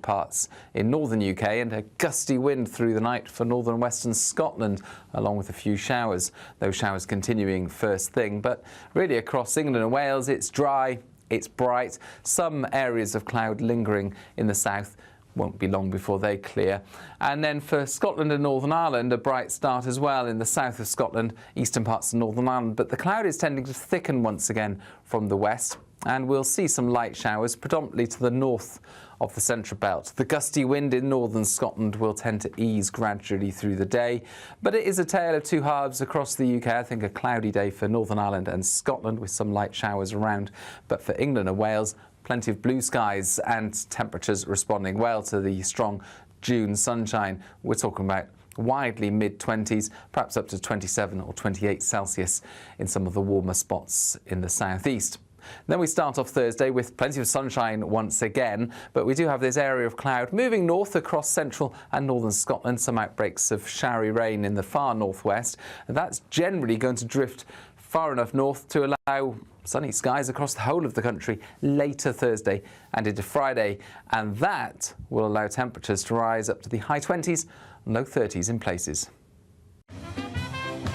parts in northern UK and a gusty wind through the night for northern and western Scotland, along with a few showers. Those showers continuing first thing, but really across England and Wales it's dry, it's bright, some areas of cloud lingering in the south. Won't be long before they clear. And then for Scotland and Northern Ireland, a bright start as well in the south of Scotland, eastern parts of Northern Ireland, but the cloud is tending to thicken once again from the west, and we'll see some light showers predominantly to the north of the central belt. The gusty wind in northern Scotland will tend to ease gradually through the day, but it is a tale of two halves across the UK. I think a cloudy day for Northern Ireland and Scotland with some light showers around, but for England and Wales, plenty of blue skies and temperatures responding well to the strong June sunshine. We're talking about widely mid-20s, perhaps up to 27 or 28 Celsius in some of the warmer spots in the southeast. Then we start off Thursday with plenty of sunshine once again, but we do have this area of cloud moving north across central and northern Scotland, some outbreaks of showery rain in the far northwest, and that's generally going to drift far enough north to allow sunny skies across the whole of the country later Thursday and into Friday, and that will allow temperatures to rise up to the high 20s and low 30s in places.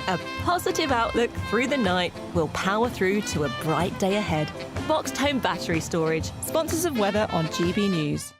A positive outlook through the night will power through to a bright day ahead. Boxed Home Battery Storage, sponsors of weather on GB News.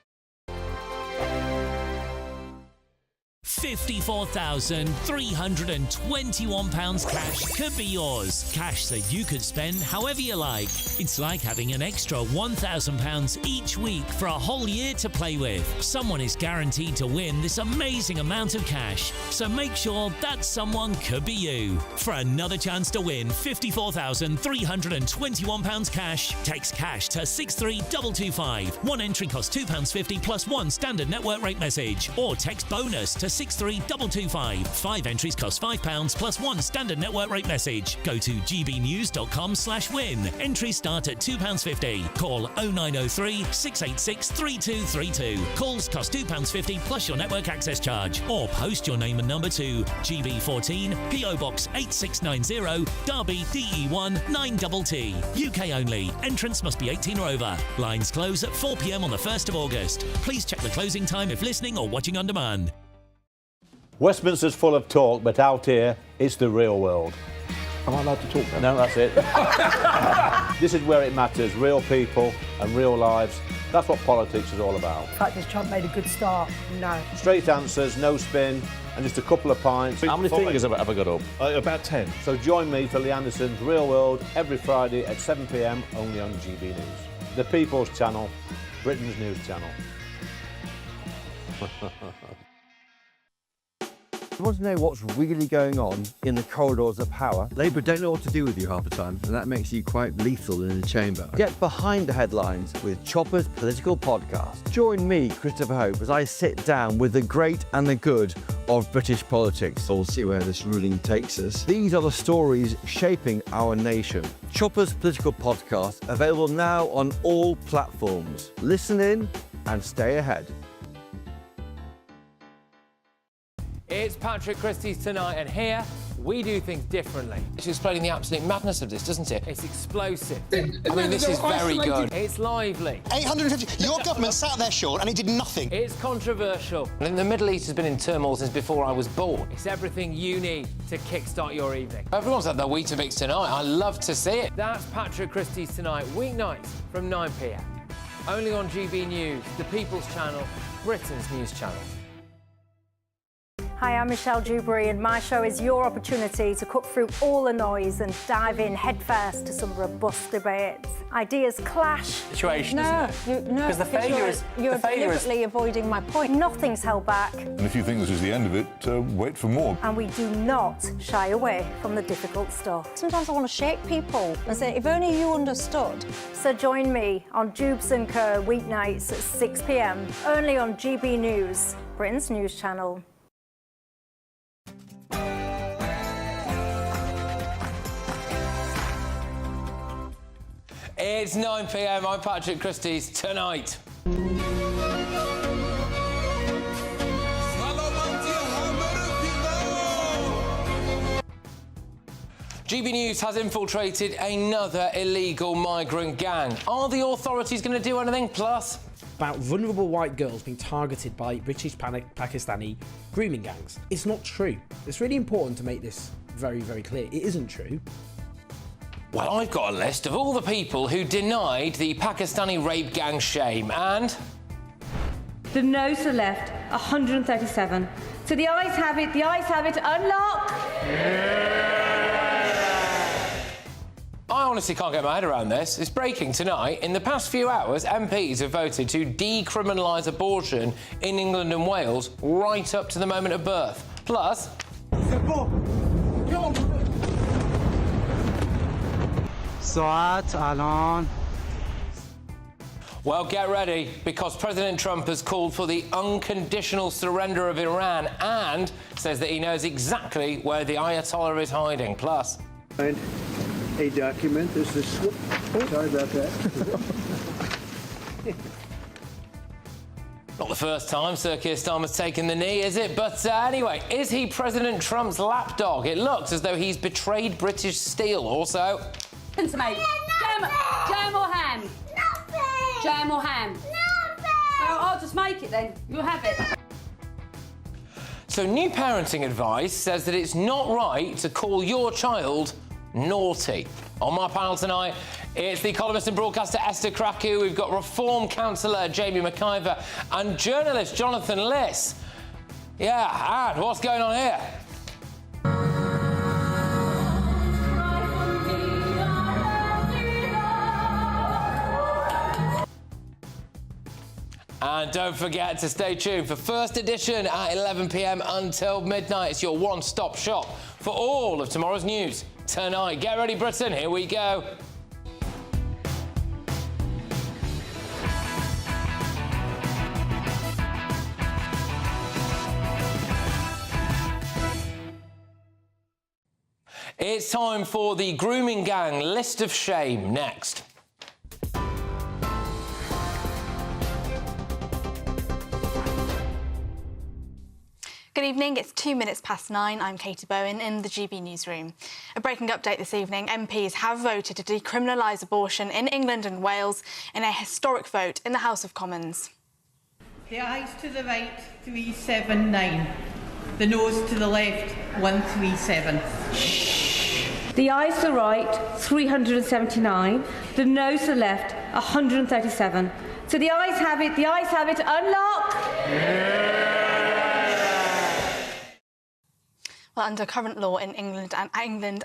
£54,321 cash could be yours. Cash that you could spend however you like. It's like having an extra £1,000 each week for a whole year to play with. Someone is guaranteed to win this amazing amount of cash, so make sure that someone could be you. For another chance to win £54,321 cash, text cash to 63225. One entry costs £2.50 plus one standard network rate message, or text bonus to 63225. 5 entries cost £5 plus one standard network rate message. Go to gbnews.com/win. Entries start at £2.50. Call 0903 686 3232. Calls cost £2.50 plus your network access charge. Or post your name and number to GB14 PO Box 8690 Derby DE1 9TT. UK only. Entrance must be 18 or over. Lines close at 4 p.m. on the 1st of August. Please check the closing time if listening or watching on demand. Westminster's full of talk, but out here, it's the real world. Am I allowed to talk then? No, that's it. This is where it matters, real people and real lives. That's what politics is all about. In fact, this Trump made a good start. No. Straight answers, no spin, and just a couple of pints. How many fingers have I got up? About 10. So join me for Lee Anderson's Real World every Friday at 7 p.m. only on GB News. The People's Channel, Britain's news channel. You want to know what's really going on in the corridors of power? Labour don't know what to do with you half the time, and that makes you quite lethal in the chamber. Get behind the headlines with Chopper's Political Podcast. Join me, Christopher Hope, as I sit down with the great and the good of British politics. We'll see where this ruling takes us. These are the stories shaping our nation. Chopper's Political Podcast, available now on all platforms. Listen in and stay ahead. It's Patrick Christys tonight, and here we do things differently. It's explaining the absolute madness of this, doesn't it? It's explosive. I mean, this is very good. It's lively. 850. Your government sat there, Sean, and it did nothing. It's controversial. And the Middle East has been in turmoil since before I was born. It's everything you need to kickstart your evening. Everyone's had their Weetabix tonight. I love to see it. That's Patrick Christys tonight, weeknights from 9 p.m. Only on GB News, the People's Channel, Britain's news channel. Hi, I'm Michelle Dewberry, and my show is your opportunity to cut through all the noise and dive in headfirst to some robust debates. Ideas clash. Situation, No, Because the failure is... You're deliberately avoiding my point. Nothing's held back. And if you think this is the end of it, wait for more. And we do not shy away from the difficult stuff. Sometimes I want to shake people and say, if only you understood. So join me on Dubes & Co. weeknights at 6 p.m. only on GB News, Britain's news channel. It's 9 p.m. I'm Patrick Christys tonight. GB News has infiltrated another illegal migrant gang. Are the authorities going to do anything? Plus, about vulnerable white girls being targeted by British Pakistani grooming gangs. It's not true. It's really important to make this very, very clear. It isn't true. Well, I've got a list of all the people who denied the Pakistani rape gang shame, and the no's to the left, 137. So the ayes have it, unlock! I honestly can't get my head around this. It's breaking tonight. In the past few hours, MPs have voted to decriminalise abortion in England and Wales right up to the moment of birth. Plus... Well, get ready, because President Trump has called for the unconditional surrender of Iran and says that he knows exactly where the Ayatollah is hiding. Plus... And a document is this... Sorry about that. Not the first time Sir Keir Starmer's taken the knee, is it? But anyway, is he President Trump's lapdog? It looks as though he's betrayed British steel. Also... Listen to me. Jam or ham? Nothing. Jam or ham? Nothing. Well, I'll just make it then. You'll have it. So new parenting advice says that it's not right to call your child naughty. On my panel tonight, it's the columnist and broadcaster Esther Kraku, we've got reform counsellor Jamie McIver and journalist Jonathan Liss. Yeah, and what's going on here? And don't forget to stay tuned for First Edition at 11 p.m. until midnight. It's your one-stop shop for all of tomorrow's news tonight. Get ready, Britain. Here we go. It's time for the grooming gang list of shame next. Good evening, it's 2 minutes past 9. I'm Katie Bowen in the GB newsroom. A breaking update this evening, MPs have voted to decriminalise abortion in England and Wales in a historic vote in the House of Commons. The ayes to the right, 379. The noes to the left, 137. The ayes to the right, 379. The no's to the left, 137. So the ayes have it, unlock! Well, under current law in England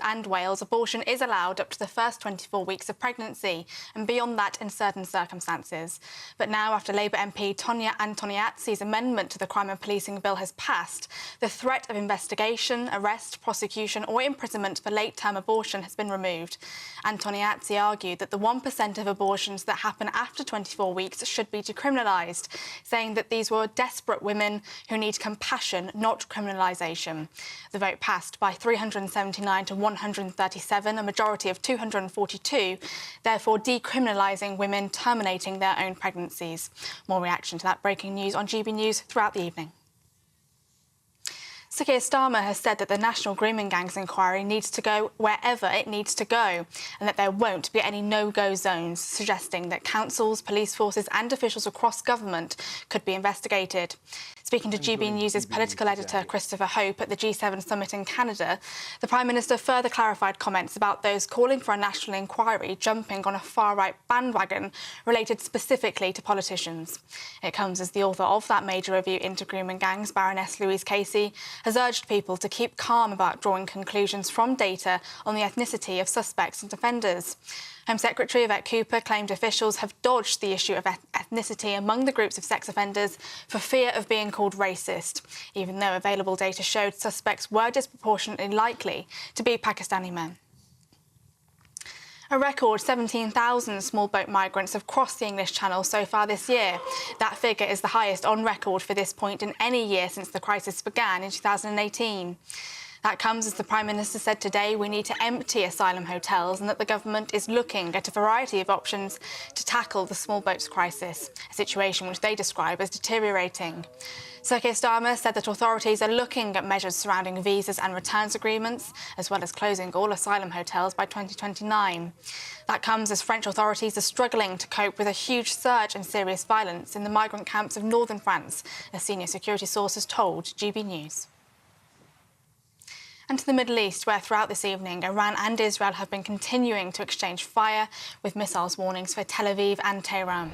and Wales, abortion is allowed up to the first 24 weeks of pregnancy and beyond that in certain circumstances. But now, after Labour MP Tonya Antoniazzi's amendment to the Crime and Policing Bill has passed, the threat of investigation, arrest, prosecution or imprisonment for late-term abortion has been removed. Antoniazzi argued that the 1% of abortions that happen after 24 weeks should be decriminalised, saying that these were desperate women who need compassion, not criminalisation. The vote passed by 379 to 137, a majority of 242, therefore decriminalising women terminating their own pregnancies. More reaction to that breaking news on GB News throughout the evening. Sir Keir Starmer has said that the National Grooming Gangs inquiry needs to go wherever it needs to go and that there won't be any no-go zones, suggesting that councils, police forces and officials across government could be investigated. Speaking to GB News' political editor Christopher Hope at the G7 summit in Canada, the Prime Minister further clarified comments about those calling for a national inquiry jumping on a far-right bandwagon related specifically to politicians. It comes as the author of that major review into grooming gangs, Baroness Louise Casey, has urged people to keep calm about drawing conclusions from data on the ethnicity of suspects and offenders. Home Secretary Yvette Cooper claimed officials have dodged the issue of ethnicity among the groups of sex offenders for fear of being called racist, even though available data showed suspects were disproportionately likely to be Pakistani men. A record 17,000 small boat migrants have crossed the English Channel so far this year. That figure is the highest on record for this point in any year since the crisis began in 2018. That comes as the Prime Minister said today we need to empty asylum hotels and that the government is looking at a variety of options to tackle the small boats crisis, a situation which they describe as deteriorating. Sir Keir Starmer said that authorities are looking at measures surrounding visas and returns agreements, as well as closing all asylum hotels by 2029. That comes as French authorities are struggling to cope with a huge surge in serious violence in the migrant camps of northern France, a senior security source has told GB News. And to the Middle East, where throughout this evening, Iran and Israel have been continuing to exchange fire with missiles warnings for Tel Aviv and Tehran.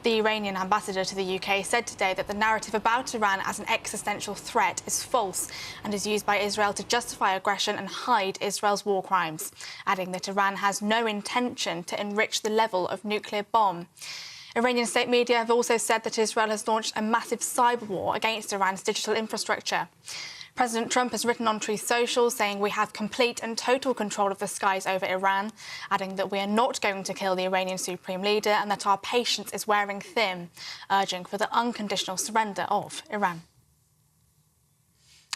The Iranian ambassador to the UK said today that the narrative about Iran as an existential threat is false and is used by Israel to justify aggression and hide Israel's war crimes, adding that Iran has no intention to enrich the level of nuclear bomb. Iranian state media have also said that Israel has launched a massive cyber war against Iran's digital infrastructure. President Trump has written on Truth Social saying we have complete and total control of the skies over Iran, adding that we are not going to kill the Iranian supreme leader and that our patience is wearing thin, urging for the unconditional surrender of Iran.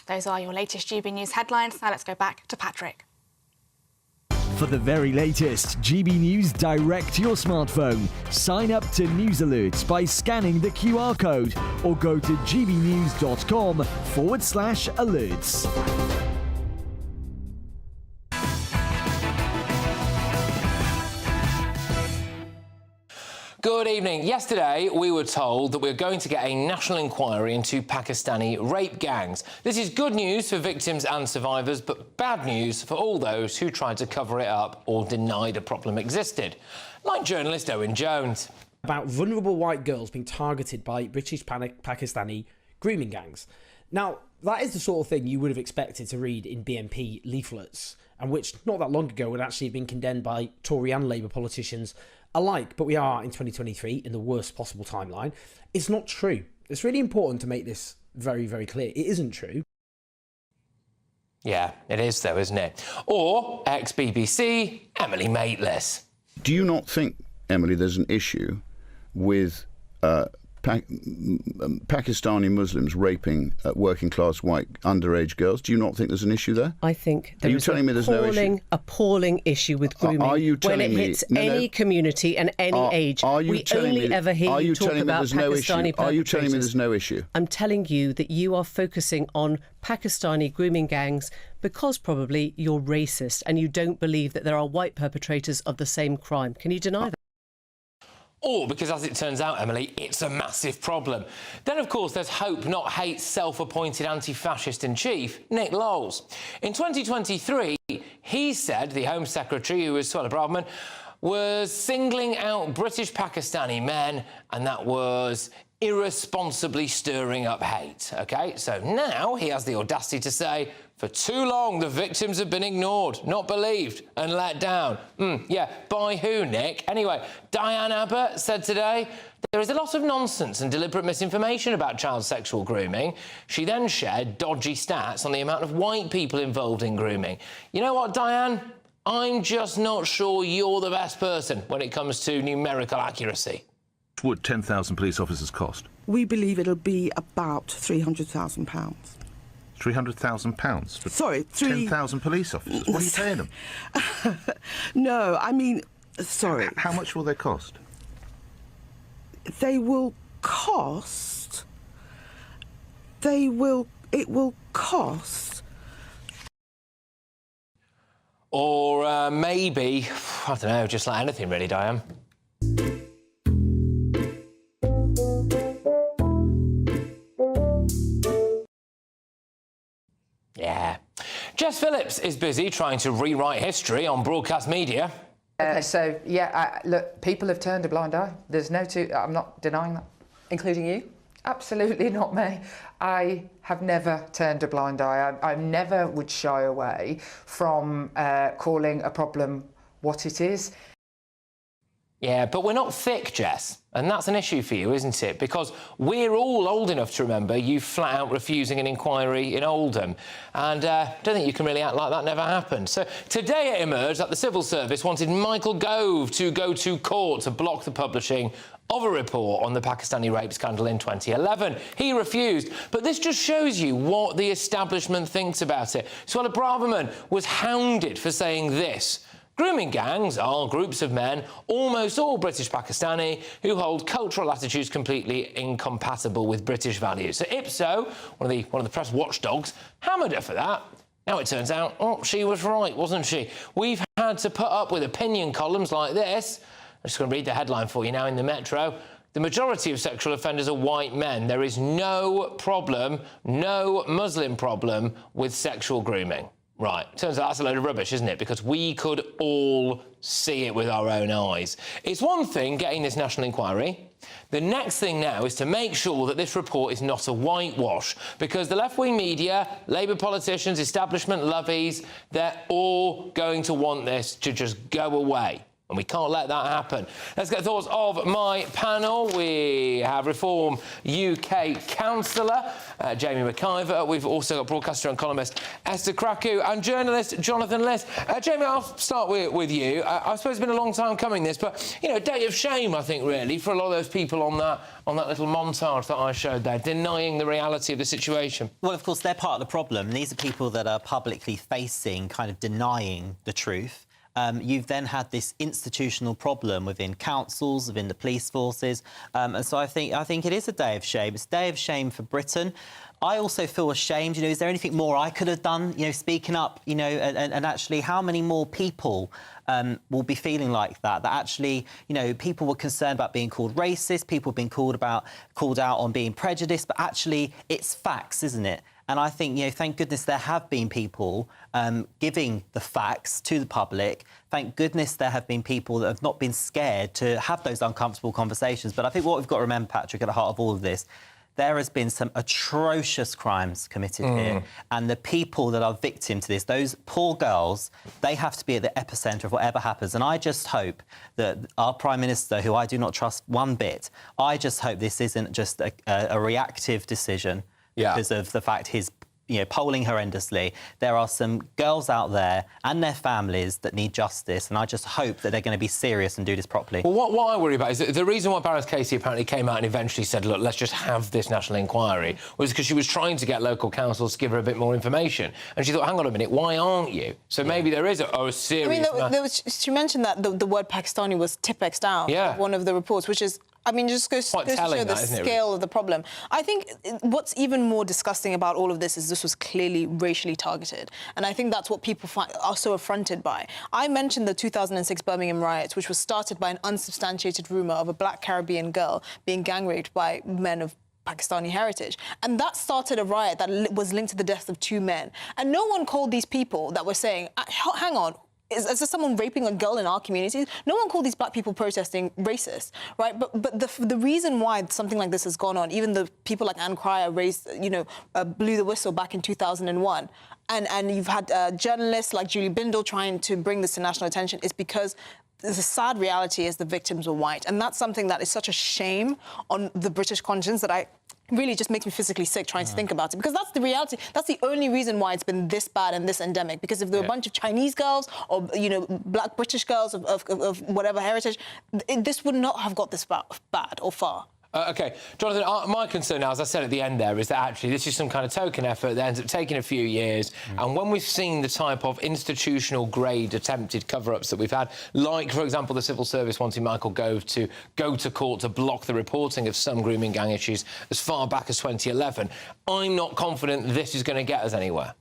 Those are your latest GB News headlines. Now let's go back to Patrick. For the very latest GB News direct to your smartphone, sign up to News Alerts by scanning the QR code or go to gbnews.com/alerts. Good evening. Yesterday, we were told that we're going to get a national inquiry into Pakistani rape gangs. This is good news for victims and survivors, but bad news for all those who tried to cover it up or denied a problem existed, like journalist Owen Jones. About vulnerable white girls being targeted by British Pakistani grooming gangs. Now, that is the sort of thing you would have expected to read in BNP leaflets, and which, not that long ago, would actually have been condemned by Tory and Labour politicians alike, but we are in 2023 in the worst possible timeline. It's not true. It's really important to make this very, very clear. It isn't true. Yeah, it is though, isn't it? Or ex-BBC Emily Maitlis. Do you not think, Emily, there's an issue with Pakistani Muslims raping working-class white underage girls? Do you not think there's an issue there? I think there is an appalling issue with grooming when it hits any community and any age. We only ever hear you talk about Pakistani perpetrators. Are you telling me there's no issue? I'm telling you that you are focusing on Pakistani grooming gangs because probably you're racist and you don't believe that there are white perpetrators of the same crime. Can you deny that? Or because, as it turns out, Emily, it's a massive problem. Then, of course, there's Hope Not Hate's self-appointed anti-fascist-in-chief, Nick Lowles. In 2023, he said the Home Secretary, who was Suella Braverman, was singling out British Pakistani men, and that was irresponsibly stirring up hate, OK? So now he has the audacity to say, for too long, the victims have been ignored, not believed and let down. Yeah, by who, Nick? Anyway, Diane Abbott said today, there is a lot of nonsense and deliberate misinformation about child sexual grooming. She then shared dodgy stats on the amount of white people involved in grooming. You know what, Diane? I'm just not sure you're the best person when it comes to numerical accuracy. What would 10,000 police officers cost? We believe it'll be about £300,000. £300,000 for 10,000 police officers? What are you paying them? No, I mean, sorry. How much will they cost? It will cost. Or maybe, I don't know, just like anything really, Diane. Yeah. Jess Phillips is busy trying to rewrite history on broadcast media. Look, people have turned a blind eye. There's I'm not denying that. Including you? Absolutely not me. I have never turned a blind eye. I never would shy away from calling a problem what it is. Yeah, but we're not thick, Jess, and that's an issue for you, isn't it? Because we're all old enough to remember you flat out refusing an inquiry in Oldham, and don't think you can really act like that never happened. So today it emerged that the civil service wanted Michael Gove to go to court to block the publishing of a report on the Pakistani rape scandal in 2011. He refused, but this just shows you what the establishment thinks about it. Suella Braverman was hounded for saying this: grooming gangs are groups of men, almost all British Pakistani, who hold cultural attitudes completely incompatible with British values. So Ipso, one of the press watchdogs, hammered her for that. Now it turns out, she was right, wasn't she? We've had to put up with opinion columns like this. I'm just going to read the headline for you now in the Metro. The majority of sexual offenders are white men. There is no problem, no Muslim problem with sexual grooming. Right, turns out that's a load of rubbish, isn't it? Because we could all see it with our own eyes. It's one thing getting this national inquiry. The next thing now is to make sure that this report is not a whitewash, because the left-wing media, Labour politicians, establishment lovies, they're all going to want this to just go away. And we can't let that happen. Let's get thoughts of my panel. We have Reform UK councillor Jamie McIver. We've also got broadcaster and columnist Esther Kraku and journalist Jonathan Liss. Jamie, I'll start with you. I suppose it's been a long time coming, this, but, you know, a day of shame, I think, really, for a lot of those people on that little montage that I showed there, denying the reality of the situation. Well, of course, they're part of the problem. These are people that are publicly facing, kind of denying the truth. You've then had this institutional problem within councils, within the police forces, and so I think it is a day of shame. It's a day of shame for Britain. I also feel ashamed. You know, is there anything more I could have done? You know, speaking up. You know, and actually, how many more people will be feeling like that? That actually, you know, people were concerned about being called racist. People have been called out on being prejudiced, but actually, it's facts, isn't it? And I think, you know, thank goodness there have been people giving the facts to the public. Thank goodness there have been people that have not been scared to have those uncomfortable conversations. But I think what we've got to remember, Patrick, at the heart of all of this, there has been some atrocious crimes committed here. And the people that are victim to this, those poor girls, they have to be at the epicentre of whatever happens. And I just hope that our Prime Minister, who I do not trust one bit, I just hope this isn't just a reactive decision. Because of the fact he's, you know, polling horrendously. There are some girls out there and their families that need justice, and I just hope that they're going to be serious and do this properly. Well, what I worry about is that the reason why Baroness Casey apparently came out and eventually said, look, let's just have this national inquiry, was because she was trying to get local councils to give her a bit more information. And she thought, hang on a minute, why aren't you? So maybe there is a serious... I mean, she mentioned that the word Pakistani was Tipex down, one of the reports, which is... I mean, just goes to show the scale of the problem. I think what's even more disgusting about all of this is this was clearly racially targeted. And I think that's what people are so affronted by. I mentioned the 2006 Birmingham riots, which was started by an unsubstantiated rumour of a black Caribbean girl being gang raped by men of Pakistani heritage. And that started a riot that was linked to the death of 2 men. And no one called these people that were saying, hang on, is there someone raping a girl in our communities? No one called these black people protesting racist, right? But the reason why something like this has gone on, even the people like Anne Cryer blew the whistle back in 2001, and you've had journalists like Julie Bindel trying to bring this to national attention, is because the sad reality is the victims were white. And that's something that is such a shame on the British conscience that really just makes me physically sick trying to think about it, because that's the reality. That's the only reason why it's been this bad and this endemic, because if there were a bunch of Chinese girls or, you know, black British girls of whatever heritage, this would not have got this bad or far. OK, Jonathan, my concern now, as I said at the end there, is that actually this is some kind of token effort that ends up taking a few years. And when we've seen the type of institutional-grade attempted cover-ups that we've had, like, for example, the civil service wanting Michael Gove to go to court to block the reporting of some grooming gang issues as far back as 2011, I'm not confident this is going to get us anywhere.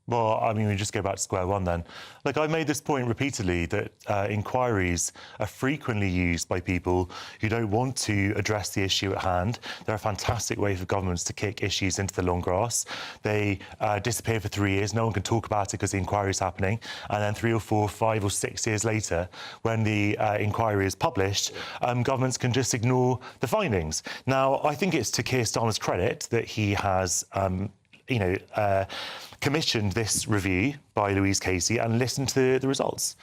Well, I mean, we just go back to square one then. Like, I've made this point repeatedly that inquiries are frequently used by people who don't want to address the issue at hand. They're a fantastic way for governments to kick issues into the long grass. They disappear for 3 years. No one can talk about it because the inquiry is happening. And then 3 or 4, 5 or 6 years later, when the inquiry is published, governments can just ignore the findings. Now, I think it's to Keir Starmer's credit that he has, commissioned this review by Louise Casey and listen to the results.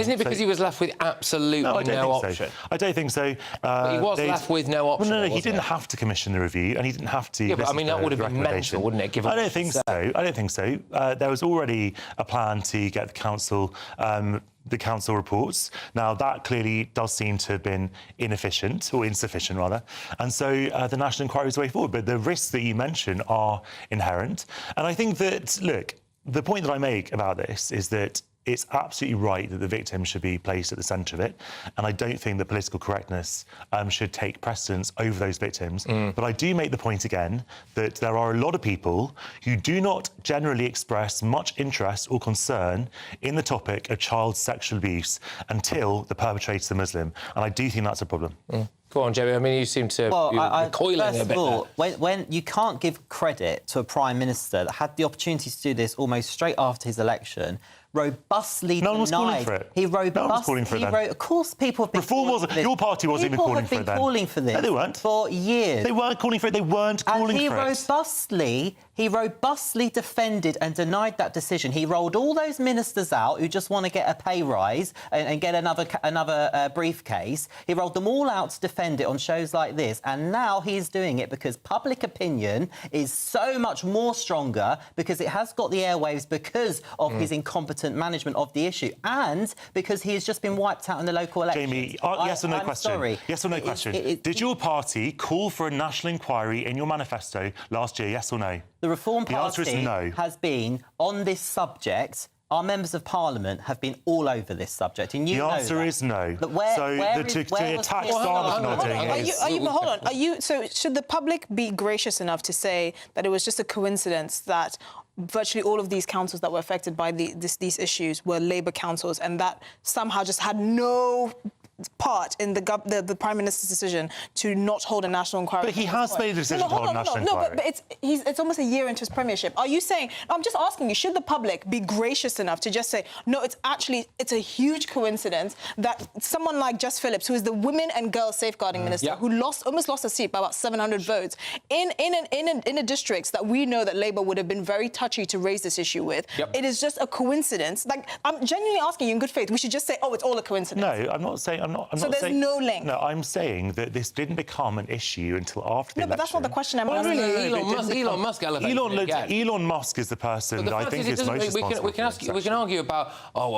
Isn't it because he was left with absolutely no option? I don't think so. But he was left with no option. Well, no, he didn't have to commission the review, and he didn't have to. Yeah, but I mean, that would have been mental, wouldn't it? I don't think so. I don't think so. There was already a plan to get the council reports. Now, that clearly does seem to have been inefficient, or insufficient, rather. And so the national inquiry is the way forward. But the risks that you mention are inherent. And I think that, look, the point that I make about this is that it's absolutely right that the victim should be placed at the centre of it. And I don't think that political correctness should take precedence over those victims. But I do make the point again that there are a lot of people who do not generally express much interest or concern in the topic of child sexual abuse until the perpetrator is a Muslim. And I do think that's a problem. Go on, Jamie. I mean, you seem to be recoiling a bit. First of all, when you can't give credit to a Prime Minister that had the opportunity to do this almost straight after his election, robustly no one was calling denied. for it. He robustly. No one was calling for it then. Of course, people have been. Reform wasn't. Your party wasn't even calling for it then. People have been calling for this. No, they weren't. For years. They weren't calling for it. They weren't calling for it. He robustly defended and denied that decision. He rolled all those ministers out who just want to get a pay rise and get another briefcase. He rolled them all out to defend it on shows like this, and now he's doing it because public opinion is so much more stronger because it has got the airwaves because of his incompetent management of the issue and because he has just been wiped out in the local elections. Jamie, yes or no question? Sorry. Yes or no question? Did your party call for a national inquiry in your manifesto last year, yes or no? The Reform Party answer is no. has been on this subject. Our members of Parliament have been all over this subject, and you know the answer that. is no. But to attack Starmer's nodding. Hold on. So should the public be gracious enough to say that it was just a coincidence that virtually all of these councils that were affected by these issues were Labour councils, and that somehow just had no part in the Prime Minister's decision to not hold a national inquiry? But he has made a decision to hold a national inquiry. No, but it's almost a year into his premiership. Are you saying... I'm just asking you, should the public be gracious enough to just say, no, it's a huge coincidence that someone like Jess Phillips, who is the Women and Girls Safeguarding Minister, who almost lost a seat by about 700 votes, in a districts that we know that Labour would have been very touchy to raise this issue with, it is just a coincidence. Like, I'm genuinely asking you in good faith, we should just say, oh, it's all a coincidence. No, I'm not saying... So there's no link? No, I'm saying that this didn't become an issue until after the election. No, but that's not the question I'm asking. Elon Musk elevated it again. Elon Musk is the person that I think is most responsible. We can argue about,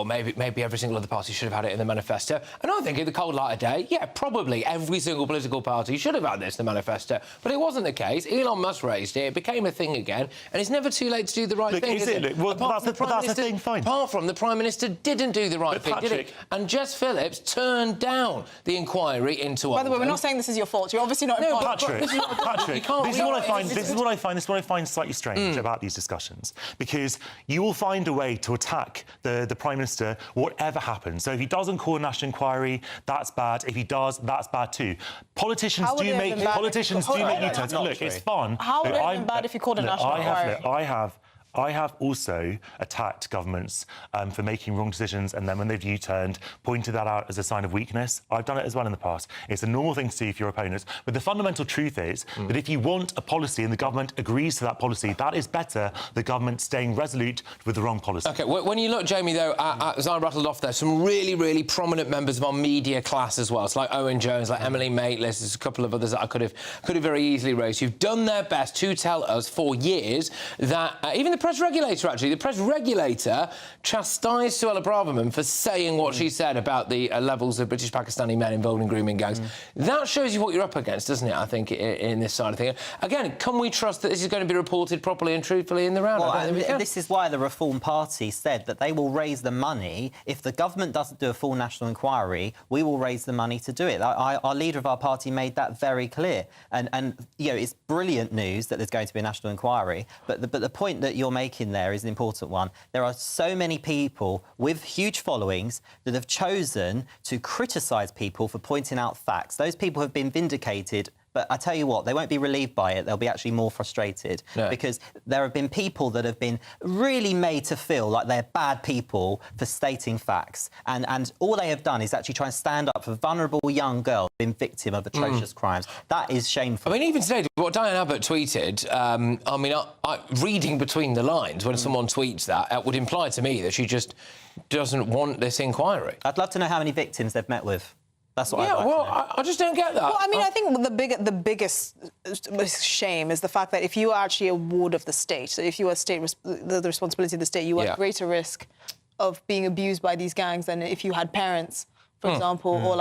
maybe every single other party should have had it in the manifesto. And I think in the cold light of day, probably every single political party should have had this in the manifesto. But it wasn't the case. Elon Musk raised it. It became a thing again. And it's never too late to do the right thing, is it? Well, that's the thing, fine. Apart from the Prime Minister didn't do the right thing, did he? And Jess Phillips turned down the inquiry into... By the way, we're not saying this is your fault. You're obviously not involved. Patrick, this is what I find slightly strange about these discussions, because you will find a way to attack the Prime Minister whatever happens. So if he doesn't call a national inquiry, that's bad. If he does, that's bad too. Politicians do make U-turns. Look, it's fun. How would it have been bad if he called a national inquiry? I have also attacked governments for making wrong decisions, and then when they've U-turned, pointed that out as a sign of weakness. I've done it as well in the past. It's a normal thing to do if you're opponents. But the fundamental truth is that if you want a policy and the government agrees to that policy, that is better than the government staying resolute with the wrong policy. OK, when you look, Jamie, though, as I rattled off there, some really, really prominent members of our media class as well. It's like Owen Jones, like Emily Maitlis, there's a couple of others that I could have very easily raised, who've done their best to tell us for years that even the press regulator chastised Suella Braverman for saying what she said about the levels of British Pakistani men involved in grooming gangs. That shows you what you're up against, doesn't it, I think, in this side of things. Again, can we trust that this is going to be reported properly and truthfully in the round? Well, this is why the Reform Party said that they will raise the money. If the government doesn't do a full national inquiry, we will raise the money to do it. Our leader of our party made that very clear. And it's brilliant news that there's going to be a national inquiry, but the point that you're making there is an important one. There are so many people with huge followings that have chosen to criticise people for pointing out facts. Those people have been vindicated But I tell you what, they won't be relieved by it. They'll be actually more frustrated because there have been people that have been really made to feel like they're bad people for stating facts. And all they have done is actually try and stand up for vulnerable young girls who've been victim of atrocious crimes. That is shameful. I mean, even today, what Diane Abbott tweeted, reading between the lines, when someone tweets that, it would imply to me that she just doesn't want this inquiry. I'd love to know how many victims they've met with. That's what I'd like to know. I just don't get that. Well, I mean, I think the biggest shame is the fact that if you are actually a ward of the state, so if you are the responsibility of the state, you are at greater risk of being abused by these gangs than if you had parents, for example, or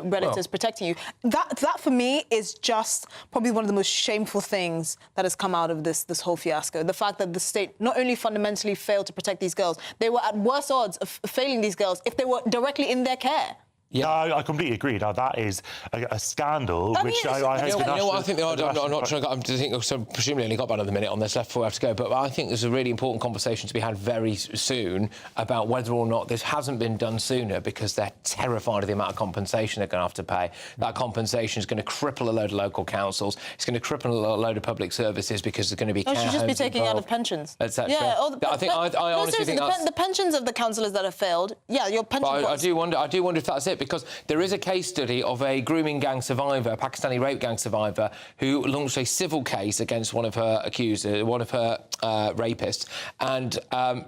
relatives protecting you. That for me is just probably one of the most shameful things that has come out of this whole fiasco. The fact that the state not only fundamentally failed to protect these girls, they were at worse odds of failing these girls if they were directly in their care. Yeah, I completely agree. Now, that is a scandal, which I hope... You know what I think? I'm not trying to think... So presumably only got about another minute on this left before we have to go, but I think there's a really important conversation to be had very soon about whether or not this hasn't been done sooner because they're terrified of the amount of compensation they're going to have to pay. That compensation is going to cripple a load of local councils. It's going to cripple a load of public services because there's going to be care homes should just be taking out of pensions. Etc. Yeah, I honestly think the pensions of the councillors that have failed, your pension I do wonder if that's it, because there is a case study of a grooming gang survivor, a Pakistani rape gang survivor, who launched a civil case against one of her accusers, one of her rapists, and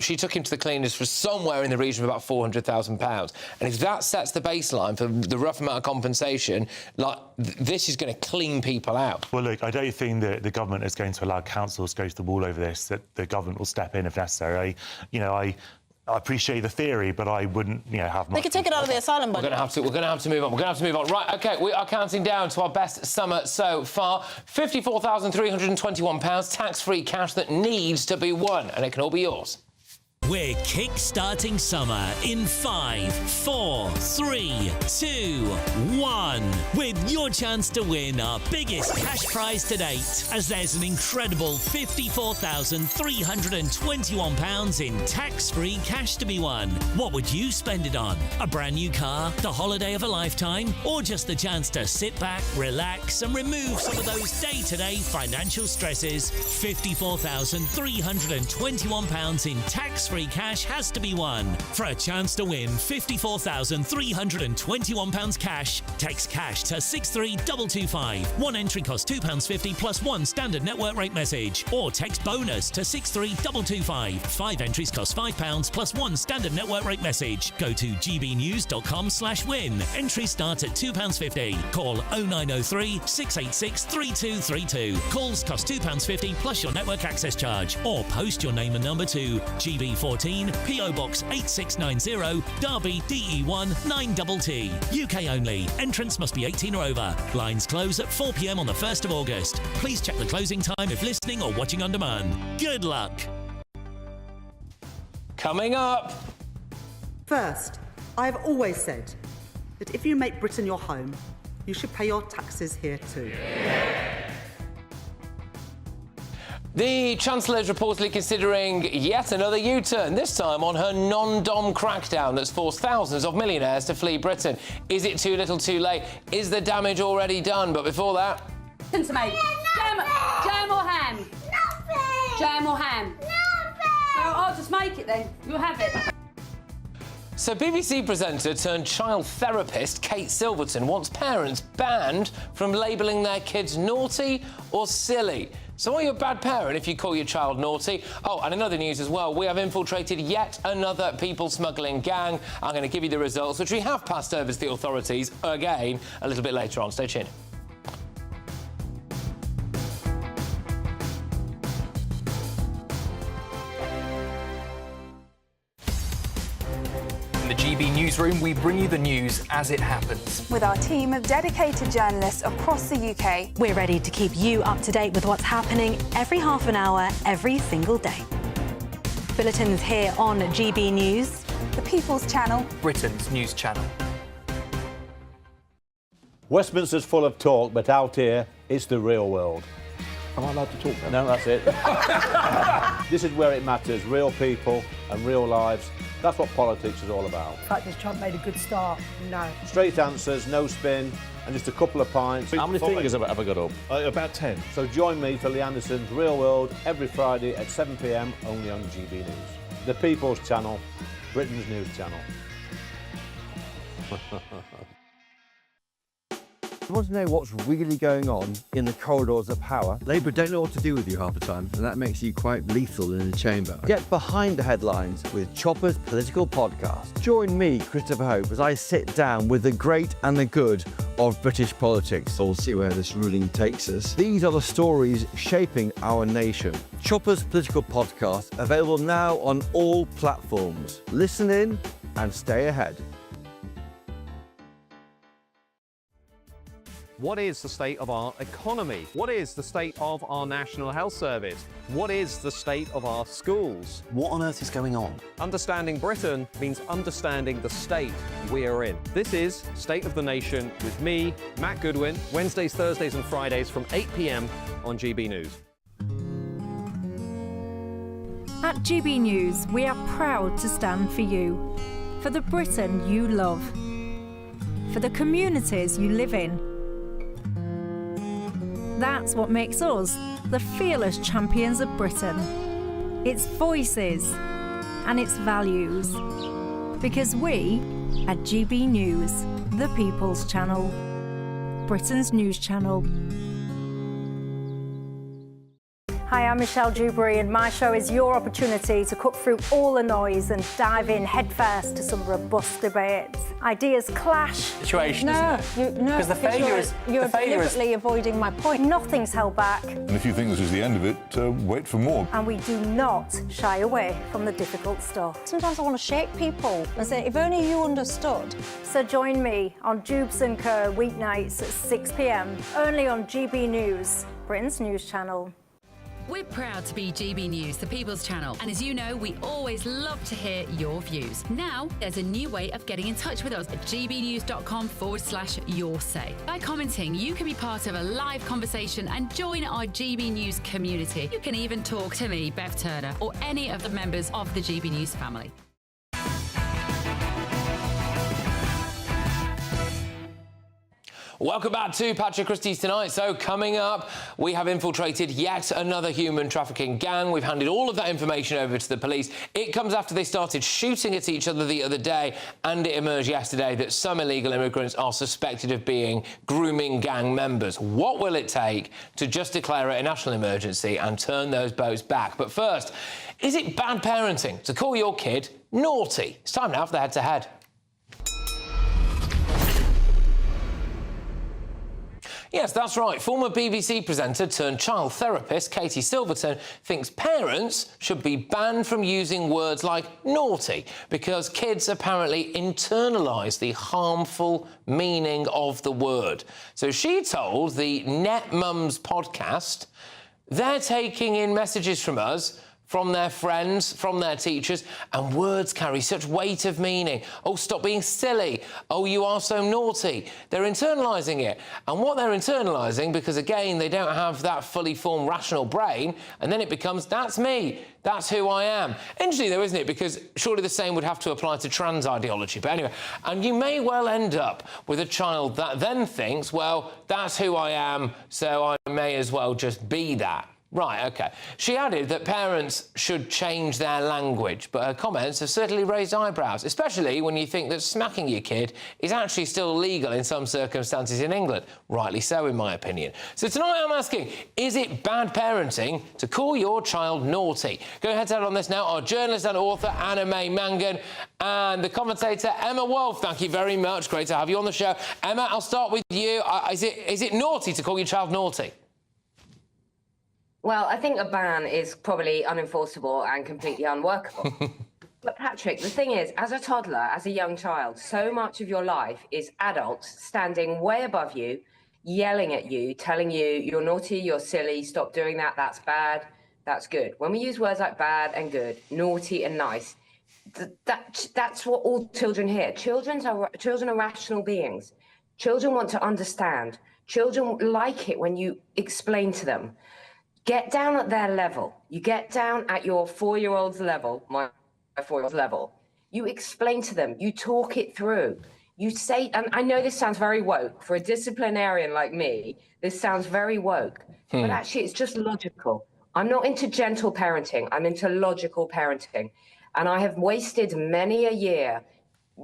she took him to the cleaners for somewhere in the region of about £400,000. And if that sets the baseline for the rough amount of compensation, this is going to clean people out. Well, look, I don't think that the government is going to allow councils to go to the wall over this, that the government will step in if necessary. I appreciate the theory, but I wouldn't, have much... They could take it out of the asylum budget. We're going to have to move on. We're going to have to move on. Right, OK, we are counting down to our best summer so far. £54,321, tax-free cash that needs to be won, and it can all be yours. We're kick-starting summer in 5, 4, 3, 2, 1 with your chance to win our biggest cash prize to date, as there's an incredible £54,321 in tax-free cash to be won. What would you spend it on? A brand new car, the holiday of a lifetime, or just the chance to sit back, relax and remove some of those day-to-day financial stresses? £54,321 in tax-free cash has to be won. For a chance to win £54,321 cash, text cash to 63225. One entry costs £2.50 plus one standard network rate message, or text bonus to 63225. 5 entries cost £5 plus one standard network rate message. Go to gbnews.com/win. Entry starts at £2.50. Call 0903 686 3232. Calls cost £2.50 plus your network access charge, or post your name and number to GB14 PO Box 8690 Derby DE1 9TT. UK only. Entrance must be 18 or over. Lines close at 4 p.m. on the 1st of August. Please check the closing time if listening or watching on demand. Good luck. Coming up. First, I have always said that if you make Britain your home, you should pay your taxes here too. The Chancellor is reportedly considering yet another U-turn, this time on her non-dom crackdown that's forced thousands of millionaires to flee Britain. Is it too little too late? Is the damage already done? But before that... Listen to me. Jam or ham? Nothing. Jam or ham? Nothing. Well, I'll just make it then. You'll have it. So BBC presenter turned child therapist Kate Silverton wants parents banned from labelling their kids naughty or silly. So are you a bad parent if you call your child naughty? Oh, and in other news as well, we have infiltrated yet another people smuggling gang. I'm going to give you the results, which we have passed over to the authorities again a little bit later on. Stay tuned. In the GB newsroom, we bring you the news as it happens. With our team of dedicated journalists across the UK, we're ready to keep you up to date with what's happening every half an hour, every single day. Bulletins here on GB News, the People's Channel, Britain's news channel. Westminster's full of talk, but out here, it's the real world. Am I allowed to talk now? No, that's it. This is where it matters. Real people and real lives That's what politics is all about. The fact is Trump made a good start. No. Straight answers, no spin, and just a couple of pints. How many fingers have I got up? About 10. So join me for Lee Anderson's Real World every Friday at 7 p.m. only on GB News. The People's Channel, Britain's news channel. You want to know what's really going on in the corridors of power? Labour don't know what to do with you half the time, and that makes you quite lethal in the chamber. Get behind the headlines with Chopper's Political Podcast. Join me, Christopher Hope, as I sit down with the great and the good of British politics. We'll see where this ruling takes us. These are the stories shaping our nation. Chopper's Political Podcast, available now on all platforms. Listen in and stay ahead. What is the state of our economy? What is the state of our National Health Service? What is the state of our schools? What on earth is going on? Understanding Britain means understanding the state we are in. This is State of the Nation with me, Matt Goodwin, Wednesdays, Thursdays and Fridays from 8 p.m. on GB News. At GB News, we are proud to stand for you, for the Britain you love, for the communities you live in. That's what makes us the fearless champions of Britain. Its voices and its values. Because we, at GB News, the People's Channel, Britain's news channel. Hi, I'm Michelle Dewberry, and my show is your opportunity to cut through all the noise and dive in headfirst to some robust debates. Ideas clash. Situation, isn't it? Because the failure is... You're deliberately avoiding my point. Nothing's held back. And if you think this is the end of it, wait for more. And we do not shy away from the difficult stuff. Sometimes I want to shake people and say, if only you understood. So join me on Dubes & Co. weeknights at 6 p.m, only on GB News, Britain's news channel. We're proud to be GB News, the People's Channel. And as you know, we always love to hear your views. Now, there's a new way of getting in touch with us at gbnews.com/yoursay. By commenting, you can be part of a live conversation and join our GB News community. You can even talk to me, Bev Turner, or any of the members of the GB News family. Welcome back to Patrick Christys tonight. So coming up, we have infiltrated yet another human trafficking gang. We've handed all of that information over to the police. It comes after they started shooting at each other the other day, and it emerged yesterday that some illegal immigrants are suspected of being grooming gang members. What will it take to just declare it a national emergency and turn those boats back? But first, is it bad parenting to call your kid naughty? It's time now for the head-to-head. Yes, that's right. Former BBC presenter turned child therapist Katie Silverton thinks parents should be banned from using words like naughty because kids apparently internalise the harmful meaning of the word. So she told the Net Mums podcast they're taking in messages from us, from their friends, from their teachers, and words carry such weight of meaning. Oh, stop being silly. Oh, you are so naughty. They're internalising it. And what they're internalising, because, again, they don't have that fully formed rational brain, and then it becomes, that's me. That's who I am. Interesting, though, isn't it? Because surely the same would have to apply to trans ideology. But anyway, and you may well end up with a child that then thinks, well, that's who I am, so I may as well just be that. Right, OK. She added that parents should change their language, but her comments have certainly raised eyebrows, especially when you think that smacking your kid is actually still legal in some circumstances in England. Rightly so, in my opinion. So tonight I'm asking, is it bad parenting to call your child naughty? Go ahead on this now. Our journalist and author, Anna May Mangan, and the commentator, Emma Wolf. Thank you very much. Great to have you on the show. Emma, I'll start with you. Is it naughty to call your child naughty? Well, I think a ban is probably unenforceable and completely unworkable. But Patrick, the thing is, as a toddler, as a young child, so much of your life is adults standing way above you, yelling at you, telling you you're naughty, you're silly, stop doing that, that's bad, that's good. When we use words like bad and good, naughty and nice, that's what all children hear. Children are rational beings. Children want to understand. Children like it when you explain to them. Get down at their level. You get down at your 4-year-old's level, my 4-year-old's level. You explain to them, you talk it through. You say, and I know this sounds very woke. For a disciplinarian like me, this sounds very woke. But actually, it's just logical. I'm not into gentle parenting. I'm into logical parenting. And I have wasted many a year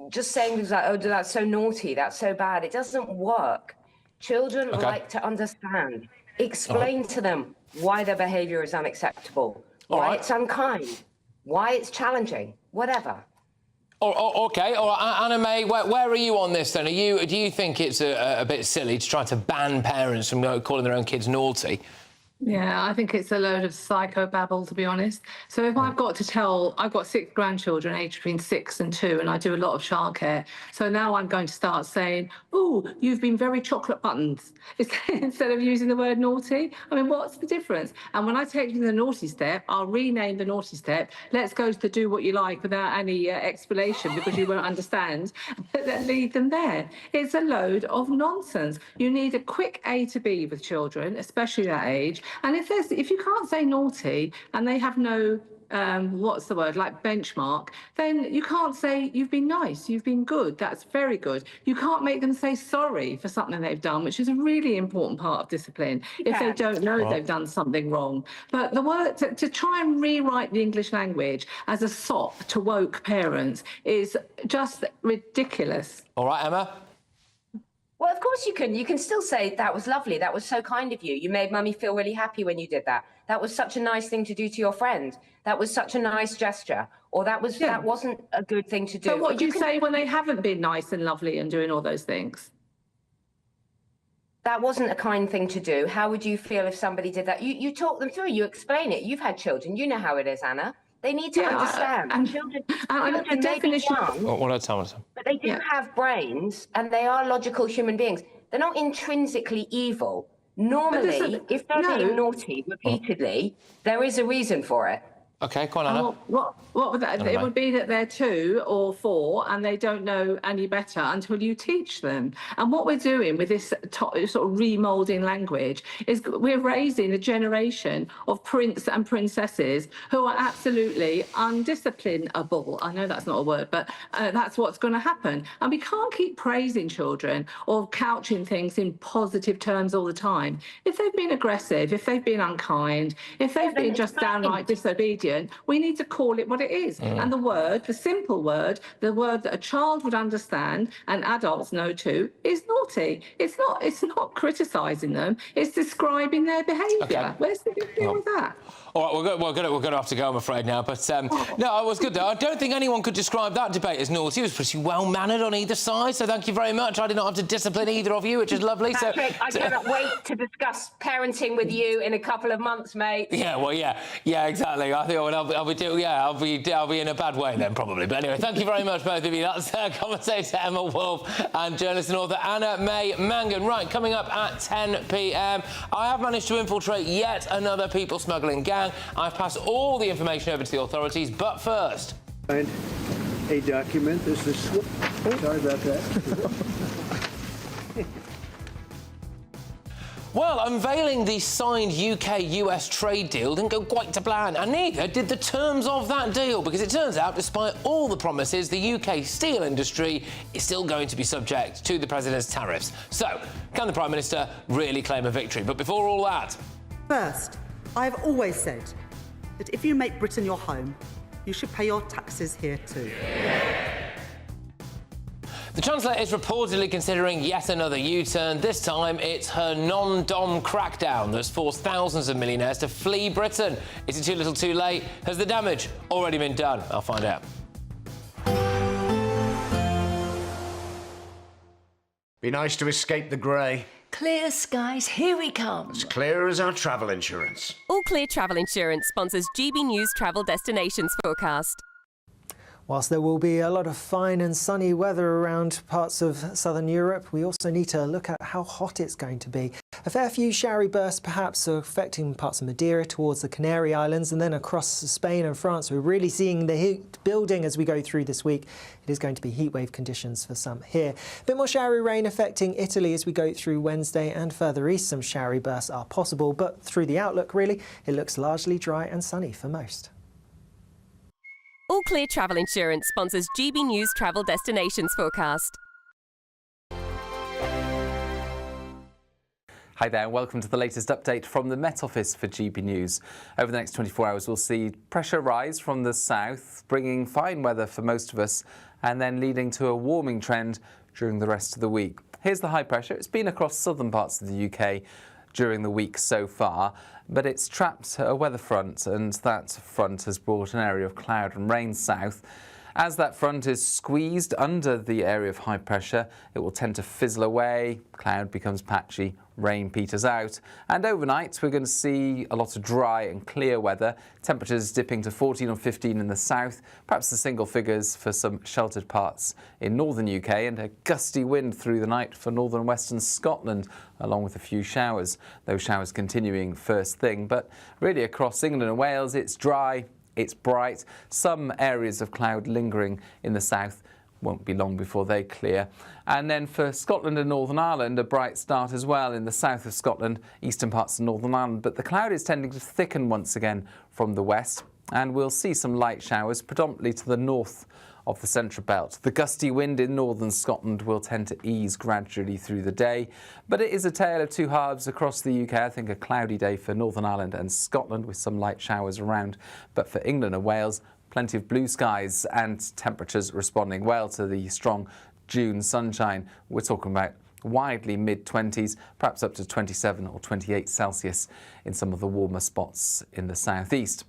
just saying things like, oh, that's so naughty, that's so bad. It doesn't work. Children like to understand. Explain to them why their behaviour is unacceptable, why it's unkind, why it's challenging, whatever. Okay, all right. Anna May, where are you on this then? Do you think it's a bit silly to try to ban parents from calling their own kids naughty? Yeah, I think it's a load of psychobabble, to be honest. So if I've got I've got 6 grandchildren aged between 6 and 2, and I do a lot of childcare. So now I'm going to start saying, oh, you've been very chocolate buttons, instead of using the word naughty. I mean, what's the difference? And when I take you to the naughty step, I'll rename the naughty step. Let's go to the do what you like without any explanation, because you won't understand. But then leave them there. It's a load of nonsense. You need a quick A to B with children, especially that age. And if you can't say naughty and they have no what's the word, like benchmark, then you can't say you've been nice, you've been good, that's very good. You can't make them say sorry for something they've done, which is a really important part of discipline, if they don't know they've done something wrong. But the word to try and rewrite the English language as a sop to woke parents is just ridiculous. All right, Emma? Well, of course you can. You can still say, that was lovely. That was so kind of you. You made mummy feel really happy when you did that. That was such a nice thing to do to your friend. That was such a nice gesture. Or that wasn't a good thing to do. But what do you say when they haven't been nice and lovely and doing all those things? That wasn't a kind thing to do. How would you feel if somebody did that? You talk them through. You explain it. You've had children. You know how it is, Anna. They need to understand. Children may be young, but they do have brains, and they are logical human beings. They're not intrinsically evil. Normally, if they're being naughty repeatedly, there is a reason for it. Okay, go on, Anna. What would that? It would be that they're 2 or 4 and they don't know any better until you teach them. And what we're doing with this sort of remoulding language is we're raising a generation of prince and princesses who are absolutely undisciplinable. I know that's not a word, but that's what's going to happen. And we can't keep praising children or couching things in positive terms all the time. If they've been aggressive, if they've been unkind, if they've been just downright disobedient, we need to call it what it is. And the simple word, the word that a child would understand and adults know too, is naughty. It's not criticising them, it's describing their behaviour. Where's the big deal with that? All right, we're going to have to go, I'm afraid, now. But no, it was good, though. I don't think anyone could describe that debate as naughty. It was pretty well-mannered on either side, so thank you very much. I did not have to discipline either of you, which is lovely. Patrick, I cannot wait to discuss parenting with you in a couple of months, mate. Yeah, well, yeah, exactly. I think I'll be in a bad way then, probably. But anyway, thank you very much, both of you. That's commentator Emma Wolfe and journalist and author Anna May Mangan. Right, coming up at 10 p.m, I have managed to infiltrate yet another people smuggling gang. I've passed all the information over to the authorities, but first... And a document is the... Sorry about that. Well, unveiling the signed UK-US trade deal didn't go quite to plan, and neither did the terms of that deal, because it turns out, despite all the promises, the UK steel industry is still going to be subject to the President's tariffs. So, can the Prime Minister really claim a victory? But before all that... First, I have always said that if you make Britain your home, you should pay your taxes here too. The Chancellor is reportedly considering yet another U-turn. This time, it's her non-dom crackdown that's forced thousands of millionaires to flee Britain. Is it too little too late? Has the damage already been done? I'll find out. Be nice to escape the grey. Clear skies, here we come. As clear as our travel insurance. All Clear Travel Insurance sponsors GBNews Travel Destinations Forecast. Whilst there will be a lot of fine and sunny weather around parts of southern Europe, we also need to look at how hot it's going to be. A fair few showery bursts perhaps are affecting parts of Madeira towards the Canary Islands, and then across Spain and France. We're really seeing the heat building as we go through this week. It is going to be heatwave conditions for some here. A bit more showery rain affecting Italy as we go through Wednesday, and further east some showery bursts are possible, but through the outlook really, it looks largely dry and sunny for most. All Clear Travel Insurance sponsors GB News travel destinations forecast. Hi there, and welcome to the latest update from the Met Office for GB News. Over the next 24 hours, we'll see pressure rise from the south, bringing fine weather for most of us, and then leading to a warming trend during the rest of the week. Here's the high pressure. It's been across southern parts of the UK during the week so far, but it's trapped a weather front, and that front has brought an area of cloud and rain south. As that front is squeezed under the area of high pressure, it will tend to fizzle away, cloud becomes patchy, rain peters out, and overnight we're going to see a lot of dry and clear weather, temperatures dipping to 14 or 15 in the south, perhaps the single figures for some sheltered parts in northern UK, and a gusty wind through the night for northern and western Scotland, along with a few showers. Those showers continuing first thing, but really across England and Wales it's dry. It's bright, some areas of cloud lingering in the south. Won't be long before they clear. And then for Scotland and Northern Ireland, a bright start as well in the south of Scotland, eastern parts of Northern Ireland. But the cloud is tending to thicken once again from the west, and we'll see some light showers, predominantly to the north of the central belt. The gusty wind in northern Scotland will tend to ease gradually through the day, but it is a tale of two halves across the UK. I think a cloudy day for Northern Ireland and Scotland with some light showers around, but for England and Wales, plenty of blue skies and temperatures responding well to the strong June sunshine. We're talking about widely mid-20s, perhaps up to 27 or 28 Celsius in some of the warmer spots in the southeast.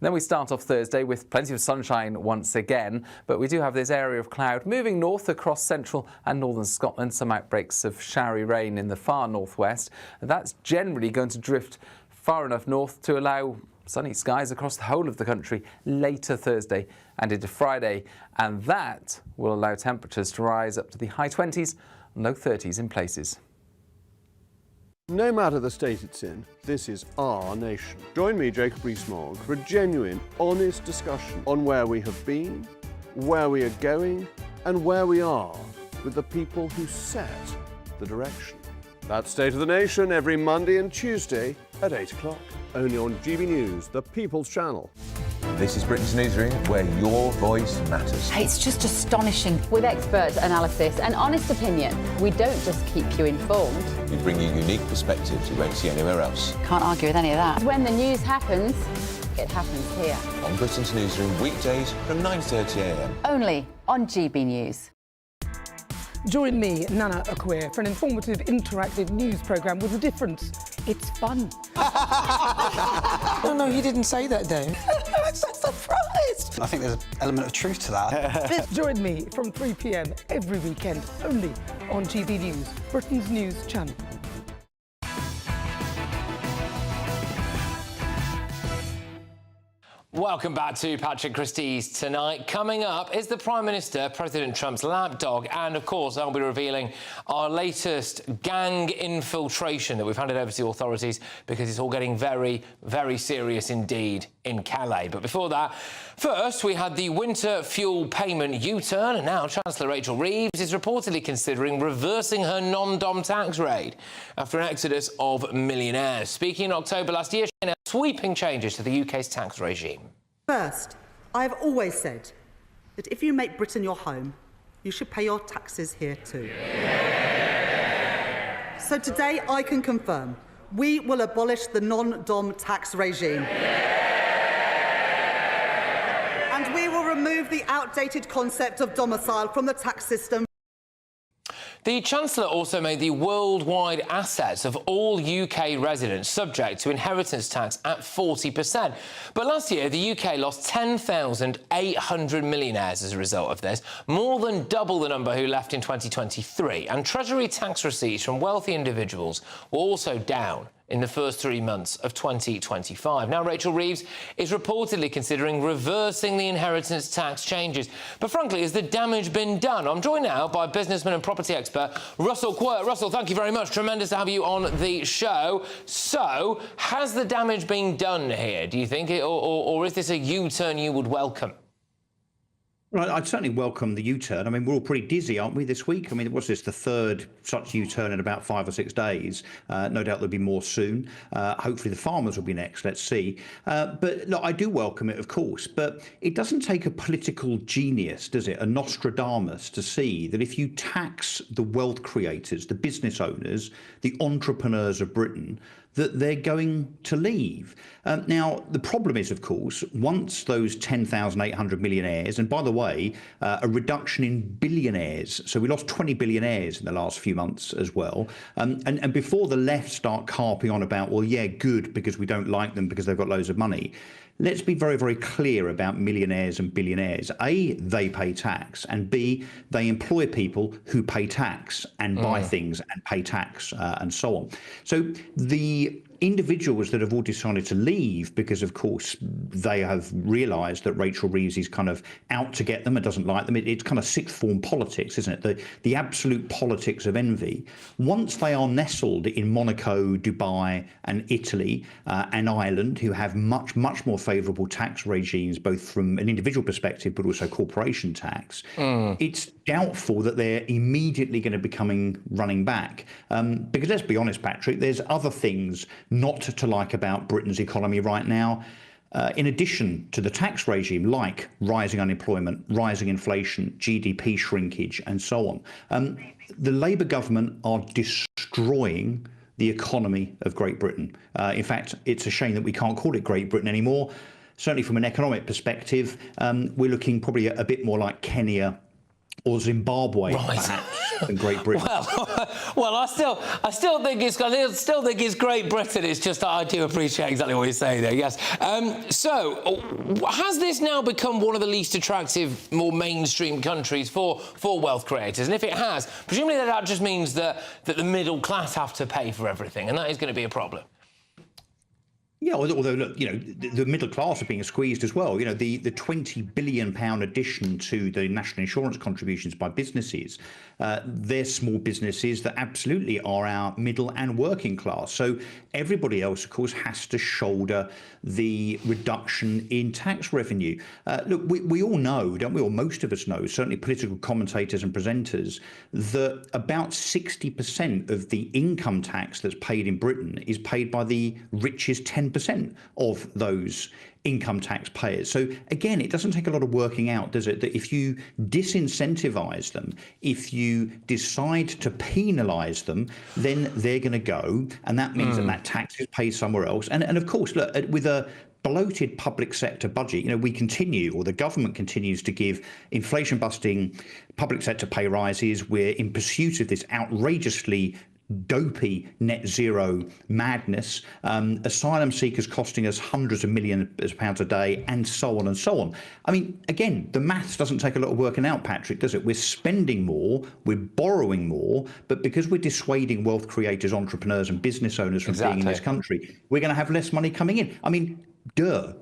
Then we start off Thursday with plenty of sunshine once again, but we do have this area of cloud moving north across central and northern Scotland, some outbreaks of showery rain in the far northwest. And that's generally going to drift far enough north to allow sunny skies across the whole of the country later Thursday and into Friday, and that will allow temperatures to rise up to the high 20s and low 30s in places. No matter the state it's in, this is our nation. Join me, Jacob Rees-Mogg, for a genuine, honest discussion on where we have been, where we are going, and where we are with the people who set the direction. That's State of the Nation every Monday and Tuesday at 8 o'clock, only on GB News, the People's Channel. This is Britain's Newsroom, where your voice matters. It's just astonishing. With expert analysis and honest opinion, we don't just keep you informed. We bring you unique perspectives you won't see anywhere else. Can't argue with any of that. When the news happens, it happens here. On Britain's Newsroom, weekdays from 9:30 a.m. Only on GB News. Join me, Nana Akwe, for an informative, interactive news programme with a difference. It's fun. No, he didn't say that, Dave. I'm so surprised. I think there's an element of truth to that. Join me from 3 p.m. every weekend, only on GB News, Britain's news channel. Welcome back to Patrick Christys Tonight. Coming up is the Prime Minister, President Trump's lapdog, and of course I'll be revealing our latest gang infiltration that we've handed over to the authorities because it's all getting very, very serious indeed in Calais. But before that, first we had the winter fuel payment U-turn, and now Chancellor Rachel Reeves is reportedly considering reversing her non-dom tax raid after an exodus of millionaires. Speaking in October last year, she announced sweeping changes to the UK's tax regime. First, I have always said that if you make Britain your home, you should pay your taxes here too. So today I can confirm we will abolish the non-dom tax regime. And we will remove the outdated concept of domicile from the tax system. The Chancellor also made the worldwide assets of all UK residents subject to inheritance tax at 40%. But last year, the UK lost 10,800 millionaires as a result of this, more than double the number who left in 2023. And Treasury tax receipts from wealthy individuals were also down in the first 3 months of 2025. Now, Rachel Reeves is reportedly considering reversing the inheritance tax changes. But frankly, has the damage been done? I'm joined now by businessman and property expert Russell Quirk. Russell, thank you very much. Tremendous to have you on the show. So, has the damage been done here, do you think, or is this a U-turn you would welcome? Well, I'd certainly welcome the U-turn. I mean, we're all pretty dizzy, aren't we, this week? I mean, what's this, the third such U-turn in about 5 or 6 days? No doubt there'll be more soon. Hopefully the farmers will be next, let's see. But look, I do welcome it, of course, but it doesn't take a political genius, does it, a Nostradamus, to see that if you tax the wealth creators, the business owners, the entrepreneurs of Britain, that they're going to leave. Now, the problem is, of course, once those 10,800 millionaires, and by the way, a reduction in billionaires, so we lost 20 billionaires in the last few months as well, and before the left start carping on about, well, yeah, good, because we don't like them because they've got loads of money, let's be very, very clear about millionaires and billionaires. A, they pay tax, and B, they employ people who pay tax and buy things and pay tax and so on. So the individuals that have all decided to leave because, of course, they have realised that Rachel Reeves is kind of out to get them and doesn't like them. It's kind of sixth form politics, isn't it? The absolute politics of envy. Once they are nestled in Monaco, Dubai and Italy and Ireland, who have much, much more favourable tax regimes, both from an individual perspective but also corporation tax, it's doubtful that they're immediately going to be running back. Because let's be honest, Patrick, there's other things not to like about Britain's economy right now, in addition to the tax regime, like rising unemployment, rising inflation, GDP shrinkage, and so on. The Labour government are destroying the economy of Great Britain. In fact, it's a shame that we can't call it Great Britain anymore. Certainly from an economic perspective, we're looking probably a bit more like Kenya or Zimbabwe, perhaps, than Great Britain. Well, I still think it's Great Britain. It's just that I do appreciate exactly what you're saying there. Yes. So, has this now become one of the least attractive, more mainstream countries for wealth creators? And if it has, presumably that just means that the middle class have to pay for everything, and that is going to be a problem. Yeah, although, look, you know, the middle class are being squeezed as well. You know, the £20 billion addition to the national insurance contributions by businesses, they're small businesses that absolutely are our middle and working class. So everybody else, of course, has to shoulder the reduction in tax revenue. Look, we all know, don't we, or most of us know, certainly political commentators and presenters, that about 60% of the income tax that's paid in Britain is paid by the richest 10% of those income tax payers. So again, it doesn't take a lot of working out, does it, that if you disincentivize them, if you decide to penalize them, then they're going to go, and that means that tax is paid somewhere else. And of course, look, with a bloated public sector budget, you know, we continue, or the government continues to give inflation busting public sector pay rises. We're in pursuit of this outrageously dopey net zero madness, asylum seekers costing us hundreds of millions of pounds a day, and so on and so on. I mean, again, the maths doesn't take a lot of working out, Patrick, does it? We're spending more, we're borrowing more, but because we're dissuading wealth creators, entrepreneurs and business owners from being in this country, we're going to have less money coming in. I mean, duh.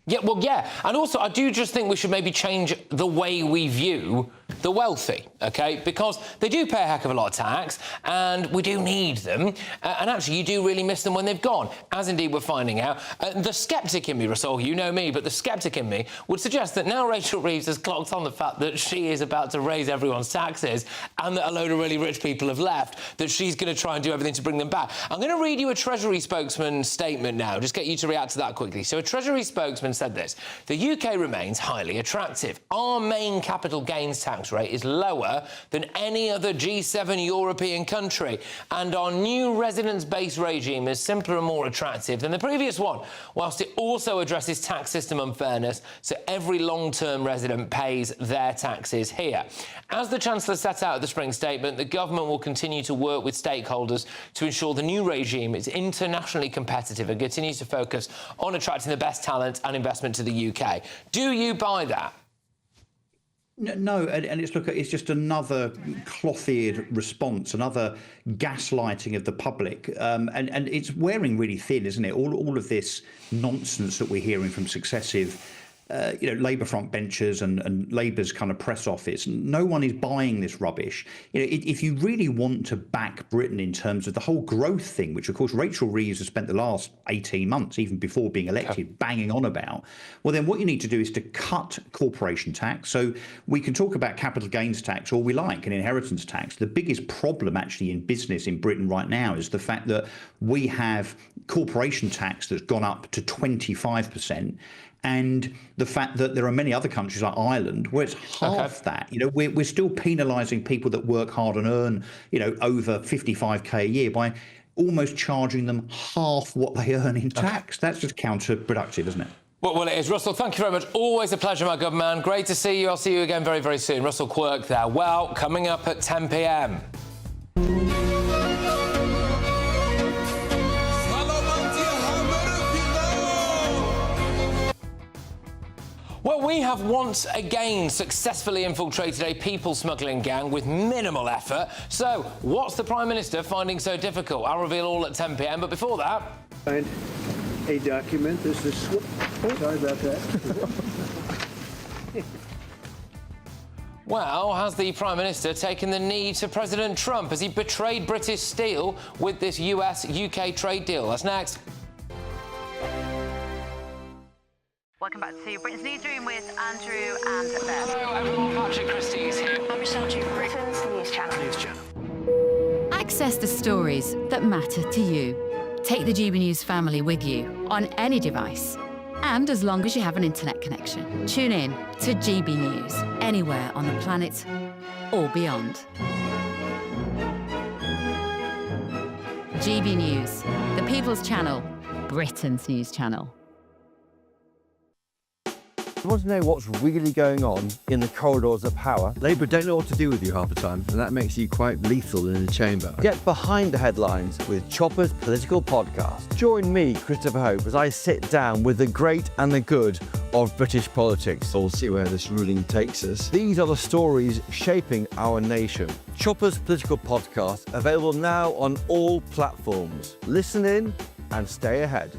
Yeah, well, yeah. And also, I do just think we should maybe change the way we view the wealthy, OK? Because they do pay a heck of a lot of tax, and we do need them. And actually, you do really miss them when they've gone, as indeed we're finding out. The sceptic in me, Russell, you know me, but the sceptic in me would suggest that now Rachel Reeves has clocked on the fact that she is about to raise everyone's taxes and that a load of really rich people have left, that she's going to try and do everything to bring them back. I'm going to read you a Treasury spokesman's statement now, just get you to react to that quickly. So a Treasury spokesman said this: the UK remains highly attractive. Our main capital gains tax rate is lower than any other G7 European country, and our new residence-based regime is simpler and more attractive than the previous one, whilst it also addresses tax system unfairness, so every long-term resident pays their taxes here. As the Chancellor set out at the spring statement, the government will continue to work with stakeholders to ensure the new regime is internationally competitive and continues to focus on attracting the best talent and investment to the UK. Do you buy that? No, and it's just another cloth-eared response, another gaslighting of the public, and it's wearing really thin, isn't it? All of this nonsense that we're hearing from successive Labour front benches and Labour's kind of press office. No one is buying this rubbish. If you really want to back Britain in terms of the whole growth thing, which of course Rachel Reeves has spent the last 18 months, even before being elected, banging on about, well then what you need to do is to cut corporation tax. So we can talk about capital gains tax all we like and inheritance tax. The biggest problem actually in business in Britain right now is the fact that we have corporation tax that's gone up to 25%. And the fact that there are many other countries like Ireland where it's half that. We're still penalising people that work hard and earn, over 55k a year by almost charging them half what they earn in tax. That's just counterproductive, isn't it? Well, it is. Russell, thank you very much. Always a pleasure, my good man. Great to see you. I'll see you again very, very soon. Russell Quirk there. Well, coming up at 10 p.m. Well, we have once again successfully infiltrated a people smuggling gang with minimal effort. So, what's the Prime Minister finding so difficult? I'll reveal all at 10 p.m, but before that... Find a document. This is... sorry about that. Well, has the Prime Minister taken the knee to President Trump as he betrayed British steel with this US-UK trade deal? That's next. Welcome back to Britain's Newsroom with Andrew and Beth. Hello everyone, Patrick Christys here. I'm Michelle Juber, Britain's News Channel. Access the stories that matter to you. Take the GB News family with you on any device. And as long as you have an internet connection, tune in to GB News anywhere on the planet or beyond. GB News, the People's Channel, Britain's News Channel. You want to know what's really going on in the corridors of power? Labour don't know what to do with you half the time, and that makes you quite lethal in the chamber. Get behind the headlines with Chopper's Political Podcast. Join me, Christopher Hope, as I sit down with the great and the good of British politics. We'll see where this ruling takes us. These are the stories shaping our nation. Chopper's Political Podcast, available now on all platforms. Listen in and stay ahead.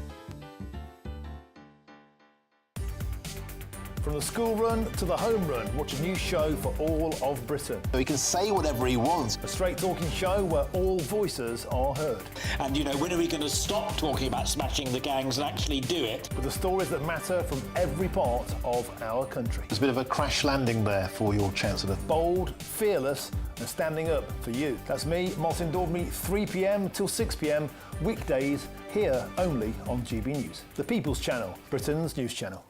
From the school run to the home run, watch a new show for all of Britain. He can say whatever he wants. A straight-talking show where all voices are heard. And, when are we going to stop talking about smashing the gangs and actually do it? With the stories that matter from every part of our country. There's a bit of a crash landing there for your Chancellor. Bold, fearless and standing up for you. That's me, Martin Daubney, 3 p.m. till 6 p.m, weekdays, here only on GB News. The People's Channel, Britain's news channel.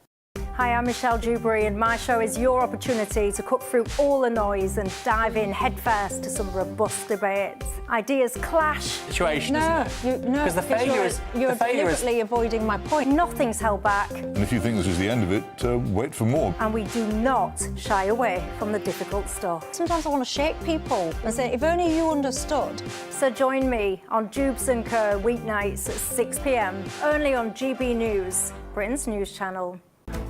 Hi, I'm Michelle Dewberry and my show is your opportunity to cut through all the noise and dive in headfirst to some robust debates. Ideas clash. Situation, isn't it? Because you're deliberately avoiding my point. Nothing's held back. And if you think this is the end of it, wait for more. And we do not shy away from the difficult stuff. Sometimes I want to shake people and say, if only you understood. So join me on Jubes & Co weeknights at 6 p.m, only on GB News, Britain's news channel.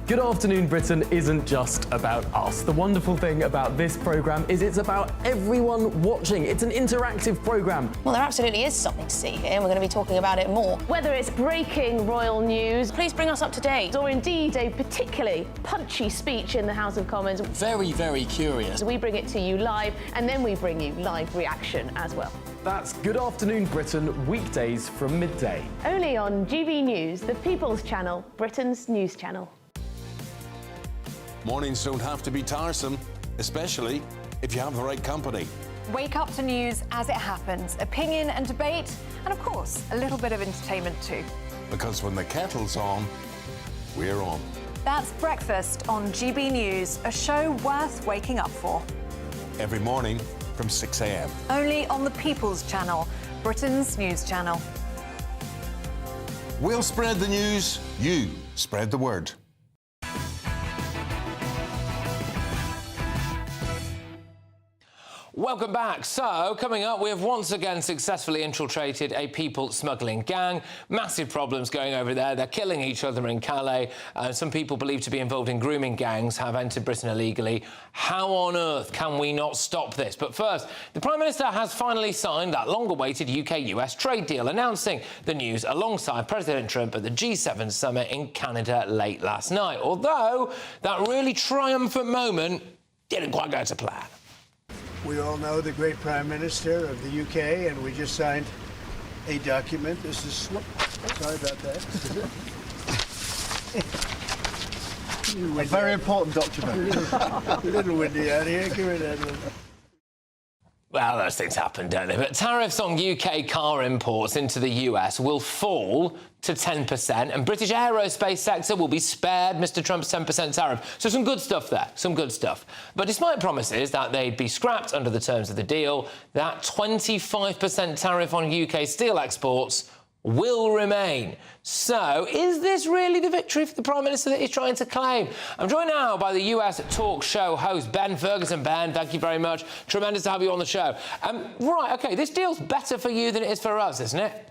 Good Afternoon Britain isn't just about us. The wonderful thing about this programme is it's about everyone watching. It's an interactive programme. Well, there absolutely is something to see here, and we're going to be talking about it more. Whether it's breaking royal news, please bring us up to date. Or indeed a particularly punchy speech in the House of Commons. Very, very curious. We bring it to you live, and then we bring you live reaction as well. That's Good Afternoon Britain, weekdays from midday. Only on GB News, the People's Channel, Britain's news channel. Mornings don't have to be tiresome, especially if you have the right company. Wake up to news as it happens, opinion and debate, and of course, a little bit of entertainment too. Because when the kettle's on, we're on. That's Breakfast on GB News, a show worth waking up for. Every morning from 6 a.m. Only on the People's Channel, Britain's news channel. We'll spread the news, you spread the word. Welcome back. So, coming up, we have once again successfully infiltrated a people smuggling gang. Massive problems going over there. They're killing each other in Calais. Some people believed to be involved in grooming gangs have entered Britain illegally. How on earth can we not stop this? But first, the Prime Minister has finally signed that long-awaited UK-US trade deal, announcing the news alongside President Trump at the G7 summit in Canada late last night. Although that really triumphant moment didn't quite go to plan. We all know the great Prime Minister of the UK, and we just signed a document. This is... Sorry about that. A very important document. A little windy out here. Give it that. Well, those things happen, don't they? But tariffs on UK car imports into the US will fall to 10%, and British aerospace sector will be spared Mr Trump's 10% tariff. So some good stuff there, some good stuff. But despite promises that they'd be scrapped under the terms of the deal, that 25% tariff on UK steel exports will remain. So, is this really the victory for the Prime Minister that he's trying to claim? I'm joined now by the US talk show host, Ben Ferguson. Ben, thank you very much. Tremendous to have you on the show. Right, OK, this deal's better for you than it is for us, isn't it?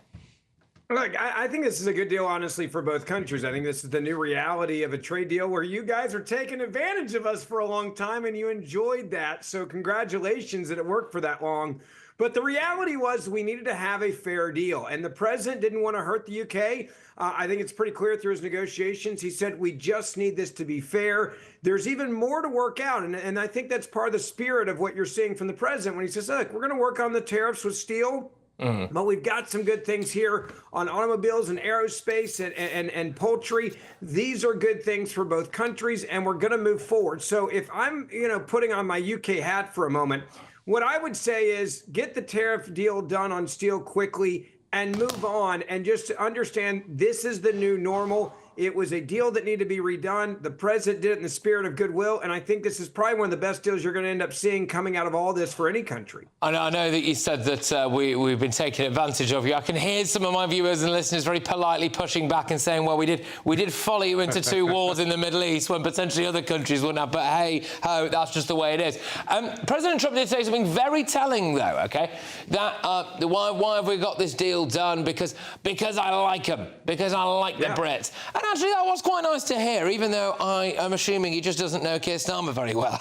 Look, I think this is a good deal, honestly, for both countries. I think this is the new reality of a trade deal where you guys are taking advantage of us for a long time and you enjoyed that. So congratulations that it worked for that long. But the reality was we needed to have a fair deal, and the president didn't want to hurt the UK. I think it's pretty clear through his negotiations. He said, we just need this to be fair. There's even more to work out, and I think that's part of the spirit of what you're seeing from the president when he says, look, we're going to work on the tariffs with steel. But we've got some good things here on automobiles and aerospace and poultry. These are good things for both countries, and we're going to move forward. So if I'm, putting on my UK hat for a moment, what I would say is get the tariff deal done on steel quickly and move on, and just to understand this is the new normal. It was a deal that needed to be redone. The president did it in the spirit of goodwill, and I think this is probably one of the best deals you're going to end up seeing coming out of all this for any country. I know that you said that we've been taking advantage of you. I can hear some of my viewers and listeners very politely pushing back and saying, well, we did follow you into two wars in the Middle East when potentially other countries wouldn't have, but hey, ho, that's just the way it is. President Trump did say something very telling, though, OK, that why have we got this deal done? Because I like them, because I like the Brits. And actually, that was quite nice to hear, even though I am assuming he just doesn't know Keir Starmer very well.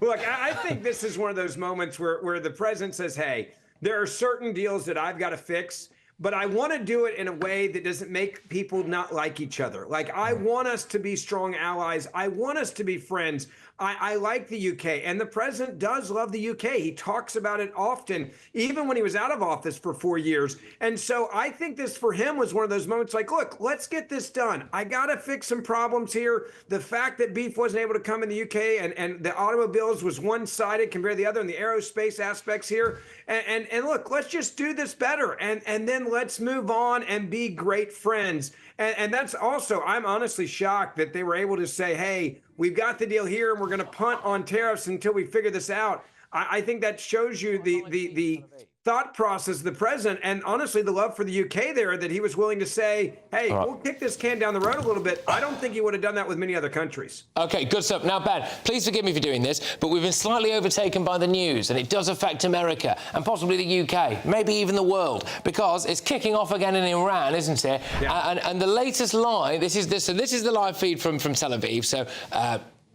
Look, I think this is one of those moments where the president says, hey, there are certain deals that I've got to fix, but I want to do it in a way that doesn't make people not like each other. Like, I want us to be strong allies. I want us to be friends. I like the UK, and the president does love the UK. He talks about it often, even when he was out of office for 4 years. And so I think this for him was one of those moments like, look, let's get this done. I got to fix some problems here. The fact that beef wasn't able to come in the UK and the automobiles was one-sided compared to the other, and the aerospace aspects here. And look, let's just do this better. And then let's move on and be great friends. And that's also, I'm honestly shocked that they were able to say, hey, we've got the deal here and we're going to punt on tariffs until we figure this out. I think that shows you the thought process of the president, and honestly the love for the UK there, that he was willing to say, hey, we'll kick this can down the road a little bit. I don't think he would have done that with many other countries. OK, good stuff. Now, Ben, please forgive me for doing this, but we've been slightly overtaken by the news, and it does affect America and possibly the UK, maybe even the world, because it's kicking off again in Iran, isn't it? Yeah. And the latest line, this is the live feed from Tel Aviv, so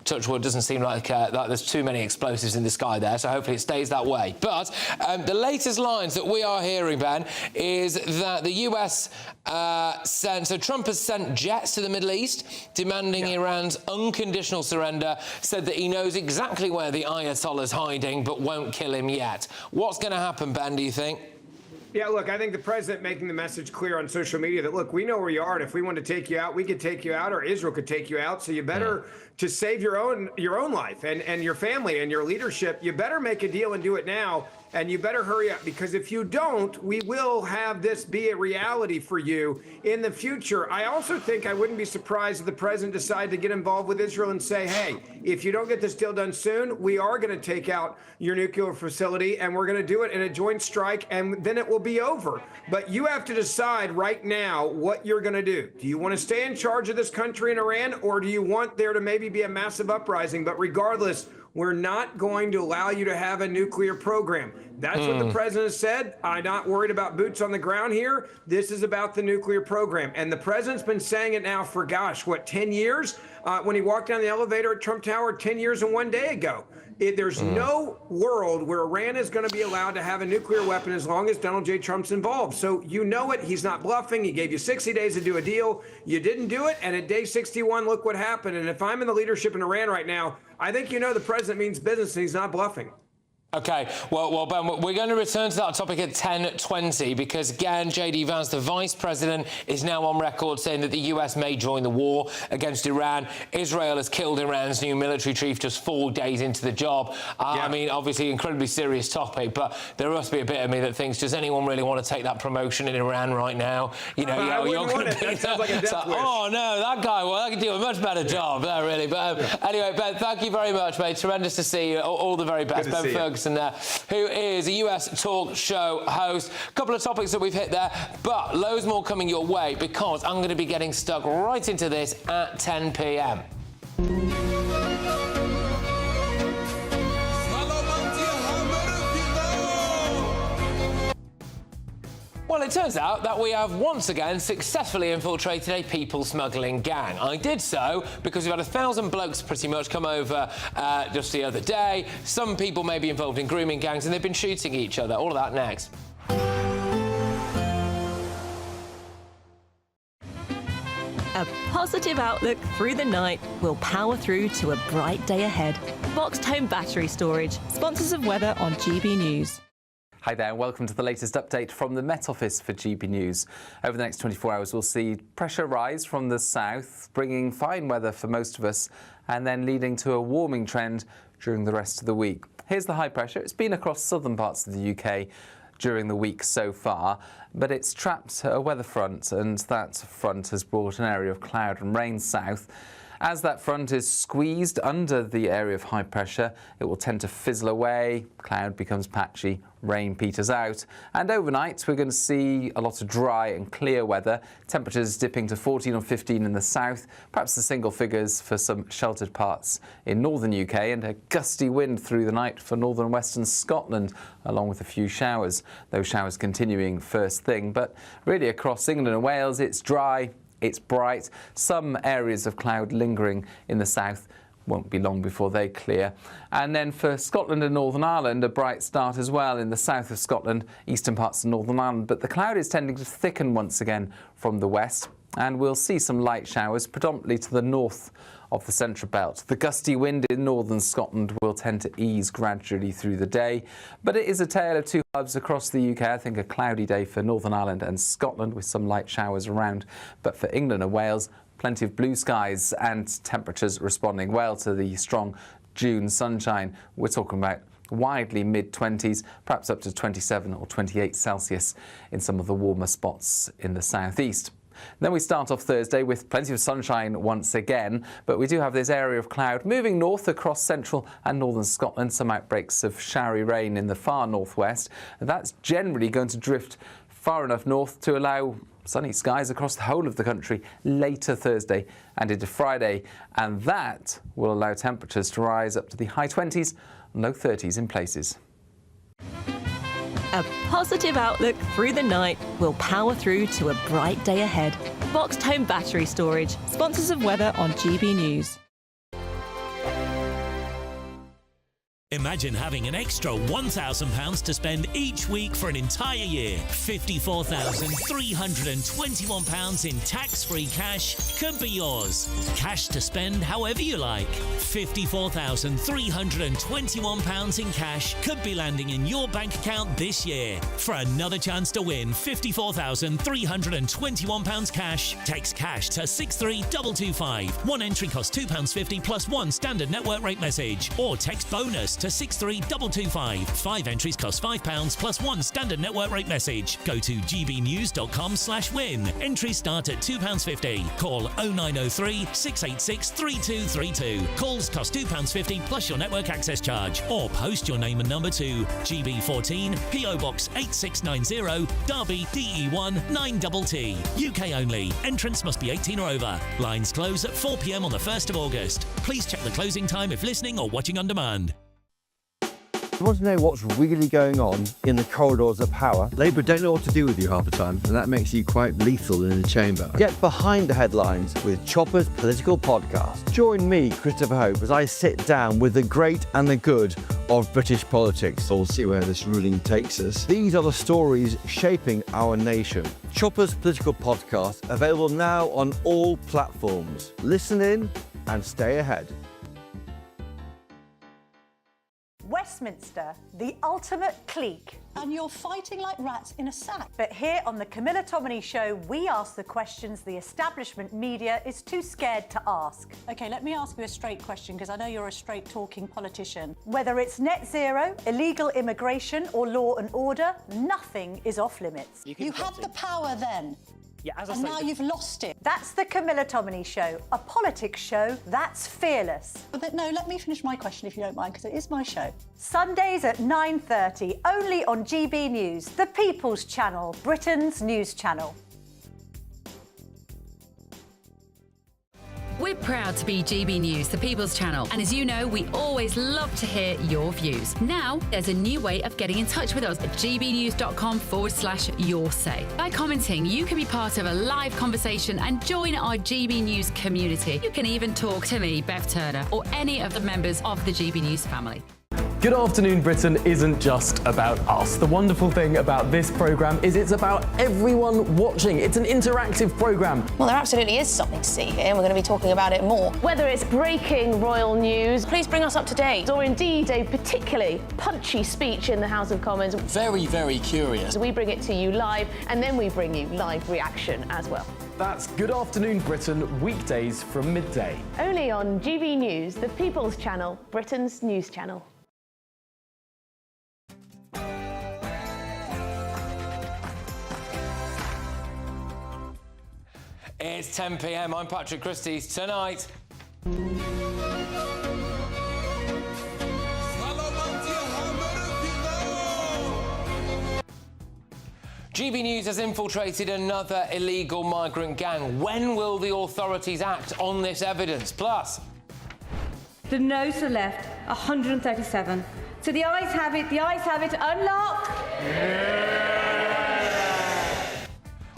touch wood, doesn't seem like there's too many explosives in the sky there, so hopefully it stays that way. But the latest lines that we are hearing, Ben, is that the US so Trump has sent jets to the Middle East, demanding Iran's unconditional surrender, said that he knows exactly where the Ayatollah's hiding, but won't kill him yet. What's going to happen, Ben, do you think? Yeah, look, I think the president making the message clear on social media that, look, we know where you are, and if we want to take you out, we could take you out, or Israel could take you out. So you better, to save your own life and your family and your leadership, you better make a deal and do it now. And you better hurry up, because if you don't, we will have this be a reality for you in the future. I also think I wouldn't be surprised if the president decided to get involved with Israel and say, hey, if you don't get this deal done soon, we are going to take out your nuclear facility, and we're going to do it in a joint strike, and then it will be over. But you have to decide right now what you're going to do. Do you want to stay in charge of this country in Iran, or do you want there to maybe be a massive uprising? But regardless, we're not going to allow you to have a nuclear program. That's what the president said. I'm not worried about boots on the ground here. This is about the nuclear program. And the president's been saying it now for, 10 years? When he walked down the elevator at Trump Tower 10 years and 1 day ago. There's no world where Iran is going to be allowed to have a nuclear weapon as long as Donald J. Trump's involved. So you know it. He's not bluffing. He gave you 60 days to do a deal. You didn't do it. And at day 61, look what happened. And if I'm in the leadership in Iran right now, I think the president means business and he's not bluffing. OK, well, Ben, we're going to return to that topic at 10:20 because, again, J.D. Vance, the vice president, is now on record saying that the US may join the war against Iran. Israel has killed Iran's new military chief just 4 days into the job. I mean, obviously, incredibly serious topic, but there must be a bit of me that thinks, does anyone really want to take that promotion in Iran right now? You're going to be sounds like a death wish. Oh, no, that guy, I could do a much better job there, really. But anyway, Ben, thank you very much, mate. Tremendous to see you. All the very best. Ben Ferguson there, who is a US talk show host. A couple of topics that we've hit there, but loads more coming your way because I'm going to be getting stuck right into this at 10 p.m. Well, it turns out that we have once again successfully infiltrated a people smuggling gang. I did so because we've had 1,000 blokes pretty much come over just the other day. Some people may be involved in grooming gangs and they've been shooting each other. All of that next. A positive outlook through the night will power through to a bright day ahead. Boxed home battery storage, sponsors of weather on GB News. Hi there and welcome to the latest update from the Met Office for GB News. Over the next 24 hours we'll see pressure rise from the south, bringing fine weather for most of us and then leading to a warming trend during the rest of the week. Here's the high pressure. It's been across southern parts of the UK during the week so far, but it's trapped a weather front and that front has brought an area of cloud and rain south. As that front is squeezed under the area of high pressure, it will tend to fizzle away, cloud becomes patchy, rain peters out, and overnight we're going to see a lot of dry and clear weather, temperatures dipping to 14 or 15 in the south, perhaps the single figures for some sheltered parts in northern UK, and a gusty wind through the night for northern and western Scotland, along with a few showers. Those showers continuing first thing, but really across England and Wales it's dry. It's bright, some areas of cloud lingering in the south. Won't be long before they clear. And then for Scotland and Northern Ireland, a bright start as well in the south of Scotland, eastern parts of Northern Ireland. But the cloud is tending to thicken once again from the west, and we'll see some light showers, predominantly to the north of the central belt. The gusty wind in northern Scotland will tend to ease gradually through the day, but it is a tale of two halves across the UK. I think a cloudy day for Northern Ireland and Scotland with some light showers around, but for England and Wales, plenty of blue skies and temperatures responding well to the strong June sunshine. We're talking about widely mid-20s, perhaps up to 27 or 28 Celsius in some of the warmer spots in the southeast. Then we start off Thursday with plenty of sunshine once again, but we do have this area of cloud moving north across central and northern Scotland, some outbreaks of showery rain in the far northwest. And that's generally going to drift far enough north to allow sunny skies across the whole of the country later Thursday and into Friday, and that will allow temperatures to rise up to the high 20s and low 30s in places. A positive outlook through the night will power through to a bright day ahead. Boxed home battery storage, sponsors of weather on GB News. Imagine having an extra £1,000 to spend each week for an entire year. £54,321 in tax-free cash could be yours. Cash to spend however you like. £54,321 in cash could be landing in your bank account this year. For another chance to win £54,321 cash, text cash to 63225. One entry costs £2.50 plus one standard network rate message. Or text bonus to 63225. 5 entries cost £5 plus 1 standard network rate message. Go to gbnews.com/win. Entries start at £2.50. Call 0903 686 3232. Calls cost £2.50 plus your network access charge. Or post your name and number to GB14 PO Box 8690 Derby DE1 9TT. UK only. Entrance must be 18 or over. Lines close at 4 p.m. on the 1st of August. Please check the closing time if listening or watching on demand. You want to know what's really going on in the corridors of power? Labour don't know what to do with you half the time, and that makes you quite lethal in the chamber. Get behind the headlines with Chopper's Political Podcast. Join me, Christopher Hope, as I sit down with the great and the good of British politics. We'll see where this ruling takes us. These are the stories shaping our nation. Chopper's Political Podcast, available now on all platforms. Listen in and stay ahead. Westminster, the ultimate clique. And you're fighting like rats in a sack. But here on the Camilla Tominey Show, we ask the questions the establishment media is too scared to ask. OK, let me ask you a straight question, because I know you're a straight-talking politician. Whether it's net zero, illegal immigration or law and order, nothing is off limits. You had the power then. Yeah, as I and say, now you've lost it. That's the Camilla Tominey Show, a politics show that's fearless. But no, let me finish my question if you don't mind, because it is my show. Sundays at 9:30, only on GB News, the People's Channel, Britain's news channel. We're proud to be GB News, the People's Channel, and as you know, we always love to hear your views. Now, there's a new way of getting in touch with us at gbnews.com/yoursay. By commenting, you can be part of a live conversation and join our GB News community. You can even talk to me, Bev Turner, or any of the members of the GB News family. Good Afternoon Britain isn't just about us. The wonderful thing about this programme is it's about everyone watching. It's an interactive programme. Well, there absolutely is something to see here, and we're going to be talking about it more. Whether it's breaking royal news, Please bring us up to date. or indeed a particularly punchy speech in the House of Commons, Very, very curious. we bring it to you live, and then we bring you live reaction as well. That's Good Afternoon Britain, weekdays from midday. Only on GB News, the People's Channel, Britain's news channel. It's 10 p.m. I'm Patrick Christys. Tonight. GB News has infiltrated another illegal migrant gang. When will the authorities act on this evidence? Plus, the noes are left 137. So the ayes have it, unlock!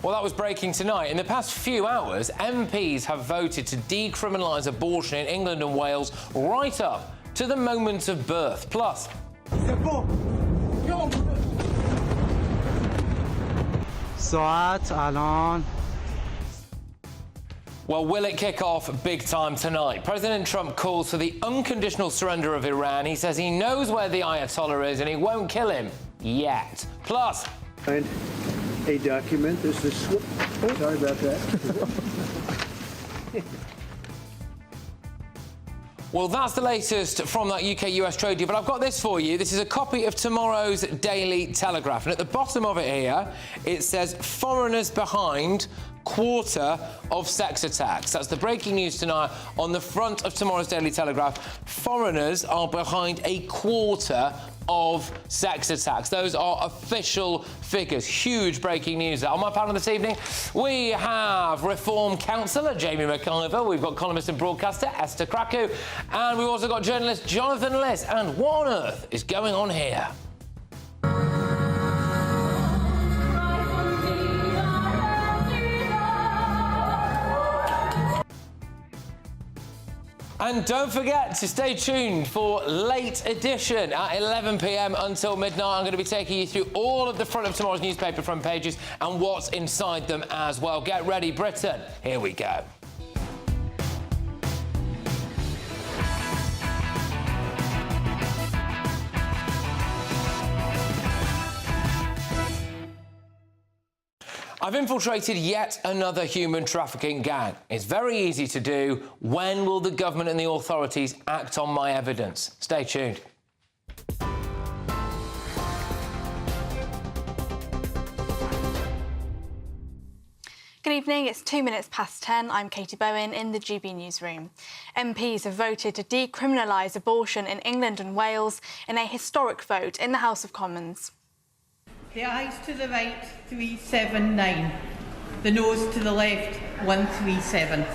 well, that was breaking tonight. In the past few hours, MPs have voted to decriminalise abortion in England and Wales right up to the moment of birth. Plus, well, will it kick off big time tonight? President Trump calls for the unconditional surrender of Iran. He says he knows where the Ayatollah is and he won't kill him yet. Plus, And a document. This is sorry about that. well, that's the latest from that UK-US trade deal, but I've got this for you. This is a copy of tomorrow's Daily Telegraph, and at the bottom of it here, it says, foreigners behind quarter of sex attacks. That's the breaking news tonight on the front of tomorrow's Daily Telegraph. Foreigners are behind a quarter of sex attacks. Those are official figures. Huge breaking news there. On my panel this evening, we have Reform Councillor Jamie McIver, we've got columnist and broadcaster Esther Krakow, and we've also got journalist Jonathan Liss. And what on earth is going on here? And don't forget to stay tuned for Late Edition at 11 p.m. until midnight. I'm going to be taking you through all of the front of tomorrow's newspaper front pages and what's inside them as well. Get ready, Britain. Here we go. I've infiltrated yet another human trafficking gang. It's very easy to do. When will the government and the authorities act on my evidence? Stay tuned. Good evening, it's 2 minutes past 10. I'm Katie Bowen in the GB newsroom. MPs have voted to decriminalise abortion in England and Wales in a historic vote in the House of Commons. The ayes to the right, 379. The noes to the left, 137.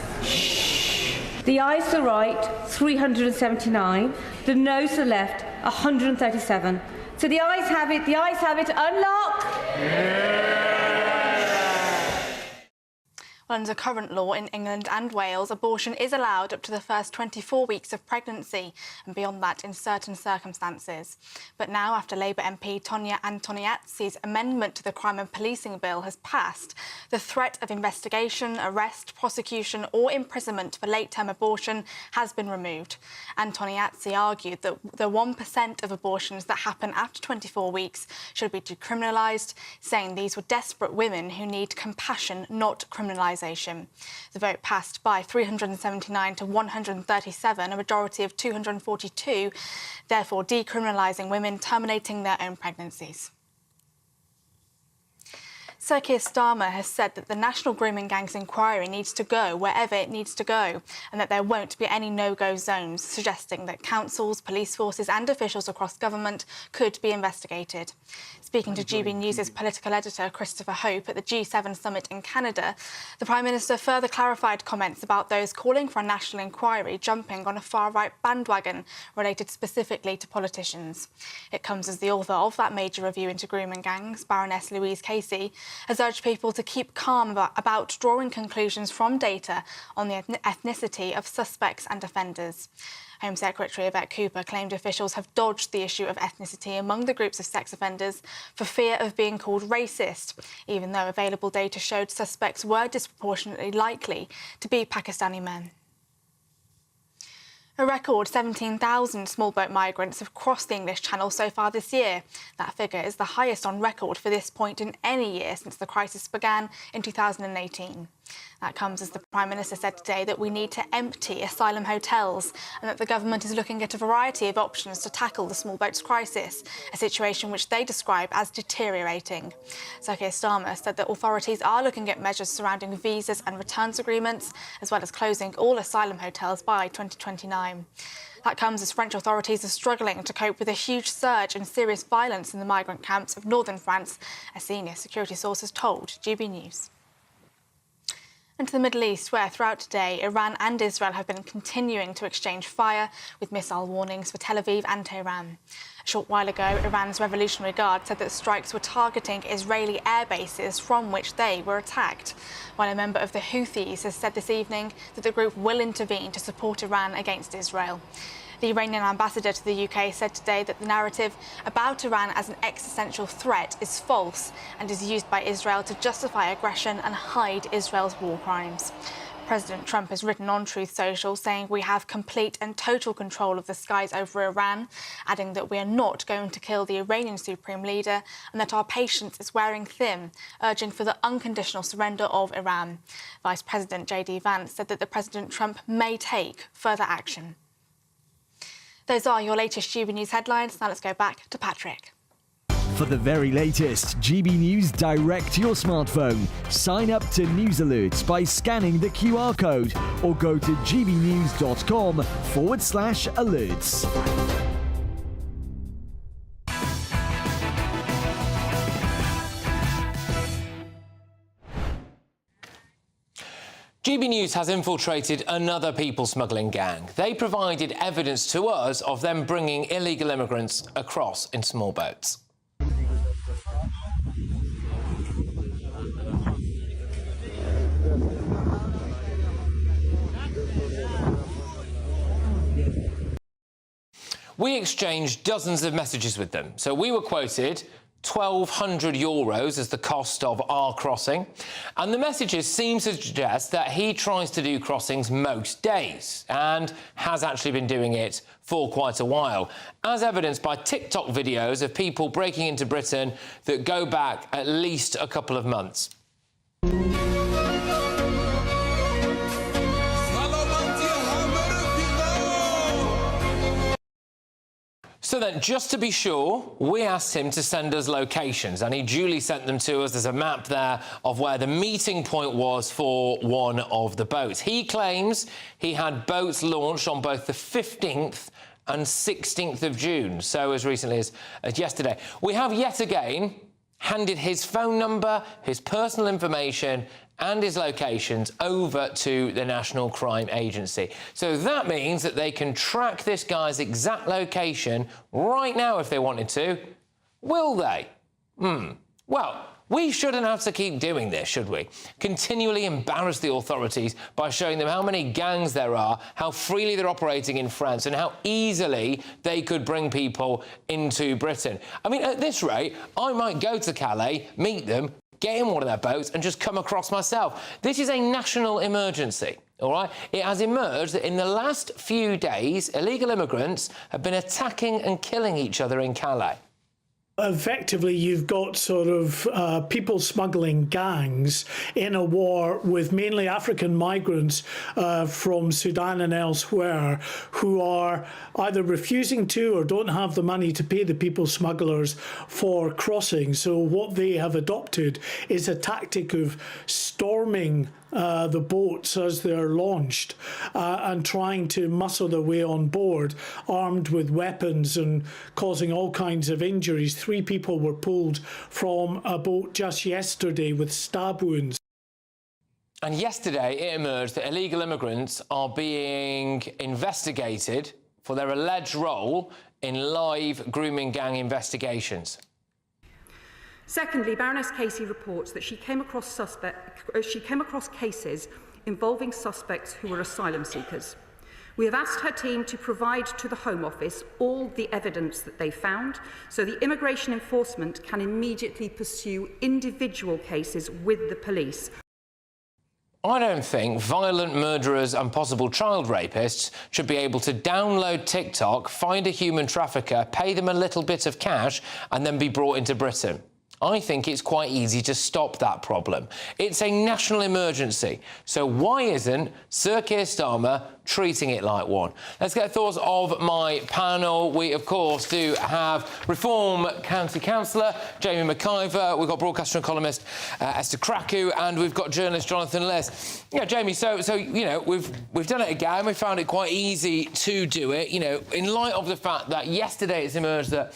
The ayes to the right, 379. The noes to the left, 137. So the ayes have it. Unlock! Well, under current law in England and Wales, abortion is allowed up to the first 24 weeks of pregnancy and beyond that in certain circumstances. But now, after Labour MP Tonia Antoniazzi's amendment to the Crime and Policing Bill has passed, the threat of investigation, arrest, prosecution or imprisonment for late-term abortion has been removed. Antoniazzi argued that the 1% of abortions that happen after 24 weeks should be decriminalised, saying these were desperate women who need compassion, not criminalisation. The vote passed by 379 to 137, a majority of 242, therefore decriminalising women terminating their own pregnancies. Sir Keir Starmer has said that the National Grooming Gangs inquiry needs to go wherever it needs to go and that there won't be any no-go zones, suggesting that councils, police forces and officials across government could be investigated. Speaking to GB News' political editor Christopher Hope at the G7 summit in Canada, the Prime Minister further clarified comments about those calling for a national inquiry jumping on a far-right bandwagon related specifically to politicians. It comes as the author of that major review into grooming gangs, Baroness Louise Casey, has urged people to keep calm about drawing conclusions from data on the ethnicity of suspects and offenders. Home Secretary Yvette Cooper claimed officials have dodged the issue of ethnicity among the groups of sex offenders for fear of being called racist, even though available data showed suspects were disproportionately likely to be Pakistani men. A record 17,000 small boat migrants have crossed the English Channel so far this year. That figure is the highest on record for this point in any year since the crisis began in 2018. That comes as the Prime Minister said today that we need to empty asylum hotels and that the government is looking at a variety of options to tackle the small boats crisis, a situation which they describe as deteriorating. Sir Keir Starmer said that authorities are looking at measures surrounding visas and returns agreements, as well as closing all asylum hotels by 2029. That comes as French authorities are struggling to cope with a huge surge in serious violence in the migrant camps of northern France, a senior security source has told GB News. And to the Middle East, where throughout today, Iran and Israel have been continuing to exchange fire with missile warnings for Tel Aviv and Tehran. A short while ago, Iran's Revolutionary Guard said that strikes were targeting Israeli air bases from which they were attacked, while a member of the Houthis has said this evening that the group will intervene to support Iran against Israel. The Iranian ambassador to the UK said today that the narrative about Iran as an existential threat is false and is used by Israel to justify aggression and hide Israel's war crimes. President Trump has written on Truth Social saying we have complete and total control of the skies over Iran, adding that we are not going to kill the Iranian supreme leader and that our patience is wearing thin, urging for the unconditional surrender of Iran. Vice President J.D. Vance said that President Trump may take further action. Those are your latest GB News headlines. Now let's go back to Patrick. For the very latest GB News direct to your smartphone, sign up to News Alerts by scanning the QR code or go to gbnews.com/alerts. GB News has infiltrated another people smuggling gang. They provided evidence to us of them bringing illegal immigrants across in small boats. We exchanged dozens of messages with them, so we were quoted €1,200 as the cost of our crossing, and the messages seem to suggest that he tries to do crossings most days and has actually been doing it for quite a while, as evidenced by TikTok videos of people breaking into Britain that go back at least a couple of months. So then, just to be sure, we asked him to send us locations, and he duly sent them to us. There's a map there of where the meeting point was for one of the boats. He claims he had boats launched on both the 15th and 16th of June, so as recently as yesterday. We have yet again handed his phone number, his personal information and his locations over to the National Crime Agency. So that means that they can track this guy's exact location right now if they wanted to. Will they? Well, we shouldn't have to keep doing this, should we? Continually embarrass the authorities by showing them how many gangs there are, how freely they're operating in France, and how easily they could bring people into Britain. I mean, at this rate, I might go to Calais, meet them, get in one of their boats and just come across myself. This is a national emergency, all right? It has emerged that in the last few days, illegal immigrants have been attacking and killing each other in Calais. Effectively, you've got sort of people smuggling gangs in a war with mainly African migrants from Sudan and elsewhere who are either refusing to or don't have the money to pay the people smugglers for crossing. So what they have adopted is a tactic of storming the boats as they're launched and trying to muscle their way on board, armed with weapons and causing all kinds of injuries. 3 people were pulled from a boat just yesterday with stab wounds. And yesterday it emerged that illegal immigrants are being investigated for their alleged role in live grooming gang investigations. Secondly, Baroness Casey reports that she came across cases involving suspects who were asylum seekers. We have asked her team to provide to the Home Office all the evidence that they found, so the immigration enforcement can immediately pursue individual cases with the police. I don't think violent murderers and possible child rapists should be able to download TikTok, find a human trafficker, pay them a little bit of cash and then be brought into Britain. I think it's quite easy to stop that problem. It's a national emergency, so why isn't Sir Keir Starmer treating it like one? Let's get thoughts of my panel. We, of course, do have Reform County Councillor Jamie McIver, we've got broadcaster and columnist Esther Kraku, and we've got journalist Jonathan Liss. Yeah, Jamie, so you know, we've done it again. We found it quite easy to do it, you know, in light of the fact that yesterday it's emerged that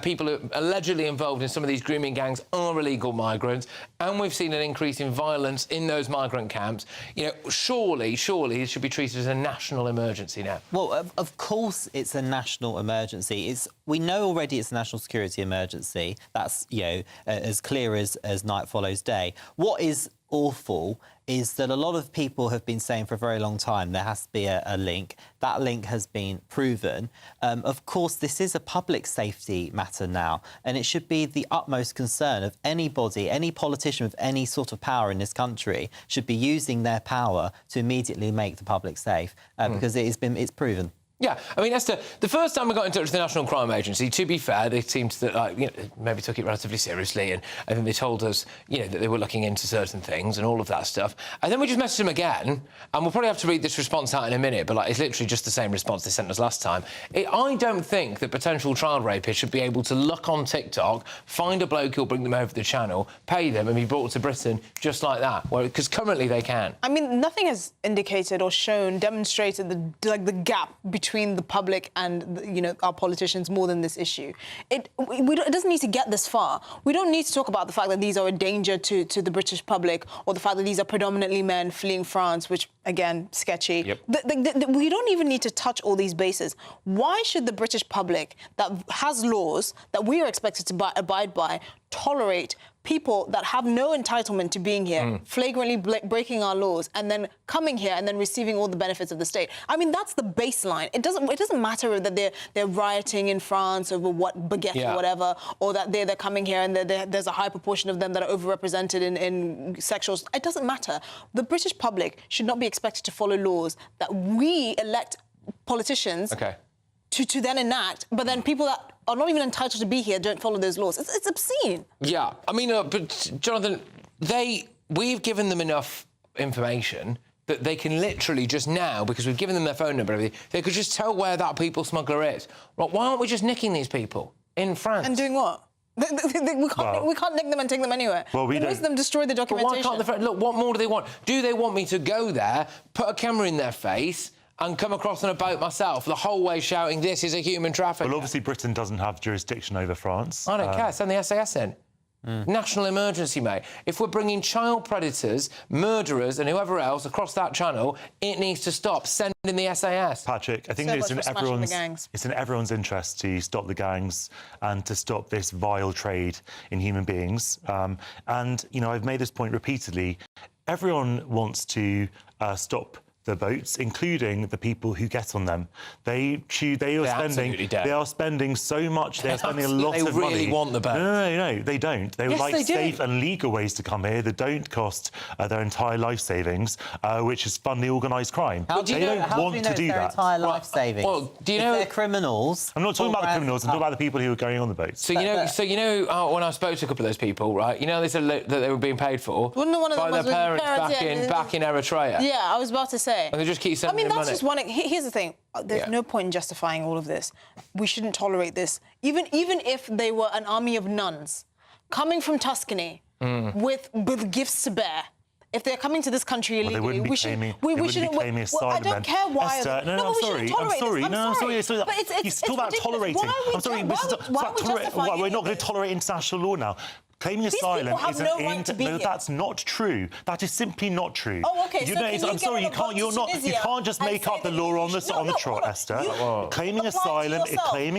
people who are allegedly involved in some of these grooming gangs are illegal migrants, and we've seen an increase in violence in those migrant camps. You know, surely it should be treated as a national emergency now. Well, of course it's a national emergency. We know already it's a national security emergency. That's, you know, as clear as night follows day. What is awful is that a lot of people have been saying for a very long time there has to be a link. That link has been proven. Of course, this is a public safety matter now, and it should be the utmost concern of anybody, any politician with any sort of power in this country should be using their power to immediately make the public safe, because it's proven. Yeah, I mean, Esther, the first time we got in touch with the National Crime Agency, to be fair, they seemed to, like, you know, maybe took it relatively seriously, and I think they told us, you know, that they were looking into certain things and all of that stuff. And then we just messaged them again, and we'll probably have to read this response out in a minute, but, like, it's literally just the same response they sent us last time. I don't think that potential child rapists should be able to look on TikTok, find a bloke who'll bring them over the channel, pay them, and be brought to Britain just like that, because currently they can. I mean, nothing has indicated or demonstrated the gap between the public and, you know, our politicians more than this issue. It doesn't need to get this far. We don't need to talk about the fact that these are a danger to the British public, or the fact that these are predominantly men fleeing France, which, again, sketchy. Yep. We don't even need to touch all these bases. Why should the British public that has laws that we are expected to abide by tolerate people that have no entitlement to being here, flagrantly breaking our laws, and then coming here and then receiving all the benefits of the state? I mean, that's the baseline. It doesn't matter that they're rioting in France over what baguette or whatever, or that they're coming here and there's a high proportion of them that are overrepresented in sexuals. It doesn't matter. The British public should not be expected to follow laws that we elect politicians to then enact, but then people that are not even entitled to be here don't follow those laws. It's obscene. Yeah, I mean, but Jonathan, we've given them enough information that they can literally just now, because we've given them their phone number and everything, they could just tell where that people smuggler is. Right, why aren't we just nicking these people in France? And doing what? We can't nick them and take them anywhere. Well, we Most of them destroy the documentation. But why can't look, what more do they want? Do they want me to go there, put a camera in their face, and come across on a boat myself the whole way shouting, this is a human trafficker? Well, obviously Britain doesn't have jurisdiction over France. I don't care. Send the SAS in. National emergency, mate. If we're bringing child predators, murderers and whoever else across that channel, it needs to stop. Send in the SAS. Patrick, I think it's in everyone's interest to stop the gangs and to stop this vile trade in human beings. And, you know, I've made this point repeatedly. Everyone wants to stop the boats, including the people who get on them. They are spending so much. They are spending a lot of money. They really want the boats. No, they don't. They would like they do. safe and legal ways to come here that don't cost their entire life savings, which is fund the organised crime. They don't want to do that. Entire life savings. Well, do you know they're criminals? I'm not talking about the criminals. I'm talking about the people who are going on the boats. So you know, when I spoke to a couple of those people, right? You know, they said that they were being paid for Wouldn't one of them by their was with parents back in Eritrea. Yeah, I was about to say. And they just keep sending them money. Just one. Here's the thing. There's no point in justifying all of this. We shouldn't tolerate this. Even if they were an army of nuns coming from Tuscany with gifts to bear. If they're coming to this country illegally, we shouldn't. I don't care why. Esther, I'm sorry. But you talk about tolerating. I'm sorry. We're not going to tolerate international law now. Claiming asylum isn't. No, that's not true. That is simply not true. Oh, okay. I'm sorry. You can't just make up the law on the trot, Esther. Claiming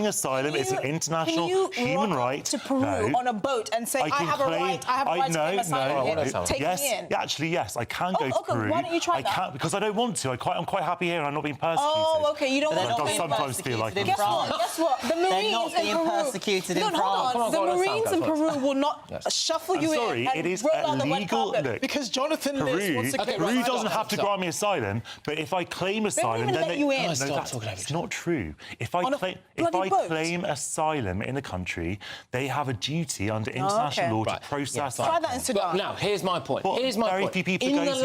asylum is an international human right. To Peru on a boat and say I have a right to claim asylum. Take me in. Actually, yes, I can go to Peru. Why don't you try that? I can't because I don't want to. I'm quite happy here and I'm not being persecuted. Oh, okay. You don't want to be sometimes feel like Guess what? The Marines in Peru. Persecuted in France. The Marines in Peru will not shuffle you in and it is roll out the red illegal. carpet because Jonathan List wants to claim Peru doesn't have to grant me asylum, but if I claim asylum, then that's not true. If I claim asylum in a country, they have a duty under international law to process that. Try that in Sudan. Now, here's my point. In the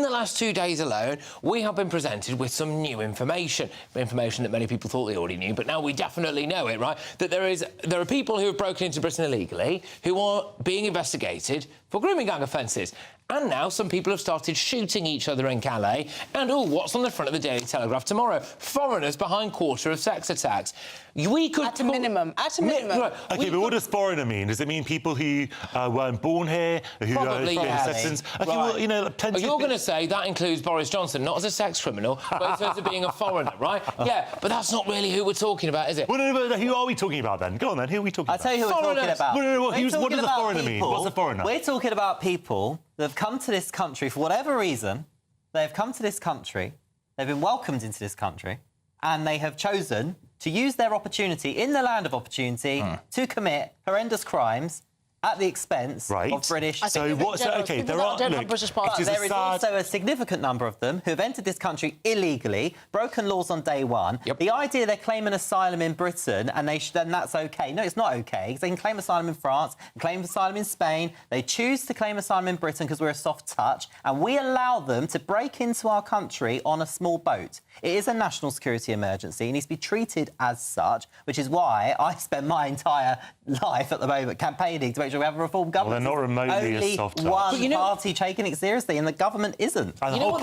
last 2 days alone, we have been presented with some new information that many people thought they already knew, but now we definitely know it, right? That there are people who have broken into Britain illegally who are being investigated for grooming gang offences. And now some people have started shooting each other in Calais. And, what's on the front of the Daily Telegraph tomorrow? Foreigners behind quarter of sex attacks. We could... At a minimum. OK, but what does foreigner mean? Does it mean people who weren't born here? Who Probably, citizens? OK, right. well, you know, plenty You're going to say that includes Boris Johnson, not as a sex criminal, but in terms of being a foreigner, right? Yeah, but that's not really who we're talking about, is it? Well, no, who are we talking about, then? Go on, then. Who are we talking about? I'll tell you who we're talking about. What does a foreigner mean? What's a foreigner? We're talking about people that have come to this country for whatever reason. They've come to this country, they've been welcomed into this country, and they have chosen to use their opportunity in the land of opportunity to commit horrendous crimes at the expense of British... So what's... OK, there are... Look, there is also a significant number of them who have entered this country illegally, broken laws on day one. The idea they're claiming asylum in Britain and then that's OK. No, it's not OK, because they can claim asylum in France, claim asylum in Spain. They choose to claim asylum in Britain because we're a soft touch, and we allow them to break into our country on a small boat. It is a national security emergency. It needs to be treated as such, which is why I spend my entire life at the moment campaigning to make sure we have a reformed government. Well, they're not remotely only as soft. One party taking it seriously, and the government isn't. And you know what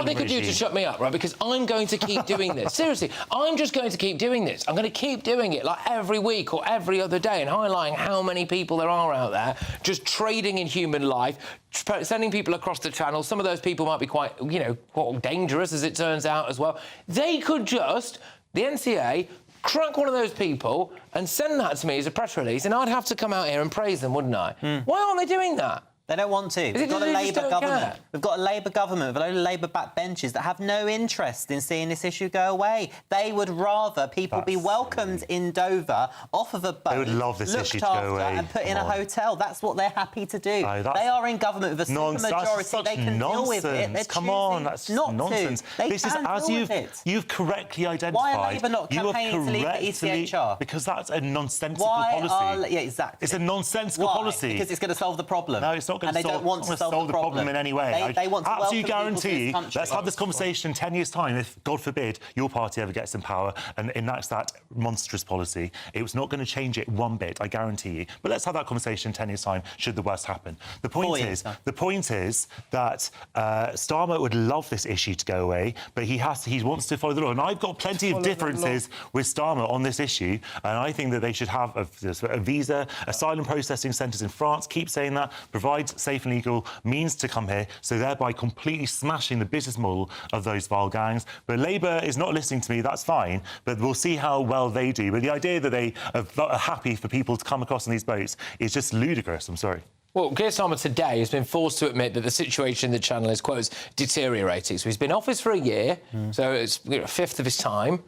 they could do to shut me up, right? Because I'm going to keep doing this. Seriously, I'm just going to keep doing this. I'm going to keep doing it like every week or every other day and highlighting how many people there are out there just trading in human life, sending people across the channel. Some of those people might be quite, quite dangerous, as it turns out, as well. They could just, the NCA, crack one of those people and send that to me as a press release, and I'd have to come out here and praise them, wouldn't I? Why aren't they doing that? They don't want to. We've got a Labour government. We've got a Labour government with a load of Labour backbenchers that have no interest in seeing this issue go away. They would rather people be welcomed in Dover off of a boat, they would love this issue to go away, and put in a hotel. That's what they're happy to do. They are in government with a supermajority. They can deal with it. They're Come on, that's nonsense. This is as you've correctly identified. Why are Labour not campaigning to leave the ECHR? Because that's a nonsensical policy. Yeah, exactly. It's a nonsensical policy. Because it's going to solve the problem. No, it's not going to solve the problem in any way. They want to absolutely welcome people to guarantee. this country. Let's have this conversation 10 years' time if, God forbid, your party ever gets in power and enacts that monstrous policy. It was not going to change it one bit, I guarantee you. But let's have that conversation 10 years' time should the worst happen. The point is that Starmer would love this issue to go away, but he wants to follow the law. And I've got plenty of differences with Starmer on this issue, and I think that they should have a visa, asylum processing centres in France, keep saying that, provide safe and legal means to come here, so thereby completely smashing the business model of those vile gangs. But Labour is not listening to me, that's fine, but we'll see how well they do. But the idea that they are happy for people to come across in these boats is just ludicrous, I'm sorry. Well, Keir Starmer today has been forced to admit that the situation in the Channel is, quote, deteriorating. So he's been in office for a year, so it's a fifth of his time,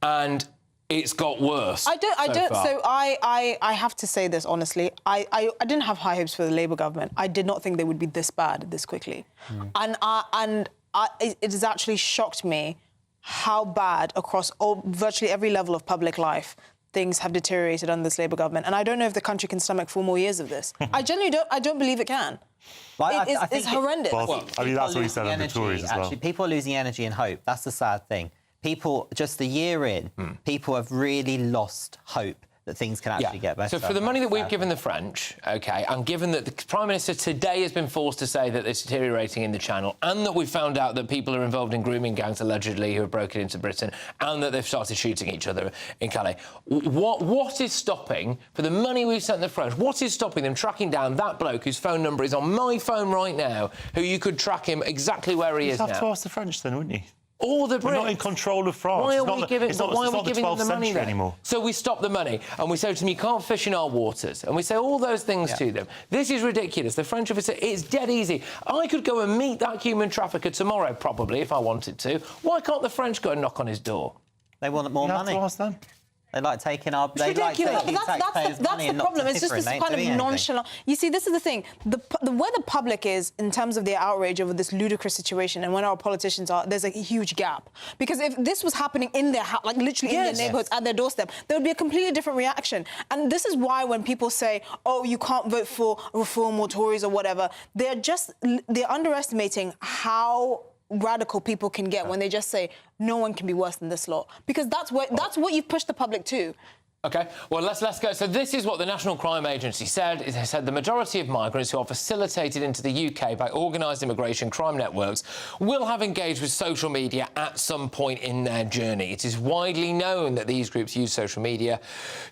and it's got worse. So I have to say this honestly. I didn't have high hopes for the Labour government. I did not think they would be this bad this quickly, and it has actually shocked me how bad across virtually every level of public life things have deteriorated under this Labour government. And I don't know if the country can stomach 4 more years of this. I genuinely don't. I don't believe it can. It's horrendous. I mean, that's what he said on the Tories as well. Actually, people are losing energy and hope. That's the sad thing. People, just a year in, people have really lost hope that things can actually get better. So for the money that we've given the French, OK, and given that the Prime Minister today has been forced to say that it's deteriorating in the Channel, and that we've found out that people are involved in grooming gangs, allegedly, who have broken into Britain, and that they've started shooting each other in Calais, what is stopping, for the money we've sent the French, what is stopping them tracking down that bloke whose phone number is on my phone right now, who you could track him exactly where he is now? You'd have to ask the French then, wouldn't you? All the Brits. We're not in control of France. Why are we giving them the money then? Anymore. So we stop the money and we say to them, you can't fish in our waters. And we say all those things to them. This is ridiculous. The French officer, it's dead easy. I could go and meet that human trafficker tomorrow, probably, if I wanted to. Why can't the French go and knock on his door? They want more money. You have to ask them. They like taking our... It's ridiculous. That's the problem. It's just this kind of nonchalant... You see, this is the thing. Where the public is in terms of their outrage over this ludicrous situation and when our politicians are, there's a huge gap. Because if this was happening in their house, like literally in their neighbourhoods, at their doorstep, there would be a completely different reaction. And this is why when people say, oh, you can't vote for Reform or Tories or whatever, they're underestimating how radical people can get when they just say no one can be worse than this law, because that's what you've pushed the public to. OK, well, let's go. So this is what the National Crime Agency said. They said the majority of migrants who are facilitated into the UK by organised immigration crime networks will have engaged with social media at some point in their journey. It is widely known that these groups use social media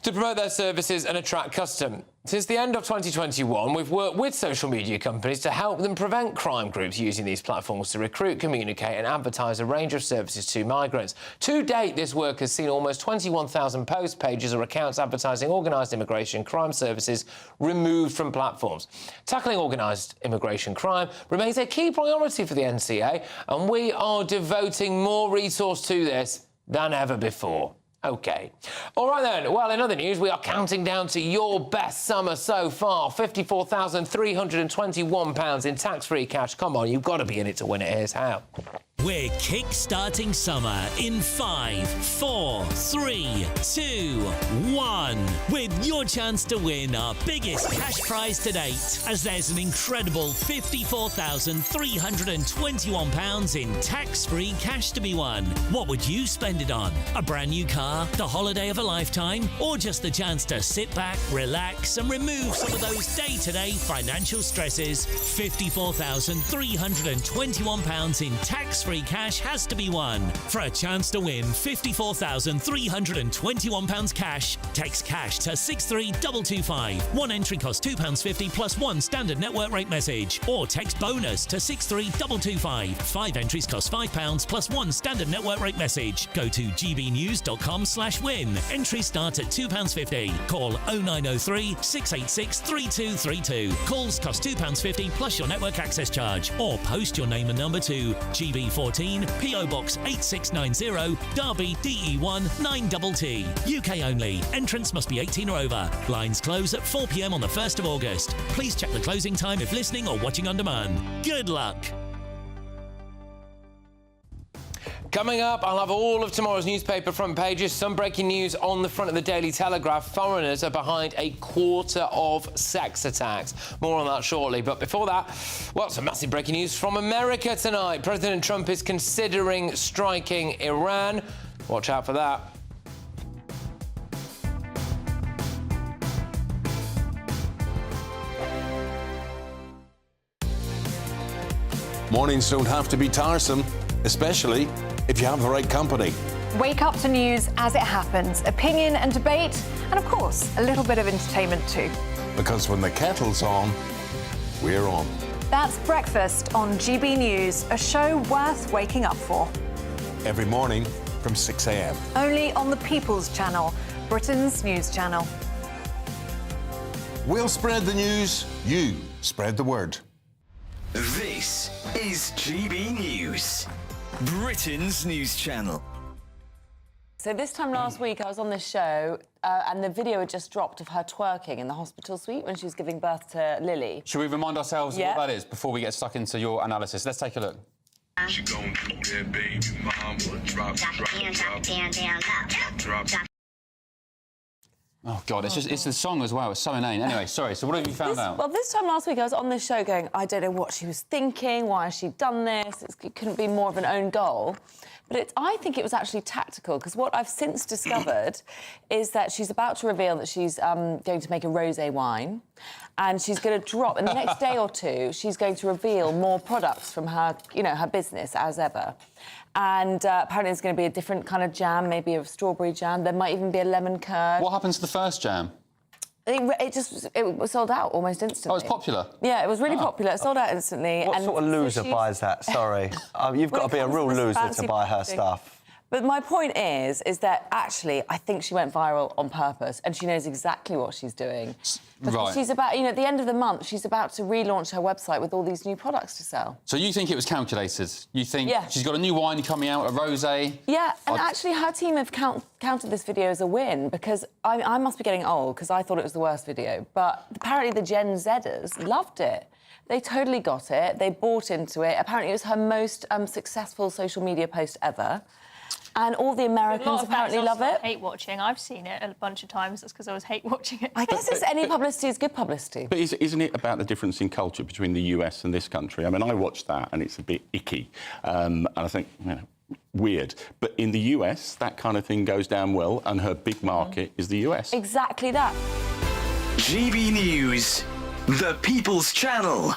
to promote their services and attract custom. Since the end of 2021, we've worked with social media companies to help them prevent crime groups using these platforms to recruit, communicate and advertise a range of services to migrants. To date, this work has seen almost 21,000 post pages or accounts advertising organised immigration crime services removed from platforms. Tackling organised immigration crime remains a key priority for the NCA, and we are devoting more resource to this than ever before. OK. All right, then. Well, in other news, we are counting down to your best summer so far. £54,321 in tax-free cash. Come on, you've got to be in it to win it. Here's how. We're kick-starting summer in 5, 4, 3, 2, 1 with your chance to win our biggest cash prize to date, as there's an incredible £54,321 in tax-free cash to be won. What would you spend it on? A brand new car, the holiday of a lifetime, or just the chance to sit back, relax and remove some of those day-to-day financial stresses? £54,321 in tax-free cash has to be won. For a chance to win £54,321 cash, text cash to 63225. One entry costs £2.50 plus one standard network rate message, or text bonus to 63225. 5 entries cost £5 plus one standard network rate message. Go to gbnews.com/win. Entries start at £2.50. Call 0903 686 3232. Calls cost £2.50 plus your network access charge, or post your name and number to GB14 PO Box 8690 Derby DE1 9TT. UK only. Entrance must be 18 or over. Lines close at 4 p.m. on the 1st of August. Please check the closing time if listening or watching on demand. Good luck. Coming up, I'll have all of tomorrow's newspaper front pages. Some breaking news on the front of the Daily Telegraph. Foreigners are behind a quarter of sex attacks. More on that shortly. But before that, well, some massive breaking news from America tonight. President Trump is considering striking Iran. Watch out for that. Mornings don't have to be tiresome, especially if you have the right company. Wake up to news as it happens, opinion and debate, and of course, a little bit of entertainment too. Because when the kettle's on, we're on. That's Breakfast on GB News, a show worth waking up for. Every morning from 6 a.m. Only on the People's Channel, Britain's news channel. We'll spread the news, you spread the word. This is GB News, Britain's news channel. So this time last week, I was on this show and the video had just dropped of her twerking in the hospital suite when she was giving birth to Lily. Should we remind ourselves what that is before we get stuck into your analysis? Let's take a look. She gon' do that, baby mama. Drop. Oh, God, it's the song as well. It's so inane. Anyway, sorry, so what have you found out? Well, this time last week, I was on this show going, I don't know what she was thinking, why has she done this? It couldn't be more of an own goal. But I think it was actually tactical, because what I've since discovered is that she's about to reveal that she's going to make a rosé wine, and she's going to drop, in the next day or two, she's going to reveal more products from her, her business, as ever. And apparently there's going to be a different kind of jam, maybe a strawberry jam. There might even be a lemon curd. What happened to the first jam? It was sold out almost instantly. Oh, it's popular? Yeah, it was really popular. It sold out instantly. What sort of loser buys that? Sorry. You've got to be a real loser to buy her stuff. But my point is that actually I think she went viral on purpose and she knows exactly what she's doing. Because she's about, at the end of the month, she's about to relaunch her website with all these new products to sell. So you think it was calculated? You think she's got a new wine coming out, a rosé? Yeah, and actually her team have counted this video as a win because I must be getting old because I thought it was the worst video. But apparently the Gen Zers loved it. They totally got it. They bought into it. Apparently it was her most successful social media post ever. And all the Americans apparently love it. Hate watching. I've seen it a bunch of times. That's because I was hate watching it. I guess any publicity is good publicity. But isn't it about the difference in culture between the US and this country? I mean, I watched that and it's a bit icky. And I think, weird. But in the US, that kind of thing goes down well, and her big market is the US. Exactly that. GB News, the People's Channel.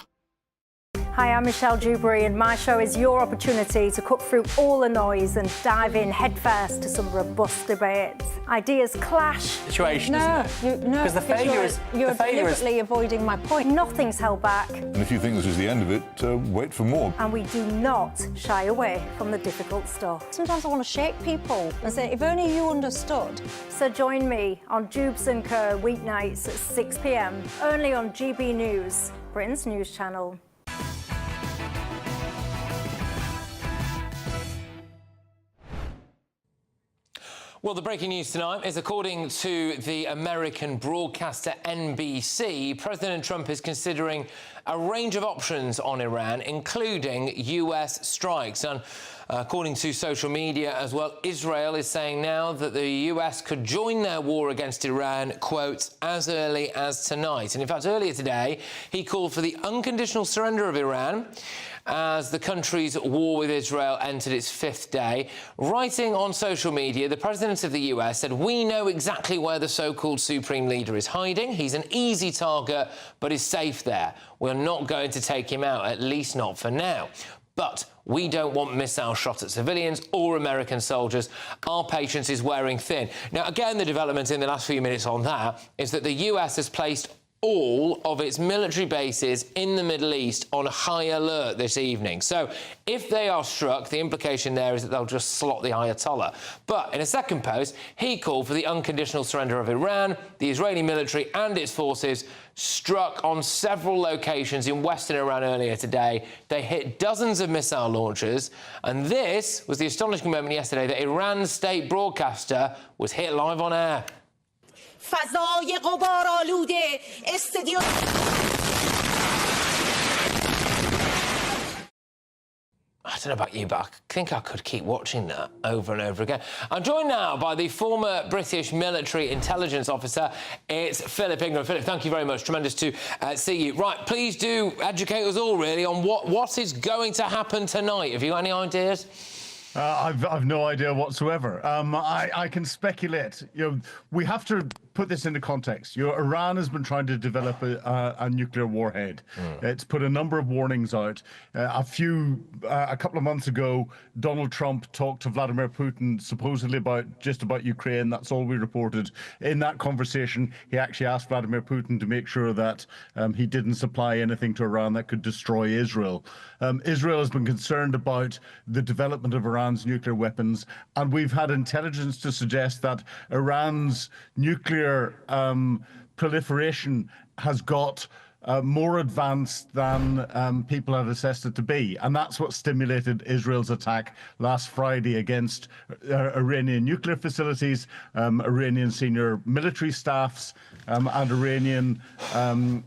Hi, I'm Michelle Dewberry, and my show is your opportunity to cut through all the noise and dive in headfirst to some robust debates. Ideas clash. Situation, isn't it? No, Because the failure is... You're deliberately avoiding my point. Nothing's held back. And if you think this is the end of it, wait for more. And we do not shy away from the difficult stuff. Sometimes I want to shake people and say, if only you understood. So join me on Jubes & Co weeknights at 6 p.m, only on GB News, Britain's news channel. Well, the breaking news tonight is, according to the American broadcaster NBC, President Trump is considering a range of options on Iran, including US strikes. And according to social media as well, Israel is saying now that the US could join their war against Iran, quote, as early as tonight. And in fact, earlier today, he called for the unconditional surrender of Iran as the country's war with Israel entered its 5th day. Writing on social media, the president of the US said, "We know exactly where the so-called supreme leader is hiding. He's an easy target, but is safe there. We're not going to take him out, at least not for now. But we don't want missiles shot at civilians or American soldiers. Our patience is wearing thin." Now, again, the development in the last few minutes on that is that the US has placed all of its military bases in the Middle East on high alert this evening. So if they are struck, the implication there is that they'll just slot the Ayatollah. But in a second post, he called for the unconditional surrender of Iran. The Israeli military and its forces struck on several locations in western Iran earlier today. They hit dozens of missile launchers. And this was the astonishing moment yesterday that Iran's state broadcaster was hit live on air. فضای غبارآلوده استادیوم I don't know about you, but I think I could keep watching that over and over again. I'm joined now by the former British military intelligence officer. It's Philip Ingram. Philip, thank you very much. Tremendous to see you. Right, please do educate us all, really, on what is going to happen tonight. Have you got any ideas? I've no idea whatsoever. I can speculate. We have to put this into context. Iran has been trying to develop a nuclear warhead. It's put a number of warnings out. A couple of months ago, Donald Trump talked to Vladimir Putin supposedly about Ukraine. That's all we reported. In that conversation, he actually asked Vladimir Putin to make sure that he didn't supply anything to Iran that could destroy Israel. Israel has been concerned about the development of Iran's nuclear weapons, and we've had intelligence to suggest that Iran's nuclear proliferation has got more advanced than people had assessed it to be. And that's what stimulated Israel's attack last Friday against Iranian nuclear facilities, Iranian senior military staffs, and Iranian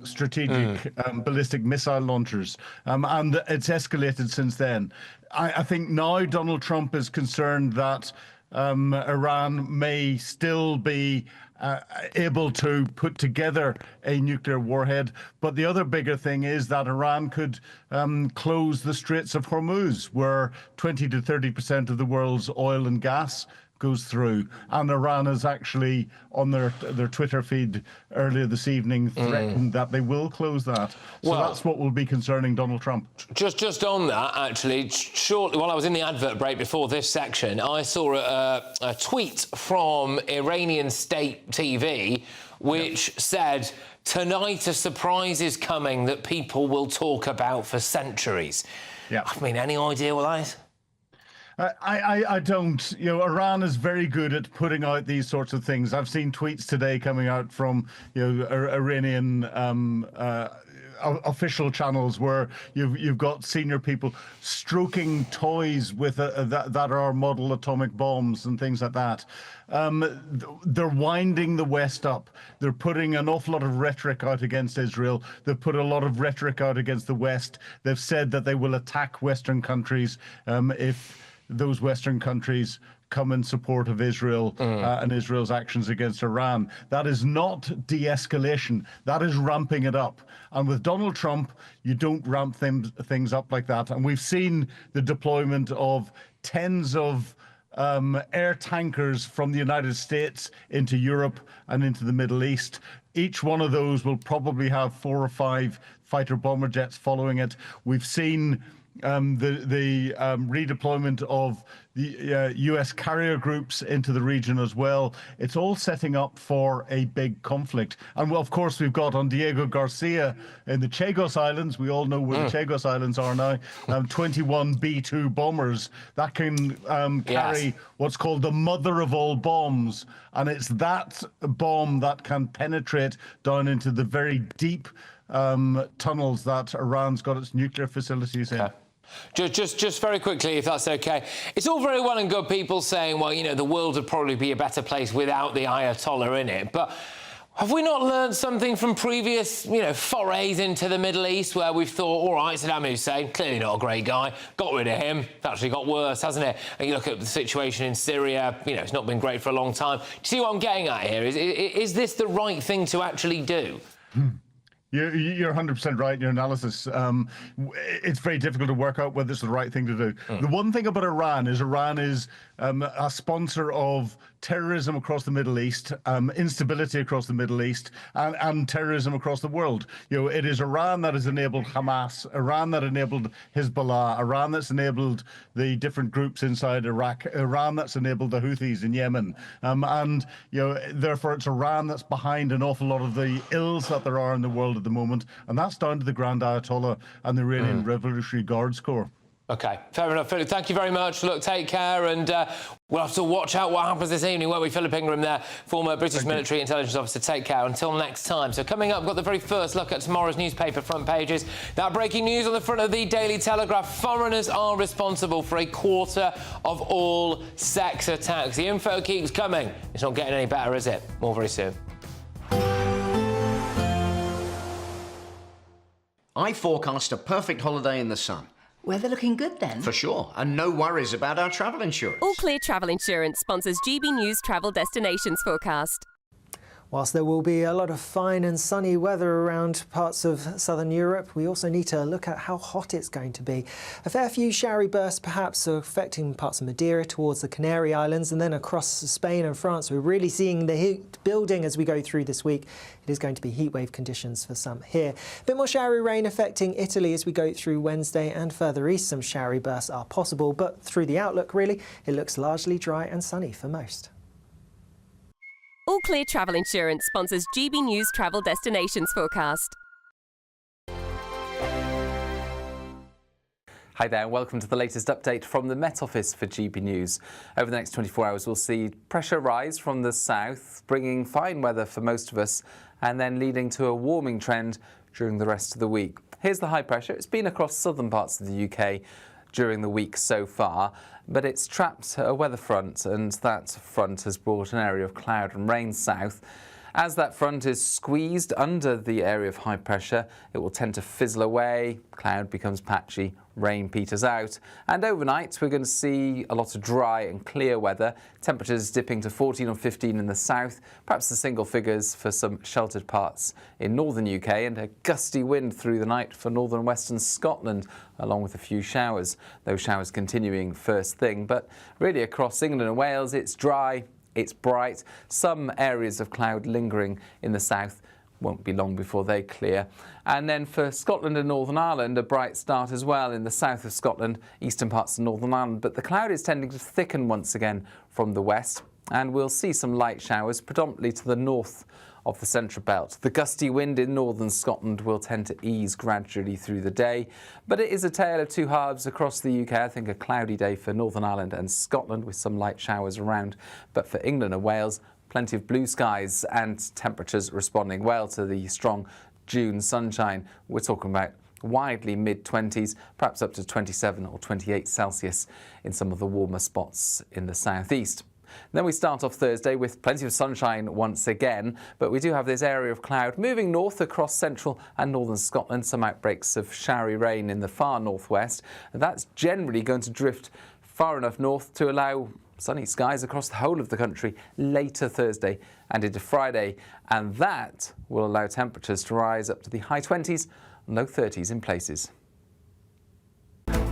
strategic ballistic missile launchers. And it's escalated since then. I think now Donald Trump is concerned that Iran may still be able to put together a nuclear warhead. But the other bigger thing is that Iran could close the Straits of Hormuz, where 20 to 30% of the world's oil and gas goes through. And Iran has actually, on their Twitter feed earlier this evening, threatened that they will close that. So that's what will be concerning Donald Trump. Just on that, actually, shortly, while I was in the advert break before this section, I saw a tweet from Iranian state TV which said, "Tonight a surprise is coming that people will talk about for centuries." Yeah. I mean, any idea what that is? I don't. Iran is very good at putting out these sorts of things. I've seen tweets today coming out from Iranian official channels where you've got senior people stroking toys with that are model atomic bombs and things like that. They're winding the West up. They're putting an awful lot of rhetoric out against Israel. They've put a lot of rhetoric out against the West. They've said that they will attack Western countries if those Western countries come in support of Israel and Israel's actions against Iran. That is not de-escalation. That is ramping it up. And with Donald Trump, you don't ramp things up like that. And we've seen the deployment of tens of air tankers from the United States into Europe and into the Middle East. Each one of those will probably have 4 or 5 fighter bomber jets following it. We've seen the redeployment of the US carrier groups into the region as well. It's all setting up for a big conflict. And well, of course, we've got on Diego Garcia in the Chagos Islands. We all know where the Chagos Islands are now. 21 B-2 bombers that can carry what's called the mother of all bombs. And it's that bomb that can penetrate down into the very deep tunnels that Iran's got its nuclear facilities in. Just very quickly, if that's okay. It's all very well and good people saying, well, the world would probably be a better place without the Ayatollah in it. But have we not learned something from previous, forays into the Middle East where we've thought, all right, Saddam Hussein, clearly not a great guy, got rid of him. It's actually got worse, hasn't it? And you look at the situation in Syria, it's not been great for a long time. Do you see what I'm getting at here? Is this the right thing to actually do? You're 100% right in your analysis. It's very difficult to work out whether it's the right thing to do. The one thing about Iran is a sponsor of terrorism across the Middle East, instability across the Middle East, and terrorism across the world. It is Iran that has enabled Hamas, Iran that enabled Hezbollah, Iran that's enabled the different groups inside Iraq, Iran that's enabled the Houthis in Yemen. Therefore, it's Iran that's behind an awful lot of the ills that there are in the world at the moment. And that's down to the Grand Ayatollah and the Iranian Revolutionary Guards Corps. OK, fair enough, Philip. Thank you very much. Look, take care, and we'll have to watch out what happens this evening, won't we? Philip Ingram there, former British military intelligence officer. Take care. Until next time. So coming up, we've got the very first look at tomorrow's newspaper front pages. That breaking news on the front of the Daily Telegraph. Foreigners are responsible for 1/4 of all sex attacks. The info keeps coming. It's not getting any better, is it? More very soon. I forecast a perfect holiday in the sun. Weather looking good then? For sure, and no worries about our travel insurance. All Clear Travel Insurance sponsors GB News travel destinations forecast. Whilst there will be a lot of fine and sunny weather around parts of southern Europe, we also need to look at how hot it's going to be. A fair few showery bursts perhaps are affecting parts of Madeira towards the Canary Islands, and then across Spain and France. We're really seeing the heat building as we go through this week. It is going to be heatwave conditions for some here. A bit more showery rain affecting Italy as we go through Wednesday, and further east some showery bursts are possible, but through the outlook really it looks largely dry and sunny for most. All Clear Travel Insurance sponsors GB News travel destinations forecast. Hi there, and welcome to the latest update from the Met Office for GB News. Over the next 24 hours, we'll see pressure rise from the south, bringing fine weather for most of us, and then leading to a warming trend during the rest of the week. Here's the high pressure. It's been across southern parts of the UK during the week so far, but it's trapped a weather front, and that front has brought an area of cloud and rain south. As that front is squeezed under the area of high pressure, it will tend to fizzle away, cloud becomes patchy, rain peters out, and overnight we're going to see a lot of dry and clear weather, temperatures dipping to 14 or 15 in the south, perhaps the single figures for some sheltered parts in northern UK, and a gusty wind through the night for northern and western Scotland, along with a few showers. Those showers continuing first thing, but really across England and Wales it's dry. It's bright, some areas of cloud lingering in the south. Won't be long before they clear. And then for Scotland and Northern Ireland, a bright start as well in the south of Scotland, eastern parts of Northern Ireland. But the cloud is tending to thicken once again from the west, and we'll see some light showers, predominantly to the north of the central belt. The gusty wind in northern Scotland will tend to ease gradually through the day, but it is a tale of two halves across the UK. I think a cloudy day for Northern Ireland and Scotland with some light showers around, but for England and Wales, plenty of blue skies and temperatures responding well to the strong June sunshine. We're talking about widely mid-20s, perhaps up to 27 or 28 Celsius in some of the warmer spots in the southeast. Then we start off Thursday with plenty of sunshine once again, but we do have this area of cloud moving north across central and northern Scotland, some outbreaks of showery rain in the far northwest, and that's generally going to drift far enough north to allow sunny skies across the whole of the country later Thursday and into Friday, and that will allow temperatures to rise up to the high 20s and low 30s in places.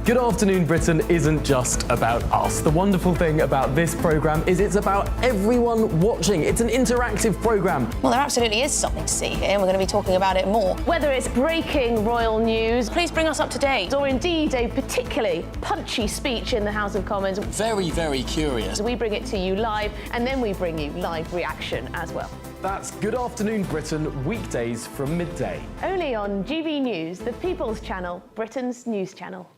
Good Afternoon Britain isn't just about us. The wonderful thing about this programme is it's about everyone watching. It's an interactive programme. Well, there absolutely is something to see here, and we're going to be talking about it more. Whether it's breaking royal news, please bring us up to date, or indeed a particularly punchy speech in the House of Commons. Very, very curious. We bring it to you live, and then we bring you live reaction as well. That's Good Afternoon Britain, weekdays from midday. Only on GB News, the People's Channel, Britain's news channel.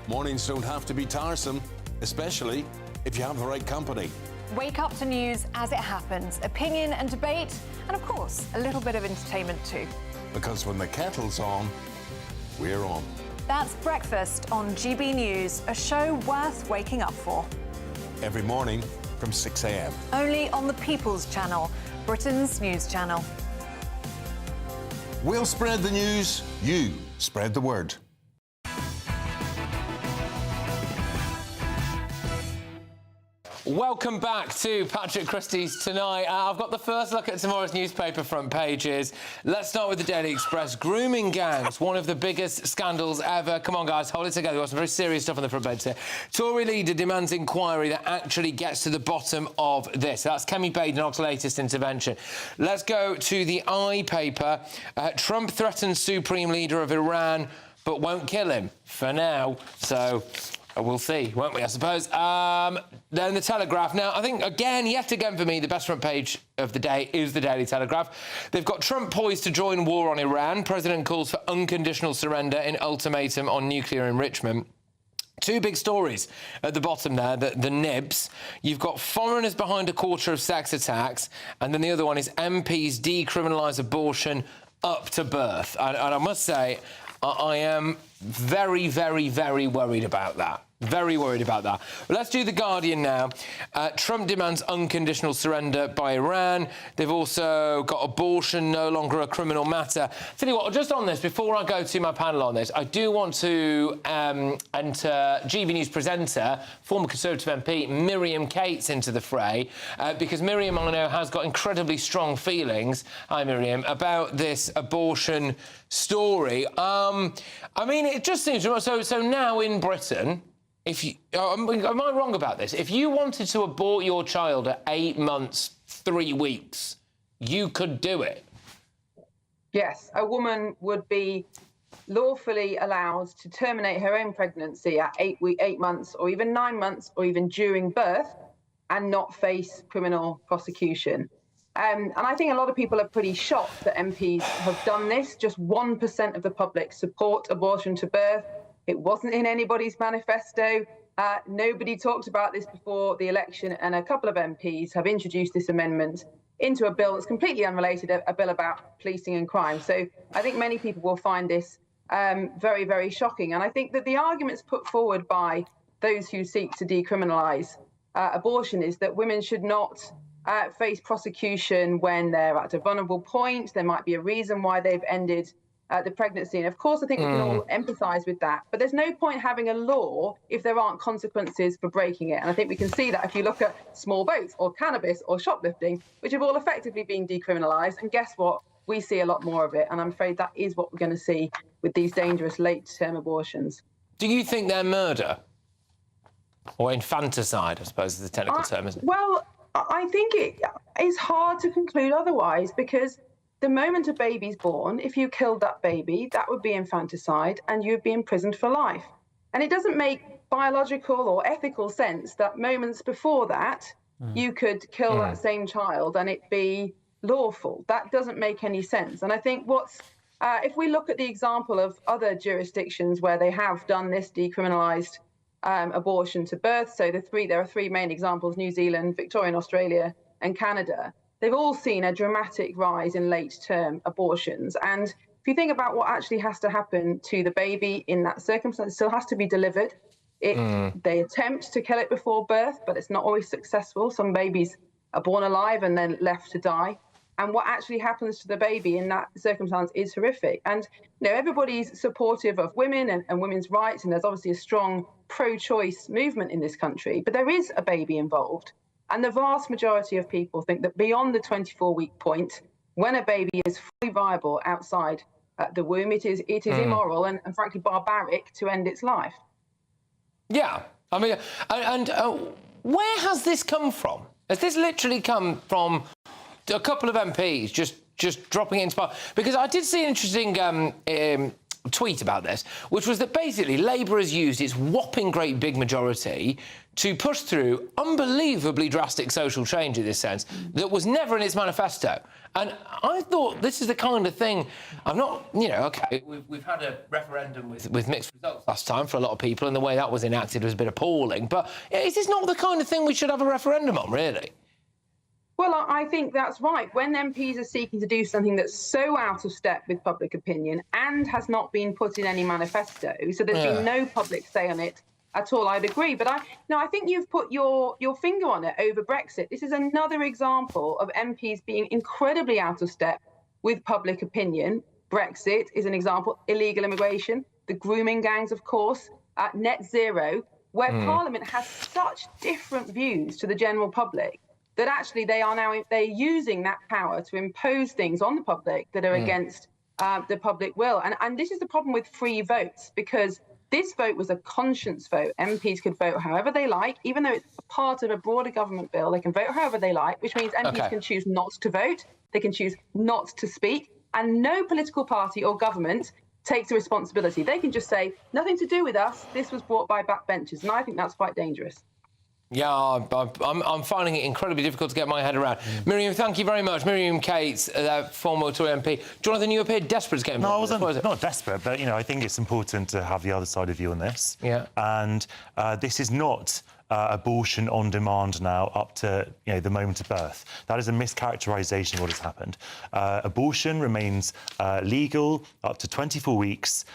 Mornings don't have to be tiresome, especially if you have the right company. Wake up to news as it happens, opinion and debate, and of course, a little bit of entertainment too. Because when the kettle's on, we're on. That's Breakfast on GB News, a show worth waking up for. Every morning from 6 a.m. Only on the People's Channel, Britain's news channel. We'll spread the news, you spread the word. Welcome back to Patrick Christys Tonight. I've got the first look at tomorrow's newspaper front pages. Let's start with the Daily Express. Grooming gangs, one of the biggest scandals ever. Come on, guys, hold it together. We've got some very serious stuff on the front page here. Tory leader demands inquiry that actually gets to the bottom of this. That's Kemi Badenoch's latest intervention. Let's go to the I paper. Trump threatens Supreme Leader of Iran, but won't kill him for now. So we'll see, won't we, I suppose. Then the Telegraph. Now, I think, yet again for me, the best front page of the day is the Daily Telegraph. They've got Trump poised to join war on Iran. President calls for unconditional surrender in ultimatum on nuclear enrichment. Two big stories at the bottom there, the nibs. You've got foreigners behind a quarter of sex attacks, and then the other one is MPs decriminalise abortion up to birth. And I must say, I am very, very, very worried about that. Very worried about that. But let's do The Guardian now. Trump demands unconditional surrender by Iran. They've also got abortion no longer a criminal matter. Tell you what, just on this, before I go to my panel on this, I do want to enter GB News presenter, former Conservative MP Miriam Cates into the fray, because Miriam, I know, has got incredibly strong feelings, hi Miriam, about this abortion story. I mean, it just seems... So now in Britain... am I wrong about this? If you wanted to abort your child at 8 months, 3 weeks, you could do it? Yes, a woman would be lawfully allowed to terminate her own pregnancy at 8 months or even 9 months or even during birth and not face criminal prosecution. And I think a lot of people are pretty shocked that MPs have done this. Just 1% of the public support abortion to birth. It wasn't in anybody's manifesto. Nobody talked about this before the election, and a couple of MPs have introduced this amendment into a bill that's completely unrelated, a bill about policing and crime. So I think many people will find this very, very shocking. And I think that the arguments put forward by those who seek to decriminalise abortion is that women should not face prosecution when they're at a vulnerable point. There might be a reason why they've ended the pregnancy. And of course, I think we can all empathise with that. But there's no point having a law if there aren't consequences for breaking it. And I think we can see that if you look at small boats or cannabis or shoplifting, which have all effectively been decriminalised. And guess what? We see a lot more of it. And I'm afraid that is what we're going to see with these dangerous late-term abortions. Do you think they're murder? Or infanticide, I suppose, is the technical term, isn't it? Well, I think it is hard to conclude otherwise, because the moment a baby's born, if you killed that baby, that would be infanticide and you'd be imprisoned for life. And it doesn't make biological or ethical sense that moments before that, you could kill that same child and it be lawful. That doesn't make any sense. And I think if we look at the example of other jurisdictions where they have done this decriminalised abortion to birth, so there are three main examples: New Zealand, Victoria, Australia, and Canada. They've all seen a dramatic rise in late-term abortions. And if you think about what actually has to happen to the baby in that circumstance, it still has to be delivered. They attempt to kill it before birth, but it's not always successful. Some babies are born alive and then left to die. And what actually happens to the baby in that circumstance is horrific. And everybody's supportive of women and women's rights, and there's obviously a strong pro-choice movement in this country, but there is a baby involved. And the vast majority of people think that beyond the 24-week point, when a baby is fully viable outside the womb, it is immoral and frankly barbaric to end its life. Yeah, I mean, and where has this come from? Has this literally come from a couple of MPs just dropping it into power? Because I did see an interesting tweet about this, which was that basically Labour has used its whopping great big majority to push through unbelievably drastic social change in this sense that was never in its manifesto. And I thought this is the kind of thing... I'm not, OK, we've had a referendum with mixed results last time for a lot of people, and the way that was enacted was a bit appalling. But is this not the kind of thing we should have a referendum on, really? Well, I think that's right. When MPs are seeking to do something that's so out of step with public opinion and has not been put in any manifesto, so there's been no public say on it at all, I'd agree. But I think you've put your finger on it over Brexit. This is another example of MPs being incredibly out of step with public opinion. Brexit is an example. Illegal immigration, the grooming gangs, of course, net zero, where Parliament has such different views to the general public that actually they're using that power to impose things on the public that are against the public will. And this is the problem with free votes, because this vote was a conscience vote. MPs could vote however they like, even though it's part of a broader government bill. They can vote however they like, which means MPs can choose not to vote. They can choose not to speak. And no political party or government takes the responsibility. They can just say, nothing to do with us. This was brought by backbenchers. And I think that's quite dangerous. Yeah, I'm finding it incredibly difficult to get my head around. Miriam, thank you very much. Miriam Cates, former Tory MP. Jonathan, you appeared desperate to get involved. No, I wasn't not desperate, but, I think it's important to have the other side of you on this. Yeah. And this is not abortion on demand now up to the moment of birth. That is a mischaracterisation of what has happened. Abortion remains legal up to 24 weeks.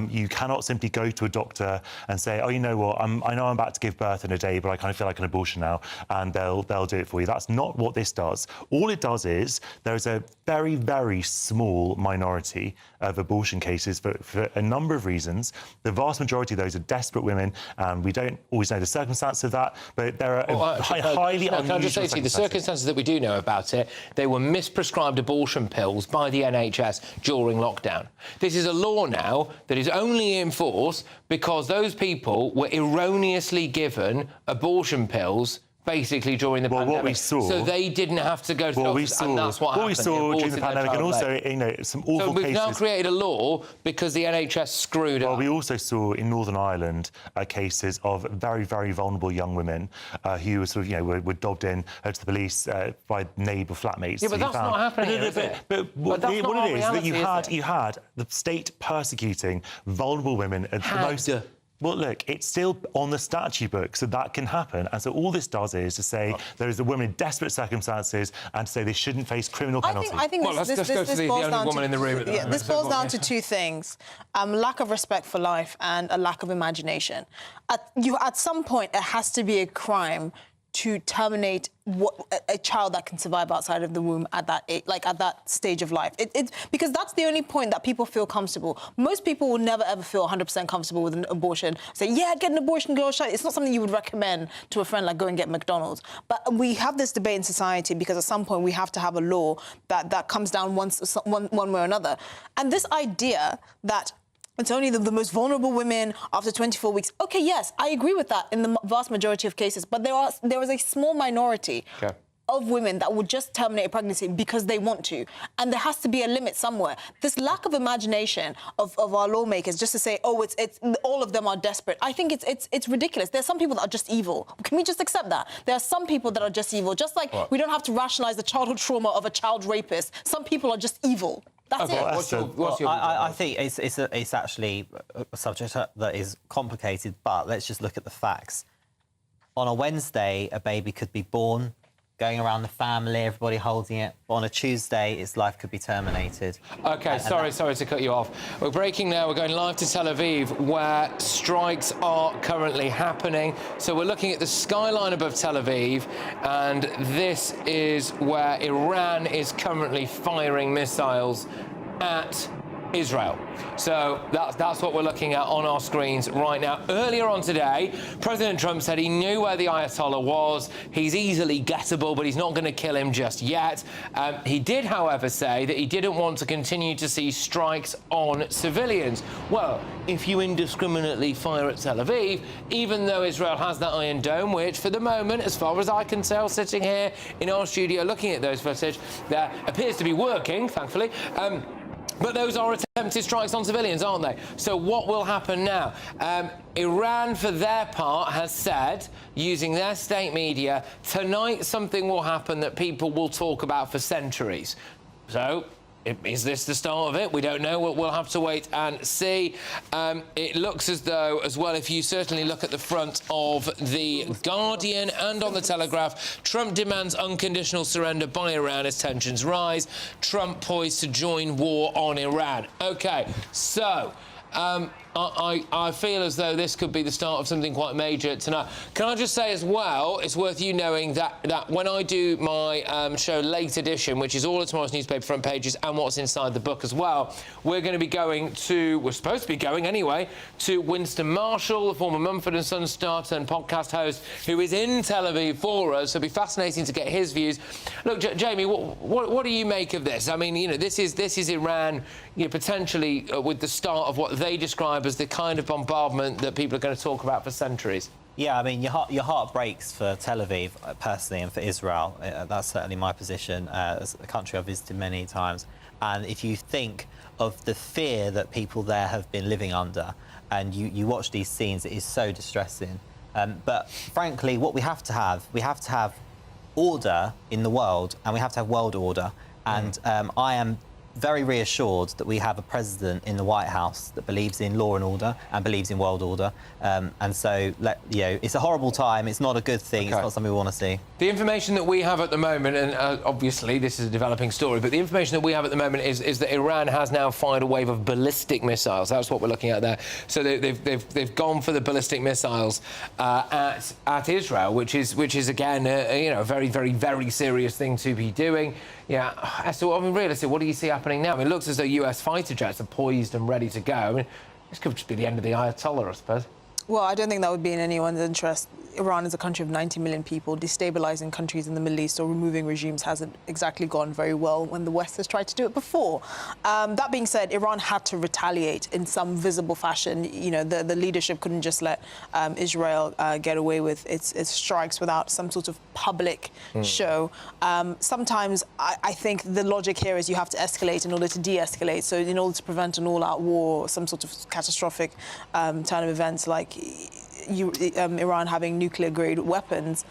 You cannot simply go to a doctor and say, oh, you know what, I know I'm about to give birth in a day, but I kind of feel like an abortion now, and they'll do it for you. That's not what this does. All it does is there's a very, very small minority of abortion cases for a number of reasons. The vast majority of those are desperate women, and we don't always know the circumstances of that, but there are highly unusual Can I just say to you, the circumstances that we do know about it, they were misprescribed abortion pills by the NHS during lockdown. This is a law now that is only in force because those people were erroneously given abortion pills basically during the pandemic. What we saw, so they didn't have to go to doctors, and that's what happened. What we saw during the pandemic, and also some awful cases. So we've now created a law because the NHS screwed up. Well, we also saw in Northern Ireland cases of very, very vulnerable young women who were sort of, were dobbed in to the police by neighbour flatmates. Yeah, but that's not happening here, is it? But what it is that you had the state persecuting vulnerable women at the most. Well, look, it's still on the statute book, so that can happen. And so all this does is to say there is a woman in desperate circumstances and to say they shouldn't face criminal penalties. I think this boils down to two things. Lack of respect for life and a lack of imagination. At some point, it has to be a crime to terminate a child that can survive outside of the womb at that age, at that stage of life. Because that's the only point that people feel comfortable. Most people will never ever feel 100% comfortable with an abortion. Say, yeah, get an abortion, girl. It's not something you would recommend to a friend, like go and get McDonald's. But we have this debate in society because at some point we have to have a law that comes down one way or another. And this idea that it's only the most vulnerable women after 24 weeks. OK, yes, I agree with that in the vast majority of cases. But there is a small minority of women that would just terminate a pregnancy because they want to. And there has to be a limit somewhere. This lack of imagination of our lawmakers just to say, oh, it's all of them are desperate. I think it's ridiculous. There's some people that are just evil. Can we just accept that? There are some people that are just evil. Just like we don't have to rationalise the childhood trauma of a child rapist. Some people are just evil. That's it. I think it's actually a subject that is complicated, but let's just look at the facts. On a Wednesday, a baby could be born, going around the family, everybody holding it. But on a Tuesday, its life could be terminated. OK, sorry to cut you off. We're breaking now. We're going live to Tel Aviv, where strikes are currently happening. So we're looking at the skyline above Tel Aviv, and this is where Iran is currently firing missiles at Israel. So that's what we're looking at on our screens right now. Earlier on today, President Trump said he knew where the Ayatollah was. He's easily gettable, but he's not going to kill him just yet. He did, however, say that he didn't want to continue to see strikes on civilians. Well, if you indiscriminately fire at Tel Aviv, even though Israel has that Iron Dome, which for the moment, as far as I can tell, sitting here in our studio looking at those footage, that appears to be working, thankfully. But those are attempted strikes on civilians, aren't they? So what will happen now? Iran, for their part, has said, using their state media, tonight something will happen that people will talk about for centuries. So is this the start of it? We don't know. We'll have to wait and see. It looks as though, as well, if you certainly look at the front of The Guardian and on The Telegraph, Trump demands unconditional surrender by Iran as tensions rise. Trump poised to join war on Iran. OK, so I feel as though this could be the start of something quite major tonight. Can I just say as well, it's worth you knowing that when I do my show Late Edition, which is all of tomorrow's newspaper front pages and what's inside the book as well, we're going to be going to, we're supposed to be going anyway, to Winston Marshall, the former Mumford & Sons star and podcast host, who is in Tel Aviv for us. So it'll be fascinating to get his views. Look, Jamie, what do you make of this? I mean, this is Iran, potentially with the start of what they describe as the kind of bombardment that people are going to talk about for centuries. Yeah, I mean, your heart breaks for Tel Aviv, personally, and for Israel. That's certainly my position, as a country I've visited many times. And if you think of the fear that people there have been living under, and you watch these scenes, it is so distressing. But frankly, what we have to have order in the world, and we have to have world order. And I am very reassured that we have a president in the White House that believes in law and order and believes in world order. And so, it's a horrible time. It's not a good thing. It's not something we want to see. The information that we have at the moment, and obviously this is a developing story, but the information that we have at the moment is that Iran has now fired a wave of ballistic missiles. That's what we're looking at there. So they've gone for the ballistic missiles at Israel, which is again a very, very, very serious thing to be doing. Yeah. So I mean, realistically, what do you see happening now? I mean, it looks as though US fighter jets are poised and ready to go. I mean, this could just be the end of the Ayatollah, I suppose. Well, I don't think that would be in anyone's interest. Iran is a country of 90 million people. Destabilising countries in the Middle East or removing regimes hasn't exactly gone very well when the West has tried to do it before. That being said, Iran had to retaliate in some visible fashion. You know, the leadership couldn't just let Israel get away with its strikes without some sort of public show. Sometimes I think the logic here is you have to escalate in order to de-escalate. So in order to prevent an all-out war, some sort of catastrophic turn of events like Iran having nuclear-grade weapons,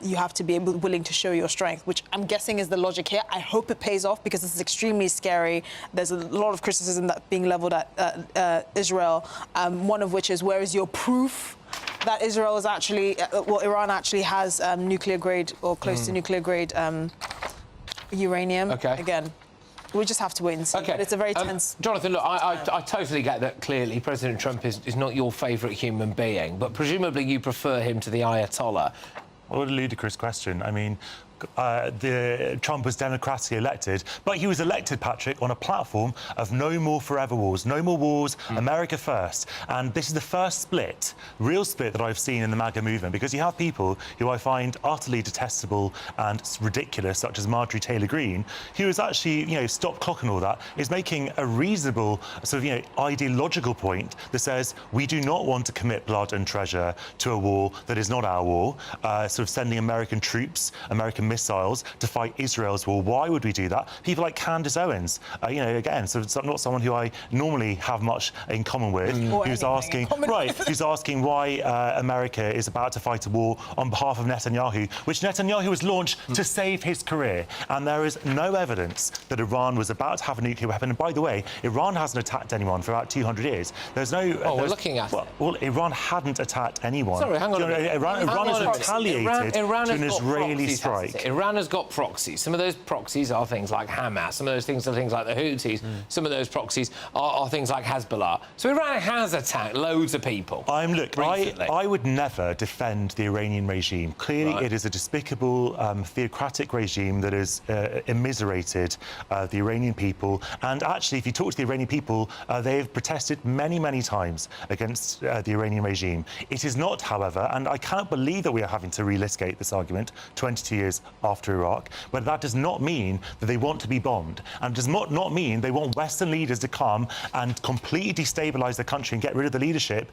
you have to be willing to show your strength, which I'm guessing is the logic here. I hope it pays off because this is extremely scary. There's a lot of criticism that being levelled at Israel, one of which is, where is your proof that Israel is actually, Iran actually has nuclear-grade or close to nuclear-grade uranium? Again, we just have to wait and see. But it's a very tense... Jonathan, look, I totally get that, clearly, President Trump is not your favourite human being, but presumably you prefer him to the Ayatollah. What a ludicrous question. I mean, Trump was democratically elected, but he was elected, Patrick, on a platform of no more forever wars, no more wars, America first. And this is the first real split that I've seen in the MAGA movement, because you have people who I find utterly detestable and ridiculous, such as Marjorie Taylor Greene, who is actually, stop clock and all that, is making a reasonable sort of, ideological point that says we do not want to commit blood and treasure to a war that is not our war, sort of sending American troops, American missiles to fight Israel's war. Why would we do that? People like Candace Owens, again, so it's not someone who I normally have much in common with, who's asking why America is about to fight a war on behalf of Netanyahu, which Netanyahu has launched to save his career. And there is no evidence that Iran was about to have a nuclear weapon. And by the way, Iran hasn't attacked anyone for about 200 years. There's no... we're looking at it. Well, Iran hadn't attacked anyone. Sorry, hang on a minute. Iran has retaliated to an Israeli strike. Iran has got proxies. Some of those proxies are things like Hamas. Some of those things are things like the Houthis. Some of those proxies are things like Hezbollah. So Iran has attacked loads of people. Look, I would never defend the Iranian regime. Clearly, it is a despicable, theocratic regime that has immiserated the Iranian people. And actually, if you talk to the Iranian people, they have protested many, many times against the Iranian regime. It is not, however, and I can't believe that we are having to relitigate this argument 22 years after Iraq, but that does not mean that they want to be bombed, and does not mean they want Western leaders to come and completely destabilise the country and get rid of the leadership.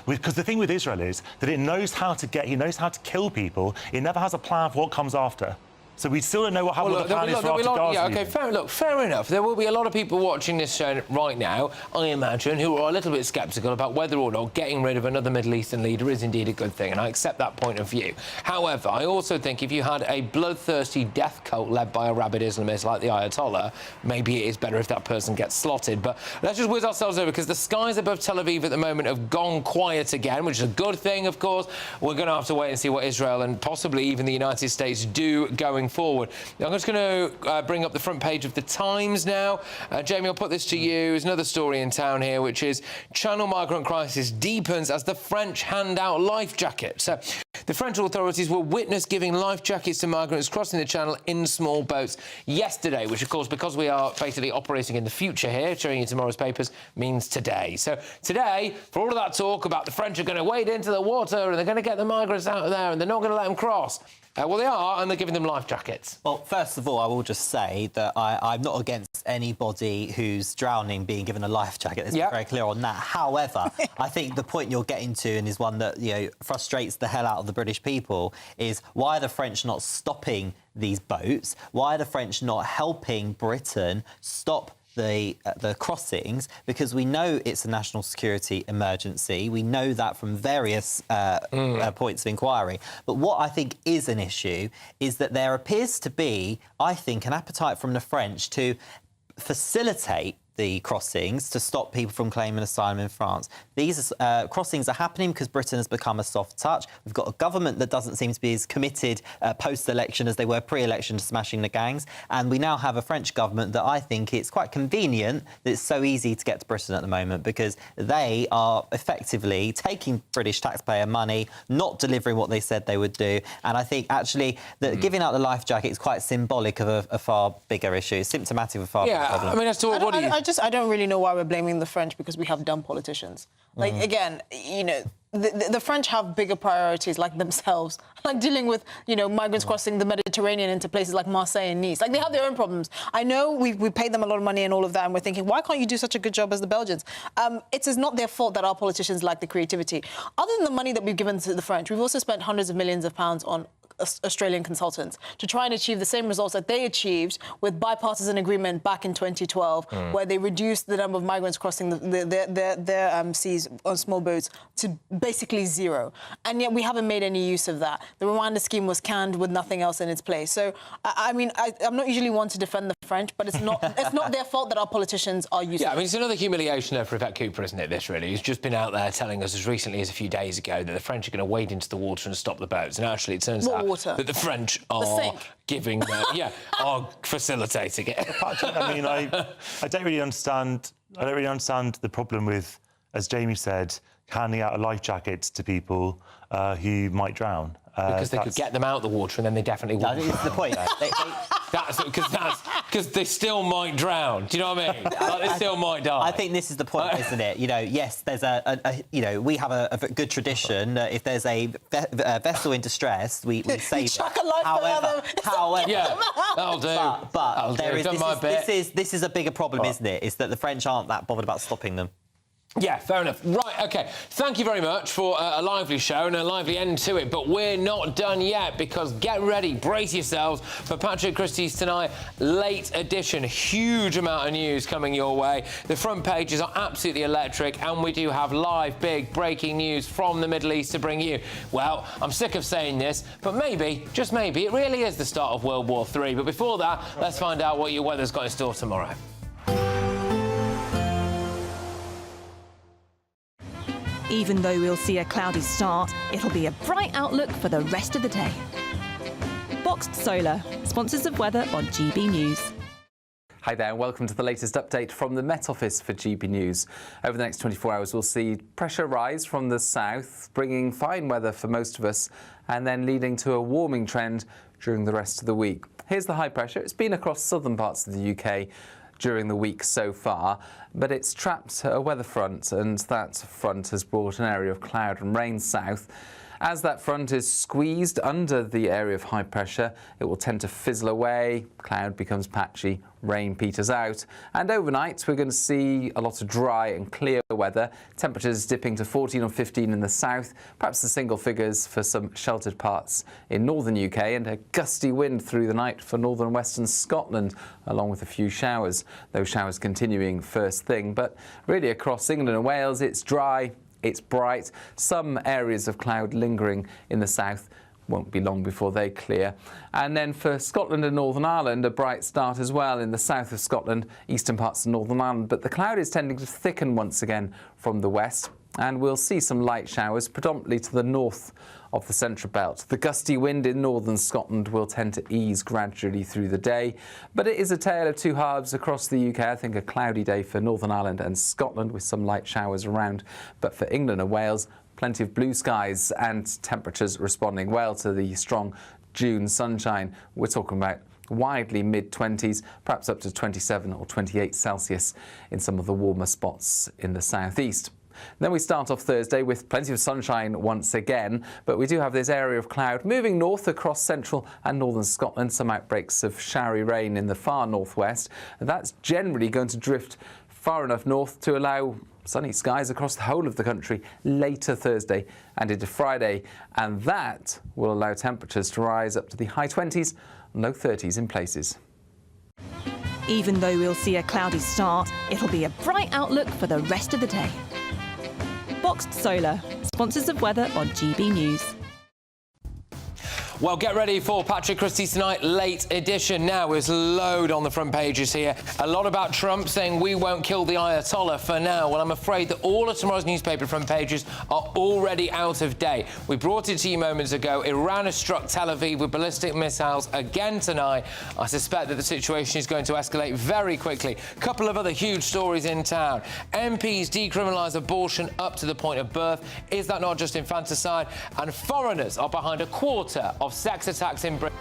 Because the thing with Israel is that it knows how to kill people. It never has a plan for what comes after. So we still don't know what the plan is for after Gaza. Fair enough. There will be a lot of people watching this show right now, I imagine, who are a little bit sceptical about whether or not getting rid of another Middle Eastern leader is indeed a good thing, and I accept that point of view. However, I also think if you had a bloodthirsty death cult led by a rabid Islamist like the Ayatollah, maybe it is better if that person gets slotted. But let's just whiz ourselves over, because the skies above Tel Aviv at the moment have gone quiet again, which is a good thing, of course. We're going to have to wait and see what Israel and possibly even the United States do going forward. I'm just going to bring up the front page of the Times now. Jamie, I'll put this to you. There's another story in town here, which is Channel migrant crisis deepens as the French hand out life jackets. The French authorities were witnessed giving life jackets to migrants crossing the Channel in small boats yesterday, which, of course, because we are basically operating in the future here, showing you tomorrow's papers, means today. So today, for all of that talk about the French are going to wade into the water and they're going to get the migrants out of there and they're not going to let them cross, well, they are, and they're giving them life jackets. Well, first of all, I will just say that I'm not against anybody who's drowning being given a life jacket. Let's be very clear on that. However, I think the point you're getting to, and is one that frustrates the hell out of the British people, is why are the French not stopping these boats? Why are the French not helping Britain stop the crossings? Because we know it's a national security emergency. We know that from various points of inquiry. But what I think is an issue is that there appears to be, I think, an appetite from the French to facilitate the crossings to stop people from claiming asylum in France. These crossings are happening because Britain has become a soft touch. We've got a government that doesn't seem to be as committed post-election as they were pre-election to smashing the gangs. And we now have a French government that I think it's quite convenient that it's so easy to get to Britain at the moment, because they are effectively taking British taxpayer money, not delivering what they said they would do. And I think actually that giving out the life jacket is quite symbolic of a far bigger issue, symptomatic of a far bigger problem. I mean, I don't really know why we're blaming the French, because we have dumb politicians. Like, again, you know, the French have bigger priorities, like themselves, like dealing with, you know, migrants crossing the Mediterranean into places like Marseille and Nice. Like, they have their own problems. I know we paid them a lot of money and all of that, and we're thinking, why can't you do such a good job as the Belgians? It is not their fault that our politicians lack the creativity. Other than the money that we've given to the French, we've also spent hundreds of millions of pounds on Australian consultants to try and achieve the same results that they achieved with bipartisan agreement back in 2012, where they reduced the number of migrants crossing their seas on small boats to basically zero. And yet we haven't made any use of that. The Rwanda scheme was canned with nothing else in its place. So, I mean, I'm not usually one to defend the French, but it's not their fault that our politicians are useless. Yeah, I mean, it's another humiliation for Yvette Cooper, isn't it, this really? He's just been out there telling us as recently as a few days ago that the French are going to wade into the water and stop the boats. And actually, it turns out that the French are giving, are facilitating it. I mean, I don't really understand. I don't really understand the problem with, as Jamie said, handing out life jackets to people who might drown. Because they could get them out of the water and then they definitely wouldn't. That's the point. Because they still might drown. Do you know what I mean? Like, they still might die. I think this is the point, isn't it? You know, yes, there's we have a good tradition. If there's a vessel in distress, we save it. However, yeah, that'll do. But this is a bigger problem, isn't it? Is that the French aren't that bothered about stopping them. Yeah, fair enough. Right, OK. Thank you very much for a lively show and a lively end to it. But we're not done yet, because get ready, brace yourselves for Patrick Christys tonight. Late edition, huge amount of news coming your way. The front pages are absolutely electric, and we do have live, big, breaking news from the Middle East to bring you. Well, I'm sick of saying this, but maybe, just maybe, it really is the start of World War III. But before that, let's find out what your weather's got in store tomorrow. Even though we'll see a cloudy start, it'll be a bright outlook for the rest of the day. Boxed Solar, sponsors of weather on GB News. Hi there, and welcome to the latest update from the Met Office for GB News. Over the next 24 hours, we'll see pressure rise from the south, bringing fine weather for most of us, and then leading to a warming trend during the rest of the week. Here's the high pressure. It's been across southern parts of the UK during the week so far, but it's trapped a weather front, and that front has brought an area of cloud and rain south. As that front is squeezed under the area of high pressure, it will tend to fizzle away, cloud becomes patchy, rain peters out, and overnight we're going to see a lot of dry and clear weather, temperatures dipping to 14 or 15 in the south, perhaps the single figures for some sheltered parts in northern UK, and a gusty wind through the night for northern and western Scotland, along with a few showers. Those showers continuing first thing, but really across England and Wales it's dry, it's bright, some areas of cloud lingering in the south. Won't be long before they clear. And then for Scotland and Northern Ireland, a bright start as well in the south of Scotland, eastern parts of Northern Ireland. But the cloud is tending to thicken once again from the west, and we'll see some light showers, predominantly to the north of the central belt. The gusty wind in northern Scotland will tend to ease gradually through the day, but it is a tale of two halves across the UK. I think a cloudy day for Northern Ireland and Scotland with some light showers around, but for England and Wales, plenty of blue skies and temperatures responding well to the strong June sunshine. We're talking about widely mid-20s, perhaps up to 27 or 28 Celsius in some of the warmer spots in the southeast. Then we start off Thursday with plenty of sunshine once again, but we do have this area of cloud moving north across central and northern Scotland, some outbreaks of showery rain in the far northwest, and that's generally going to drift far enough north to allow sunny skies across the whole of the country later Thursday and into Friday, and that will allow temperatures to rise up to the high 20s and low 30s in places. Even though we'll see a cloudy start, it'll be a bright outlook for the rest of the day. Boxed Solar, sponsors of weather on GB News. Well, get ready for Patrick Christys Tonight late edition. Now, there's a load on the front pages here. A lot about Trump saying we won't kill the Ayatollah for now. Well, I'm afraid that all of tomorrow's newspaper front pages are already out of date. We brought it to you moments ago. Iran has struck Tel Aviv with ballistic missiles again tonight. I suspect that the situation is going to escalate very quickly. A couple of other huge stories in town. MPs decriminalise abortion up to the point of birth. Is that not just infanticide? And foreigners are behind a quarter of sex attacks in Britain.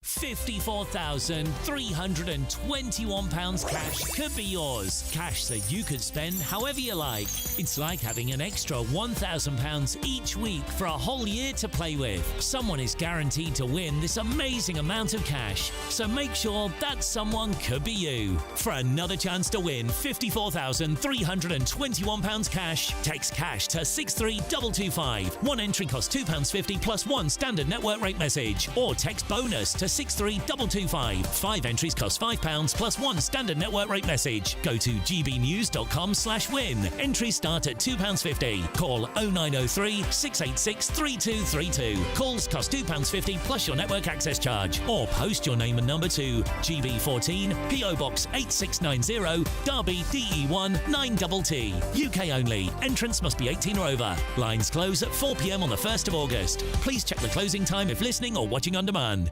£54,321 cash could be yours. Cash that you could spend however you like. It's like having an extra £1,000 each week for a whole year to play with. Someone is guaranteed to win this amazing amount of cash. So make sure that someone could be you. For another chance to win £54,321 cash, text cash to 63225. One entry costs £2.50 plus one standard network rate message. Or text bonus to 63225. 5 entries cost £5 plus one standard network rate message. Go to gbnews.com/win. Entries start at £2.50. Call 0903 686 3232. Calls cost £2.50 plus your network access charge. Or post your name and number to GB14 PO Box 8690 Derby DE1 9TT. UK only. Entrance must be 18 or over. Lines close at 4 p.m. on the 1st of August. Please check the closing time if listening or watching on demand.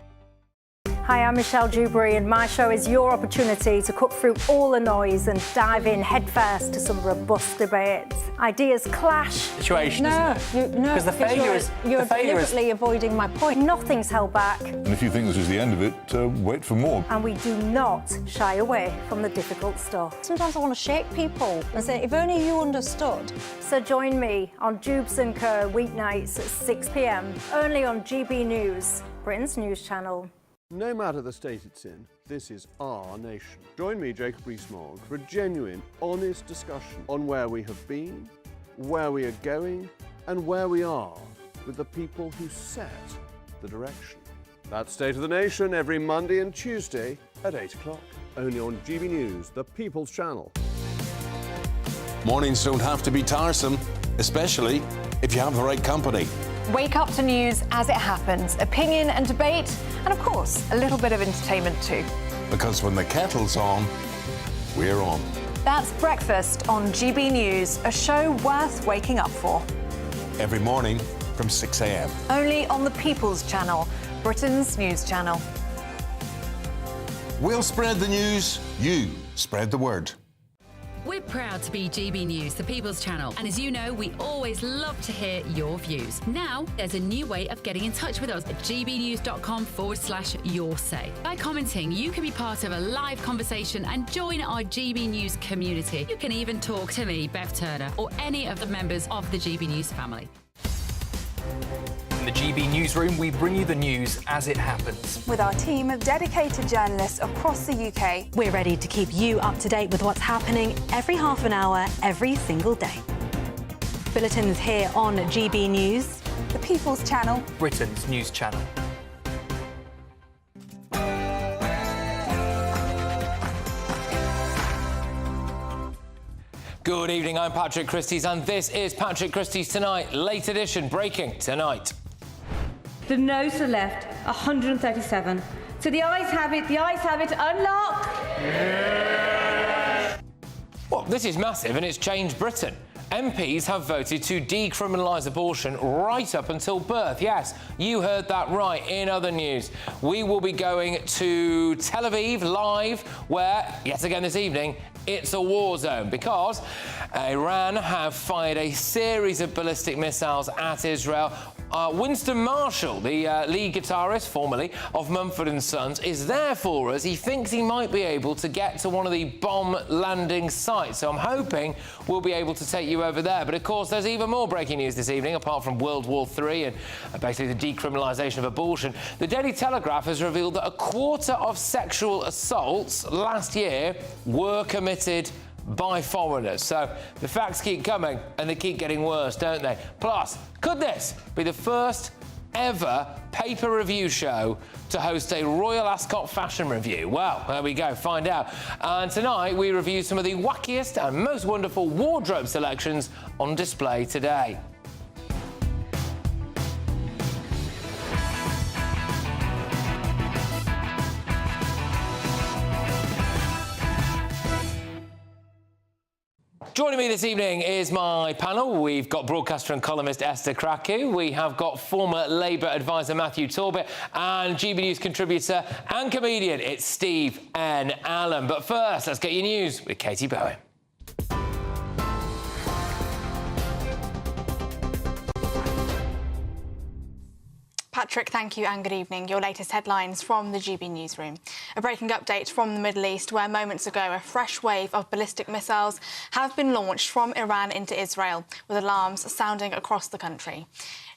Hi, I'm Michelle Dewberry, and my show is your opportunity to cut through all the noise and dive in headfirst to some robust debates. Ideas clash. Situation, no, isn't it? Because the failure is... You're deliberately avoiding my point. Nothing's held back. And if you think this is the end of it, wait for more. And we do not shy away from the difficult stuff. Sometimes I want to shake people and say, if only you understood. So join me on Jubes & Co. weeknights at 6 p.m, only on GB News, Britain's news channel. No matter the state it's in, this is our nation. Join me, Jacob Rees-Mogg, for a genuine, honest discussion on where we have been, where we are going, and where we are with the people who set the direction. That's State of the Nation every Monday and Tuesday at 8 o'clock, only on GB News, the People's Channel. Mornings don't have to be tiresome, especially if you have the right company. Wake up to news as it happens, opinion and debate, and of course, a little bit of entertainment too. Because when the kettle's on, we're on. That's Breakfast on GB News, a show worth waking up for. Every morning from 6 a.m. Only on the People's Channel, Britain's news channel. We'll spread the news, you spread the word. We're proud to be GB News, the People's Channel. And as you know, we always love to hear your views. Now, there's a new way of getting in touch with us at gbnews.com/yoursay. By commenting, you can be part of a live conversation and join our GB News community. You can even talk to me, Bev Turner, or any of the members of the GB News family. In the GB Newsroom, we bring you the news as it happens. With our team of dedicated journalists across the UK, we're ready to keep you up to date with what's happening every half an hour, every single day. Bulletins here on GB News, the People's Channel, Britain's news channel. Good evening, I'm Patrick Christys, and this is Patrick Christys Tonight, late edition, breaking tonight. The noes to the left, 137. So the ayes have it, unlock! Well, this is massive, and it's changed Britain. MPs have voted to decriminalise abortion right up until birth. Yes, you heard that right. In other news, we will be going to Tel Aviv live, where, yet again this evening, it's a war zone because Iran have fired a series of ballistic missiles at Israel. Winston Marshall, the lead guitarist, formerly of Mumford & Sons, is there for us. He thinks he might be able to get to one of the bomb landing sites. So I'm hoping we'll be able to take you over there. But of course, there's even more breaking news this evening, apart from World War III and basically the decriminalisation of abortion. The Daily Telegraph has revealed that a quarter of sexual assaults last year were committed by foreigners. So the facts keep coming and they keep getting worse, don't they? Plus, could this be the first ever paper review show to host a Royal Ascot fashion review? Well, there we go, find out. And tonight we review some of the wackiest and most wonderful wardrobe selections on display today. Joining me this evening is my panel. We've got broadcaster and columnist Esther Kraku. We have got former Labour advisor Matthew Talbot and GB News contributor and comedian, it's Steve N. Allen. But first, let's get your news with Katie Bowen. Patrick, thank you and good evening. Your latest headlines from the GB newsroom. A breaking update from the Middle East, where moments ago a fresh wave of ballistic missiles have been launched from Iran into Israel, with alarms sounding across the country.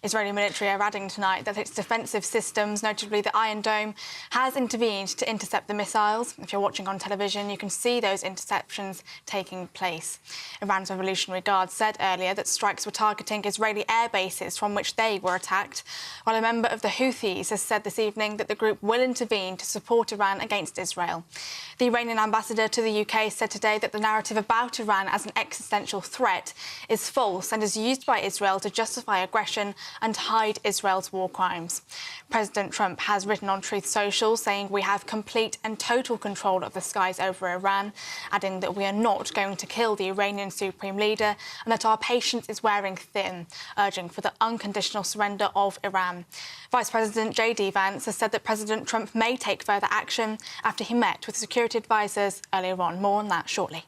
Israeli military are adding tonight that its defensive systems, notably the Iron Dome, has intervened to intercept the missiles. If you're watching on television, you can see those interceptions taking place. Iran's Revolutionary Guard said earlier that strikes were targeting Israeli air bases from which they were attacked, while a member of the Houthis has said this evening that the group will intervene to support Iran against Israel. The Iranian ambassador to the UK said today that the narrative about Iran as an existential threat is false and is used by Israel to justify aggression and hide Israel's war crimes. President Trump has written on Truth Social saying we have complete and total control of the skies over Iran, adding that we are not going to kill the Iranian supreme leader and that our patience is wearing thin, urging for the unconditional surrender of Iran. Vice President J.D. Vance has said that President Trump may take further action after he met with security advisers earlier on. More on that shortly.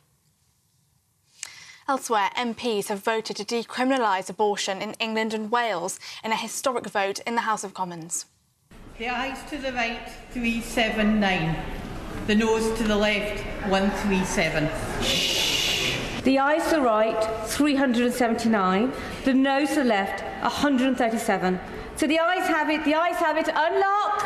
Elsewhere, MPs have voted to decriminalise abortion in England and Wales in a historic vote in the House of Commons. The ayes to the right, 379. The noes to the left, 137. The ayes to the right, 379. The noes to the left, 137. So the ayes have it. Unlock!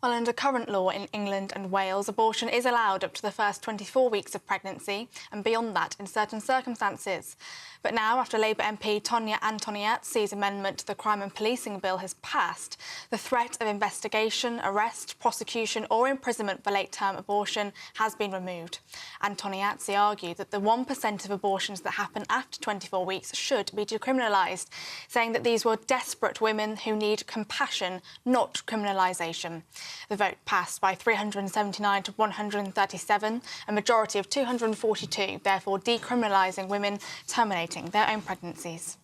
Well, under current law in England and Wales, abortion is allowed up to the first 24 weeks of pregnancy and beyond that in certain circumstances. But now, after Labour MP Tonya Antoniazzi's amendment to the Crime and Policing Bill has passed, the threat of investigation, arrest, prosecution or imprisonment for late-term abortion has been removed. Antoniazzi argued that the 1% of abortions that happen after 24 weeks should be decriminalised, saying that these were desperate women who need compassion, not criminalisation. The vote passed by 379 to 137, a majority of 242, therefore decriminalising women terminating their own pregnancies.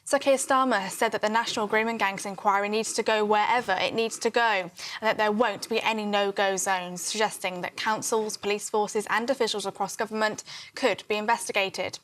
Sir Keir Starmer has said that the National Grooming Gangs inquiry needs to go wherever it needs to go and that there won't be any no-go zones, suggesting that councils, police forces and officials across government could be investigated.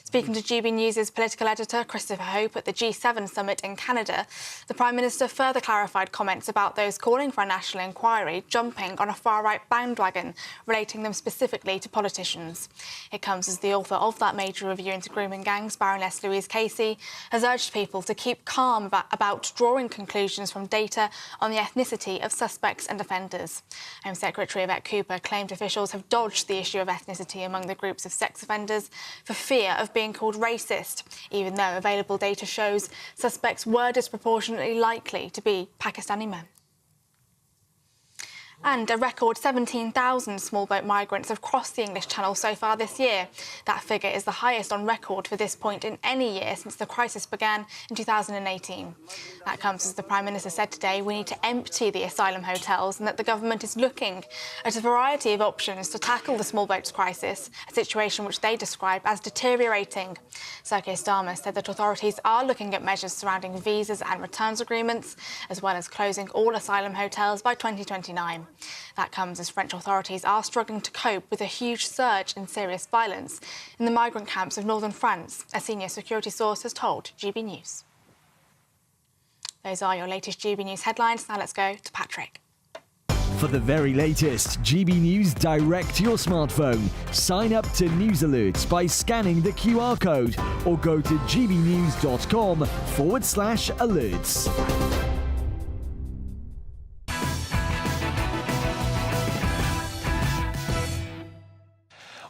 Speaking to GB News' political editor Christopher Hope at the G7 summit in Canada, the Prime Minister further clarified comments about those calling for a national inquiry jumping on a far-right bandwagon, relating them specifically to politicians. It comes as the author of that major review into grooming gangs, Baroness Louise Casey, has urged people to keep calm about drawing conclusions from data on the ethnicity of suspects and offenders. Home Secretary Yvette Cooper claimed officials have dodged the issue of ethnicity among the groups of sex offenders for fear of being called racist, even though available data shows suspects were disproportionately likely to be Pakistani men. And a record 17,000 small boat migrants have crossed the English Channel so far this year. That figure is the highest on record for this point in any year since the crisis began in 2018. That comes as the Prime Minister said today we need to empty the asylum hotels and that the government is looking at a variety of options to tackle the small boats crisis, a situation which they describe as deteriorating. Sir Keir Starmer said that authorities are looking at measures surrounding visas and returns agreements, as well as closing all asylum hotels by 2029. That comes as French authorities are struggling to cope with a huge surge in serious violence in the migrant camps of northern France, a senior security source has told GB News. Those are your latest GB News headlines. Now let's go to Patrick. For the very latest GB News direct to your smartphone, sign up to News Alerts by scanning the QR code or go to gbnews.com/alerts.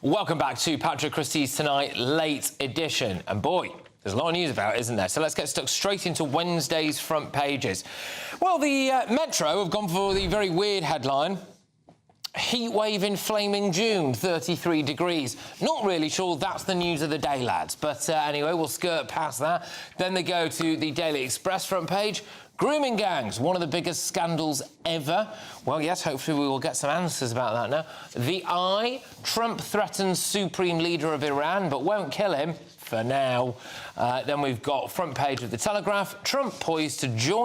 Welcome back to Patrick Christys Tonight, late edition. And boy, there's a lot of news about it, isn't there? So let's get stuck straight into Wednesday's front pages. Well, the Metro have gone for the very weird headline. Heat wave in flaming June, 33 degrees. Not really sure that's the news of the day, lads. But anyway, we'll skirt past that. Then they go to the Daily Express front page. Grooming gangs, one of the biggest scandals ever. Well, yes, hopefully we will get some answers about that now. The Eye, Trump threatens Supreme Leader of Iran, but won't kill him for now. Then we've got front page of the Telegraph, Trump poised to join